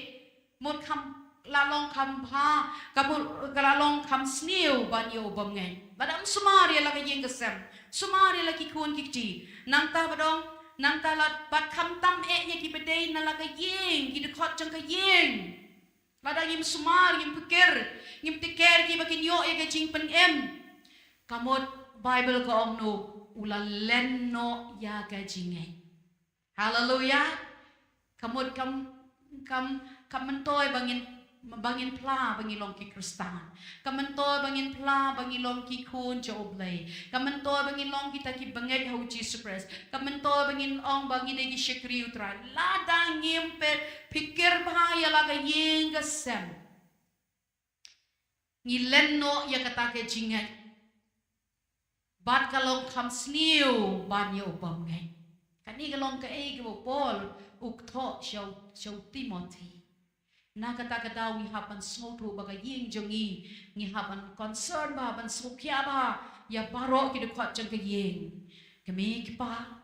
mot kam lalong kam pa kamu lalong kam snew ban yo bom ngai lada sumar ya lagi yeng ke sem sumar ya lagi kun kikti nang ta badong nang talat bat kam tam nya ki bedai na laga yeng ki dekot jang ka yeng lada ngim sumar ngim tiker ki bakin yo e ka jing pen em kamot bible ko ong no ulalen no ya ka jingai hallelujah kamot kam mentoy bangin pla bangin long ki kristan kamantoy bangin pla bangin long ki kun jo oblay kamantoy bangin long kita ki banget ho Jesus Christ kamantoy bangin ong bangin gi shikri utra ladang ngimpe pikir bahaya laga yeng gasem ngilenno ya kata ke jingat bat kalong kam sniu banyo bamngai kani kalong ka e go Paul ukto show Timothy na kata-kata ngi hapan smotu baga ying jongi ngi hapan concern ba ban sokya ba ya baro ki dekot jang ke ying kami kipa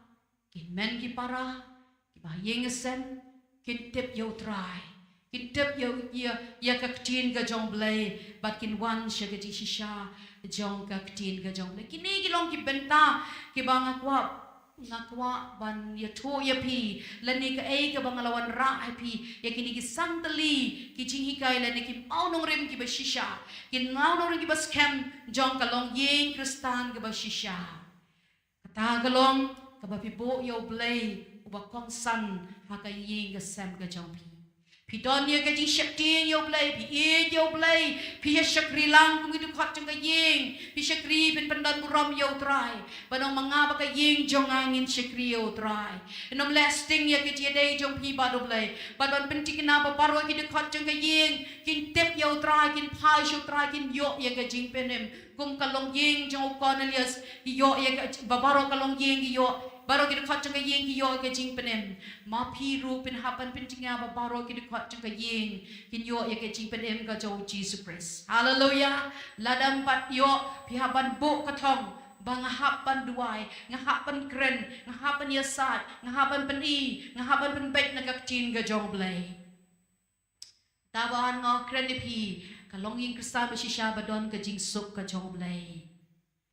kin men kipara kipa yengesem kin tip yo try kin tip yo ya kaktin ga jong blay bat kin wan sya ga shisha jong kaktin ga jong blay kini kilong ki benta ki bang ngakwa ban ya to ya pi lani ka ka bang lawan ra pi ya kini ki santali ki jing hikai lani ki mau nong rem ki ba shisha kin mau nong rem ki ba scam jong kalong yeng kristan ga ba shisha kata kalong ka ba pi bo yo blay uba kong san ha ka yeng ga sam ga jong pi don ya ka jing shakti yo blay pi yo blay pi ya shakri lang kum itu khat jong ka yeng pi shakri pin pandan buram yo try banong mga ba ka yeng jong angin shakri yo try enom lasting ya ka ji dai jong pi ba do blay ban penting na ba paro ki de khat jong ka yeng kin tep yo try kin phai yo try kin yo ya ka jing penem kum kalong yeng jong Cornelius yo ya ka babaro kalong yeng yo baro kita khat jang yeng ki yo ke jing penem ma phi ru pin hapan pin tinga ba baro kita khat jang yeng kin yo ye ke jing penem ka jo Jesus Christ hallelujah ladam pat yo phi hapan bo ka thong ba nga hapan duai nga hapan kren nga hapan yasat nga hapan peni nga hapan pen bet na ka chin ka jong blay taban ngo kren ni phi ka long yeng Krista ba shisha ba don ka jing suk ka jong blay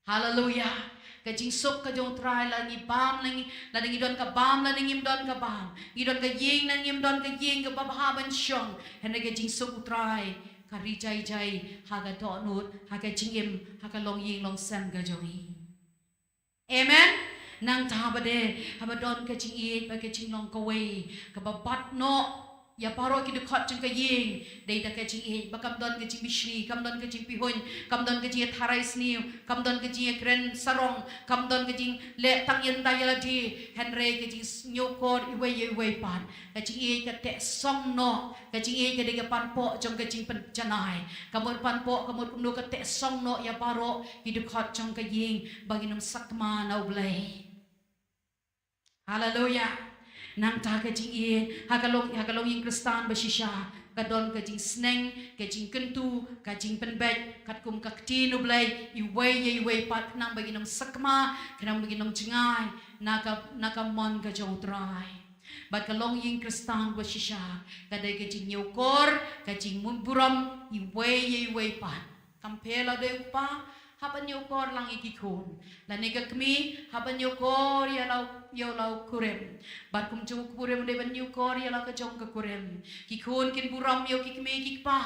hallelujah kajing sok kajong try la ngi bam langi la ngi don ka bam la ngi don ka bam ngi don ka yeng na ngi don ka yeng ka bababan shong hen ga jing sok try ka ri jai jai ha ga to nut ha ga jing im ha ga long yeng long sam ga joi amen nang ta ba de ha ba don ka jing e ba ka jing long ka we ka ba bat no ya paro ki de khat jing ka yeng dei da ka jing e ba kam don ka jing bishri kam don ka jing pihon kam don ka jing tharai sniu kam don ka jing kren sarong kam don ka jing le tang yen da ya di henre ka jing nyo kor i wei pan ka jing e ka te song no ka jing e ka de ka pan po jong ka jing pen janai kamot pan po kamot no ka te song no ya paro ki de khat jong ka yeng baginam sakma na blai hallelujah nang ta ka jing e hakalong ing kristan ba shisha kadon ka jing sneng ka jing kentu ka jing penbet kat kum ka tin ublay i wei pat nang baginam sakma kanang baginam jingai naka mon ka jong try bat ka long ing kristan ba shisha kadai ka jing nyokor ka jing mumburam i wei pat kampela de pa haban nyokor lang ikikon la nega kmi haban nyokor ya lau kurem bat kum jong kurem de ban nyokor ya lau ka jong ka kurem kikon kin buram yo kikme kikpa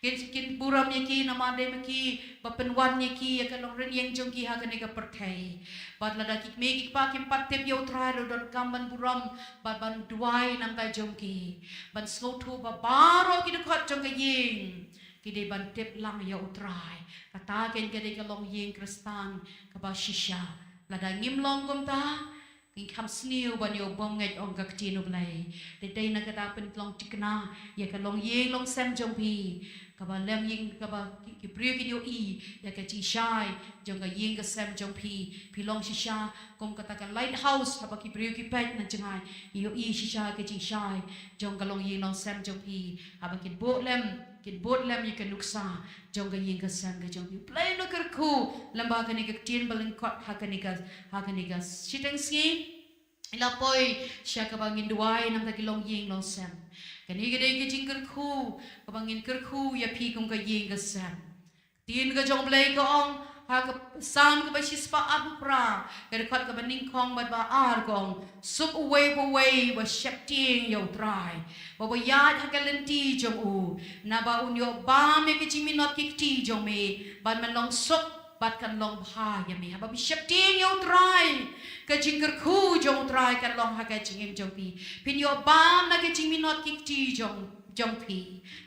kin buram ya ki namade maki bapenwan ya ki ya kalong ren yang jong ki ha ka nega perthai bat la da kikme kikpa kim patep yo trai ro don kamban buram bat ban duai nang ka jong ki ban snothu ba baro ki de khat jong ka yeng kide ban tep lang ya utrai kata ken kede kalong yeng kristan ka ba shisha lada ngim long kum ta king kam sniu ban yo bom ngai ong ka tinu blai de dei na kata pen long tikna ya kalong yeng long sem jong pi ka ba lem yeng ka ba ki priu ki yo i ya ka chi shai jong ka yeng ka sem jong pi long shisha kom kata ka lighthouse ka ba ki priu ki pet na jangai yo i shisha ka chi shai jong kalong yeng long sem jong pi aba ki bo lem kin bot lam you can nuksa jong ga yeng ka sang ga jong you play no kar ku lamba ka ni ka tin baling kot ha ka ni ka siteng ski ila poi sya ka bangin duai nam ta kilong yeng long sam kani ga dei ka jing kar ku ka bangin kar ku ya pi kum ka yeng ka sam tin ga jong play ka ong ha ka sam ka ba shispa ap pra ka kot ka baning kong ba ar kong sup away wa shapting yo try ba yat ha ka lenti jong u na ba unyo ba me ki chimi not ki ti jong me ban man long sup bat kan long bha ya me ha ba shapting yo try ka jingker khu jong try kan long ha ka jingim jong pi pin yo ba na ki chimi not ki ti jong pi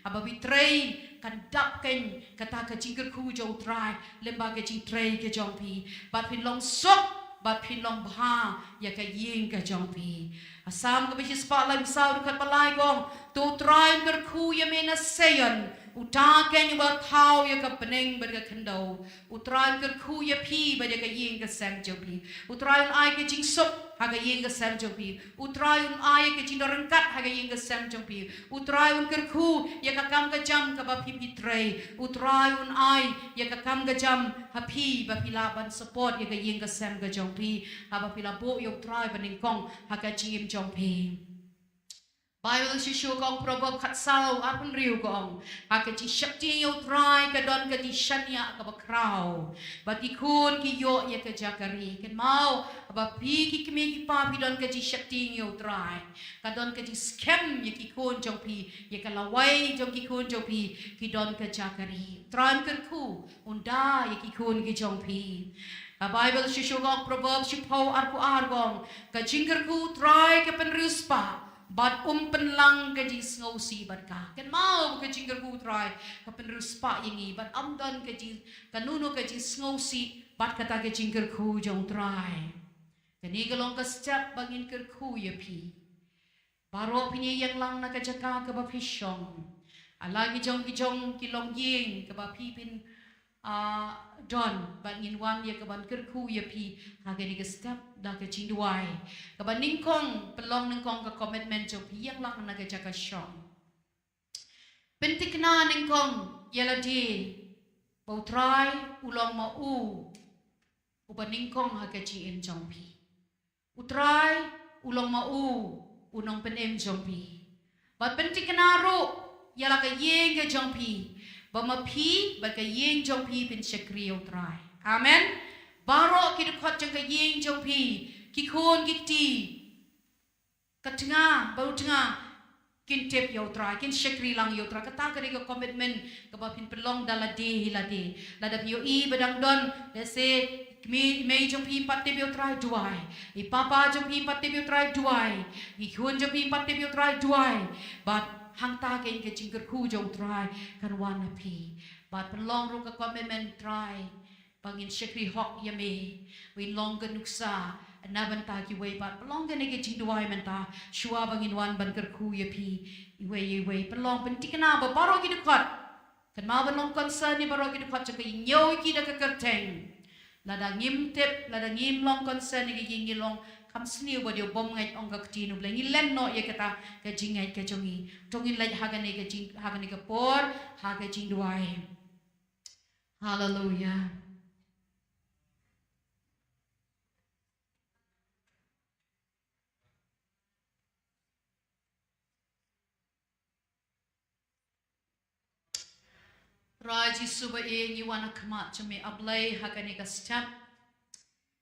ha ba bi tray kan dap ken kata ka jingker khu jong try lemba ka jing tray ka jong pi bat pin long sup bat pin long bha ya ka yeng ka jong pi asam ka bi spa lang sau kat palai gong tu try ker khu ya me na sayon utaken ba thau ya ka peneng ba ka kendo utrai ker khu ya phi ba ka yeng ka sam jo pi utrai ai ke jing sop ha ka yeng ka sam jo pi utrai ai ke jing rengkat ha ka yeng ka sam jo pi utrai ker khu ya ka kam ka jam ka ba phi pi trei utrai ai ya ka kam ka jam ha phi ba pila ban support ya ka yeng ka sam ka jong pi ha ba pila bo yo try ba ning kong ha ka jim jong pi Bible shishu kong proverb khat sao apun riu kong ha ka ji shakti yo try ka don ka ji shanya ka ba krau ba ti kun ki yo ya ka jakari ken mau ba pi ki kmi ki pa pi don ka ji shakti yo try ka don ka ji scam ya ki kun jong pi ya ka lawai jong ki kun jong pi ki don ka jakari tran ker ku unda ya ki kun ki jong pi Bible shishu kong proverb shipau arku argong ka jingker ku try ka pen ruspa Bat penlang ke jing ngausi bat ka kan mau ke jing gu try ka penrus pa yingi bat amdan ke jing kanuno ke jing ngausi bat kata ke jing ku jong try kani galong ka step bangin ker ku ya pi baro pini yang lang na ka jaka ka ba pishong alagi jong ki long ying ka ba pi pin don bangin wan ya ka ban ker ku ya pi ha ke ni ka step da ke jing duai ka ban ning kong pelong ning kong ka commitment jong pi yang lang na ka jaka shong pentikna ning kong yala di bau try ulong ma u ubaning kong ha ka ji em jong pi utrai ulong ma u unong pen em jong pi bat pentikna ro yala ka yeng ka jong pi ba ma pi ba ka yeng jong pi pin shakri utrai amen baro ki khot jong ka yeng jong pi ki khon ki ti katnga bau tnga kin tep yo try kin shakri lang yo try kata kari ka commitment ka ba pin pelong dala de hilade la da yo I badang don le se me jong pi pat tep yo try duai I papa jong pi pat tep yo try duai I khon jong pi pat tep yo try duai but hang ta ke ke jingker ku jong try kan wan pi but pelong ru ka commitment try bangin shakri hok yame win long ka nuksa naban ta ki way pat pelong ka ne ke jing duai menta shua bangin wan ban ker ku ya pi i way pelong pentikna ba baro ki dekat kan ma ban long concern ni baro ki dekat ka nyoy ki da ka kerteng lada ngim tep lada ngim long concern ni ki ngi long kam sniu ba dio bom ngai ong ka tinu bla ngi len no ye kata ka jing ngai ka jongi tongin lai ha ga ne ka jing ha ga ne ka por ha ga jing duai hallelujah Raji suba e ngi wana kama chame ablay ha ga ne ka step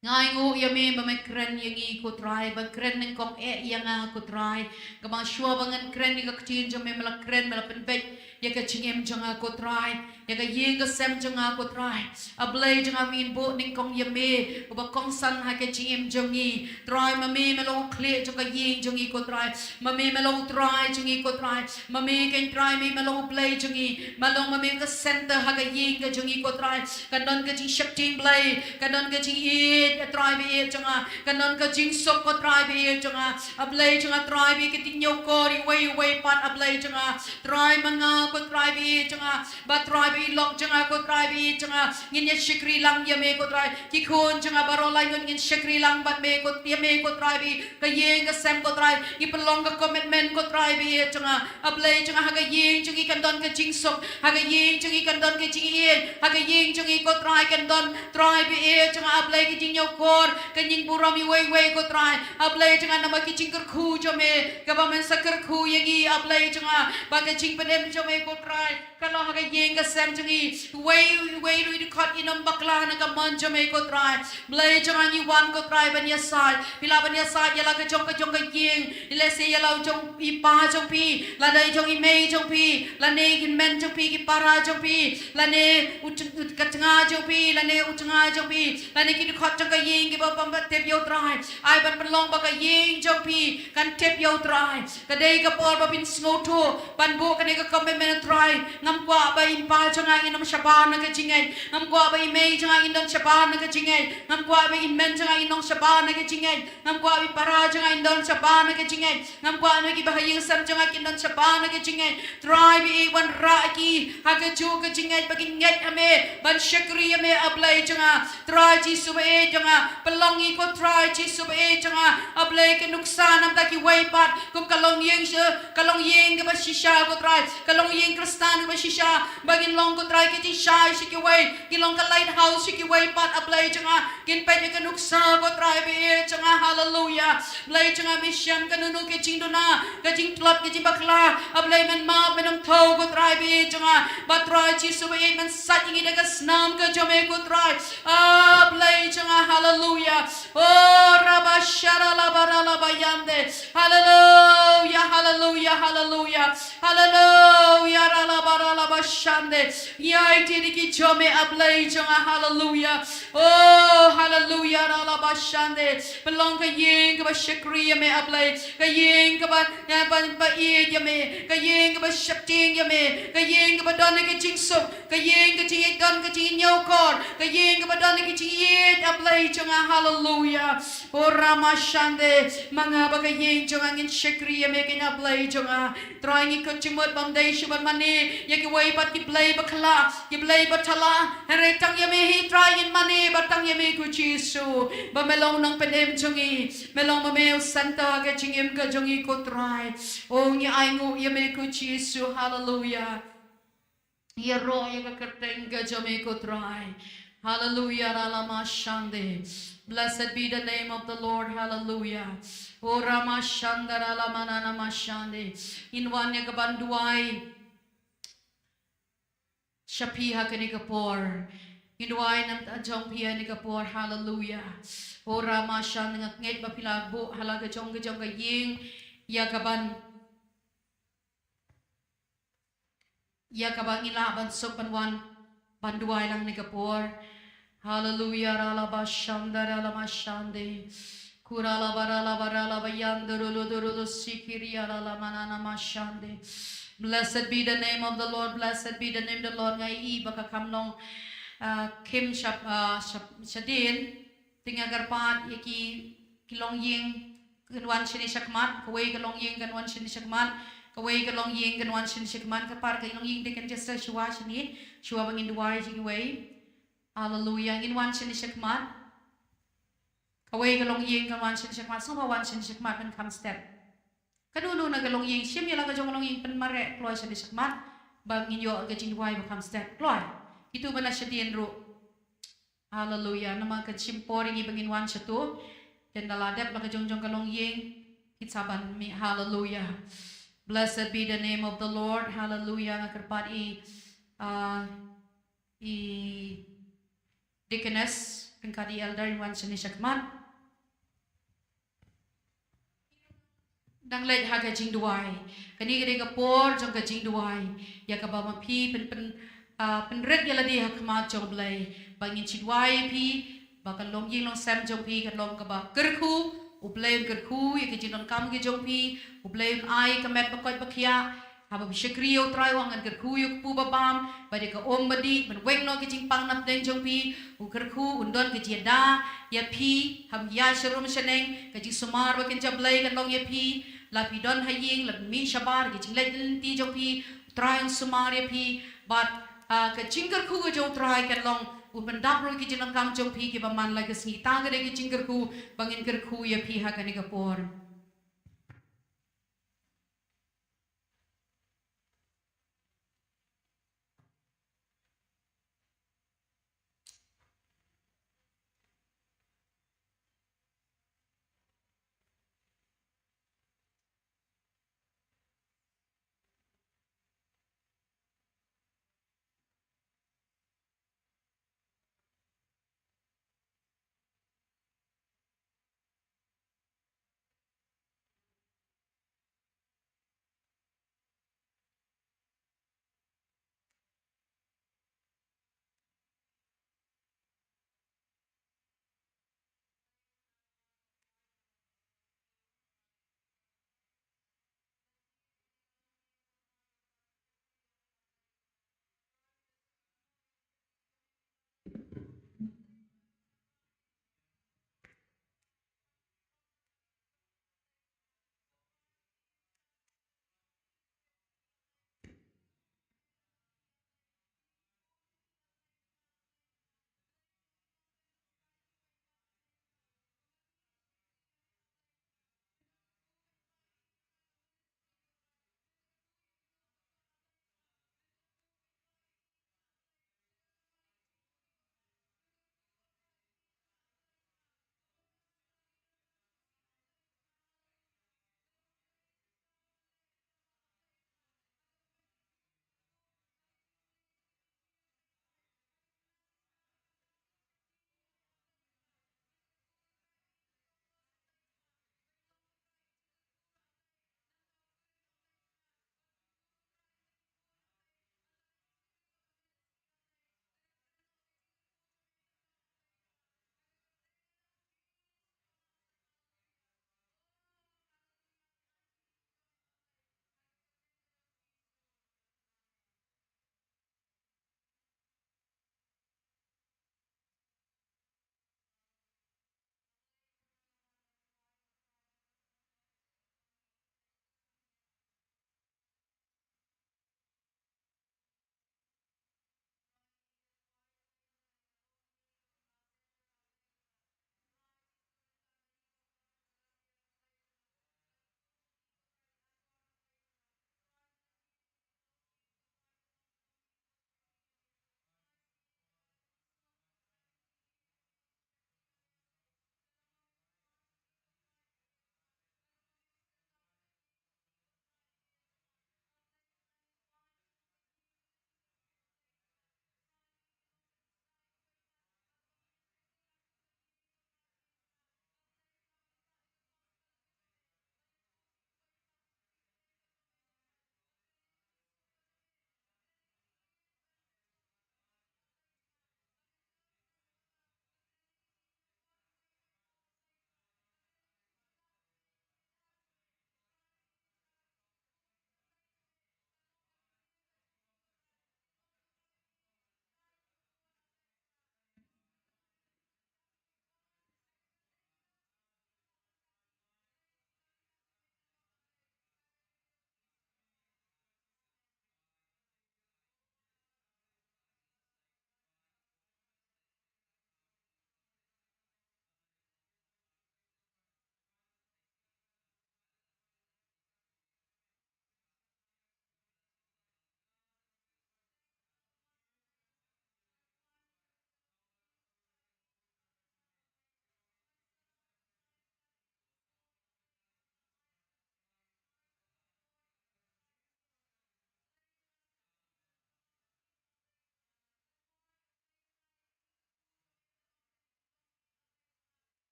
Ngai ngu ya me ba me kren yang I ko try ba kren neng kong yang ko try ka ma shua bangan kren ni ka ktin jam me mala kren mala pen bet ya ka chingem jang ko try ya ka yeng ka sem jang ko try ablay jang min bo neng kong ya me ba kong san ha ka chingem jang I try ma me melo kle jang ka yeng jang I ko try ma me melo try jang I ko try ma me ken try me melo play jang I malong ma me ka center ha ka yeng ka jang I ko try ka don ka jing shakting play ka don ka jing try be changa kanon ka jing sok ko try be changa ablay changa try be kitinyo ko ri way pat ablay changa try manga ko try be changa ba try be long changa ko try be changa ngin ye shikri lang ye me ko try ki khon changa baro lai ngin shikri lang bat me ko ye me ko try be ka yeng ka sem ko try ki pelong ka commitment ko try be changa ablay changa ha ka yeng chungi kan don ka jing sok ha ka yeng chungi kan don ka jing ye ha ka yeng chungi ko try kan don try be changa ablay ki jing kor kanying buram I way ko try ablay changa nama ki chingker khu jome ka ba men sakar khu yengi ablay changa ba ka ching pedem jome ko try kalau ha ka yeng ka sem changi way ru khot inam bakla na ka man jome ko try blay changa ni wan ko try ban ya sai pila ban ya sai ya la ka jong ka yeng ile se ya la jong I pa jong pi la dai jong I mei jong pi la ne kin men jong pi ki para jong pi la ne ut ka changa jong pi la ne ut changa jong pi la ne ki khot ka yeng ki ba pam tep yo try ai ban pelong ba ka yeng jong pi kan tep yo try ka dei ka por ba bin snow to ban bo ka ne ka commitment try ngam kwa ba in pa jangan inom syaba na kejingai ngam kwa ba imei jangan inom syaba na kejingai ngam kwa ba inmen jangan inom syaba na kejingai ngam kwa ba para jangan inom syaba na kejingai ngam kwa ba ki bahayang sam jangan inom syaba na kejingai try bi wan ra ki ha ke ju kejingai bagi ngai ame ban syakri ame ablai jangan try ji subai jangan pelongi ko try ji subai jangan ablai ke nuksan am taki waipat kum kalong yeng ke ba shisha ko try kalong yeng kristan ba shisha bagin long ko try ke ji shai shi ke wai kilong ka lighthouse shi ke waipat ablai jangan kin pe ke nuksa ko try bi jangan hallelujah blai jangan mission ke nunu ke jing dona ke jing plot ke jing bakla ablai men ma men thau ko try bi jangan ba try ji subai men sat ingi de ka snam ke jome ko try ablai jangan hallelujah oh rabashara la barala bayande hallelujah hallelujah hallelujah hallelujah rala barala bashande yai tiri ki jome ablai jangan hallelujah oh hallelujah rala bashande belong ke yeng ke bashakri me ablai ke yeng ke ba ye me ke yeng ke bashakting me ke yeng ke badon ke jingsup ke yeng ke jing don ke jing nyokor ke yeng ke badon ke jing ye ablai jangan hallelujah oh ramashande mga ba ke yeng jangan ngin shakri me ke ablai jangan trying ke chimot bamdai shuban mani ye ke wai bat ki blai bakla ye blai batala hare tang ye me hi trying mani batang ye me ku jisu ba melong nang penem jongi melong ma me santa ke jingim ke jongi ko try oh ni ai ngu ye me ku jisu hallelujah ye ro ye ke kerteng ke jome ko try hallelujah ralama shande blessed be the name of the Lord hallelujah oh rama shandara lamana namashande inwanya kabanduai shapiha kanikapor inwai nam ajong pia nikapor hallelujah oh rama shandang nget bapilagbo halaga jong ka ying yakaban ilaban sopanwan banduai lang nikapor hallelujah ralaba shandara lamashande kurala barala bayandurulu sikiria ralamana namashande blessed be the name of the Lord blessed be the name of the Lord ngai I baka kamlong kim shadin tingagar pat yaki kilong ying kanwan shini shakmat kawai kalong ying kanwan shini shakmat kawai kalong ying kanwan shini shakmat kapar kalong ying dekan jasa shwa shini shwa bangin duwai jingi wai hallelujah in one shini shakmat kawai kalong ying kanwan shini shakmat so one shini shakmat pen kam step kanuno na kalong ying shim yala ka jong kalong ying pen mare kloy shini shakmat bangin yo ka jing duwai bakam step kloy itu bana shadien ro hallelujah nama ka chimpori ngi bangin wan shatu dan daladep la ka jong kalong ying kitsaban mi hallelujah blessed be the name of the Lord hallelujah ngakarpat I deaconess pengkadi elder wan shini shakmat dang lej ha ka jing duai kani gede ka por jong ka jing duai ya ka ba ma phi pen red ya ladi ha khma jong blai bangin chidwai phi ba ka long ying long sam jong phi ka long ka ba kerkhu ublem kerkhu ya ka jinon kam ke jong phi ublem ai ka met ba koi ba khia haba bishakriyo try wangan kerkhu yuk pu babam bade ka om badi ban wek no ke jing pang nap deng jong pi u kerkhu undon ke jeda ya phi ham ya sharum shaneng ke jing sumar ba ken jablai kan long ya phi la pi don haying la mi shabar ke jing lai ti jong pi try sumar ya phi but ke jing kerkhu ke jong try kan long u ban dap ro ke jing kam jong pi ke ba man la ke sni ta ke jing kerkhu bangin kerkhu ya phi ha ka ni ka por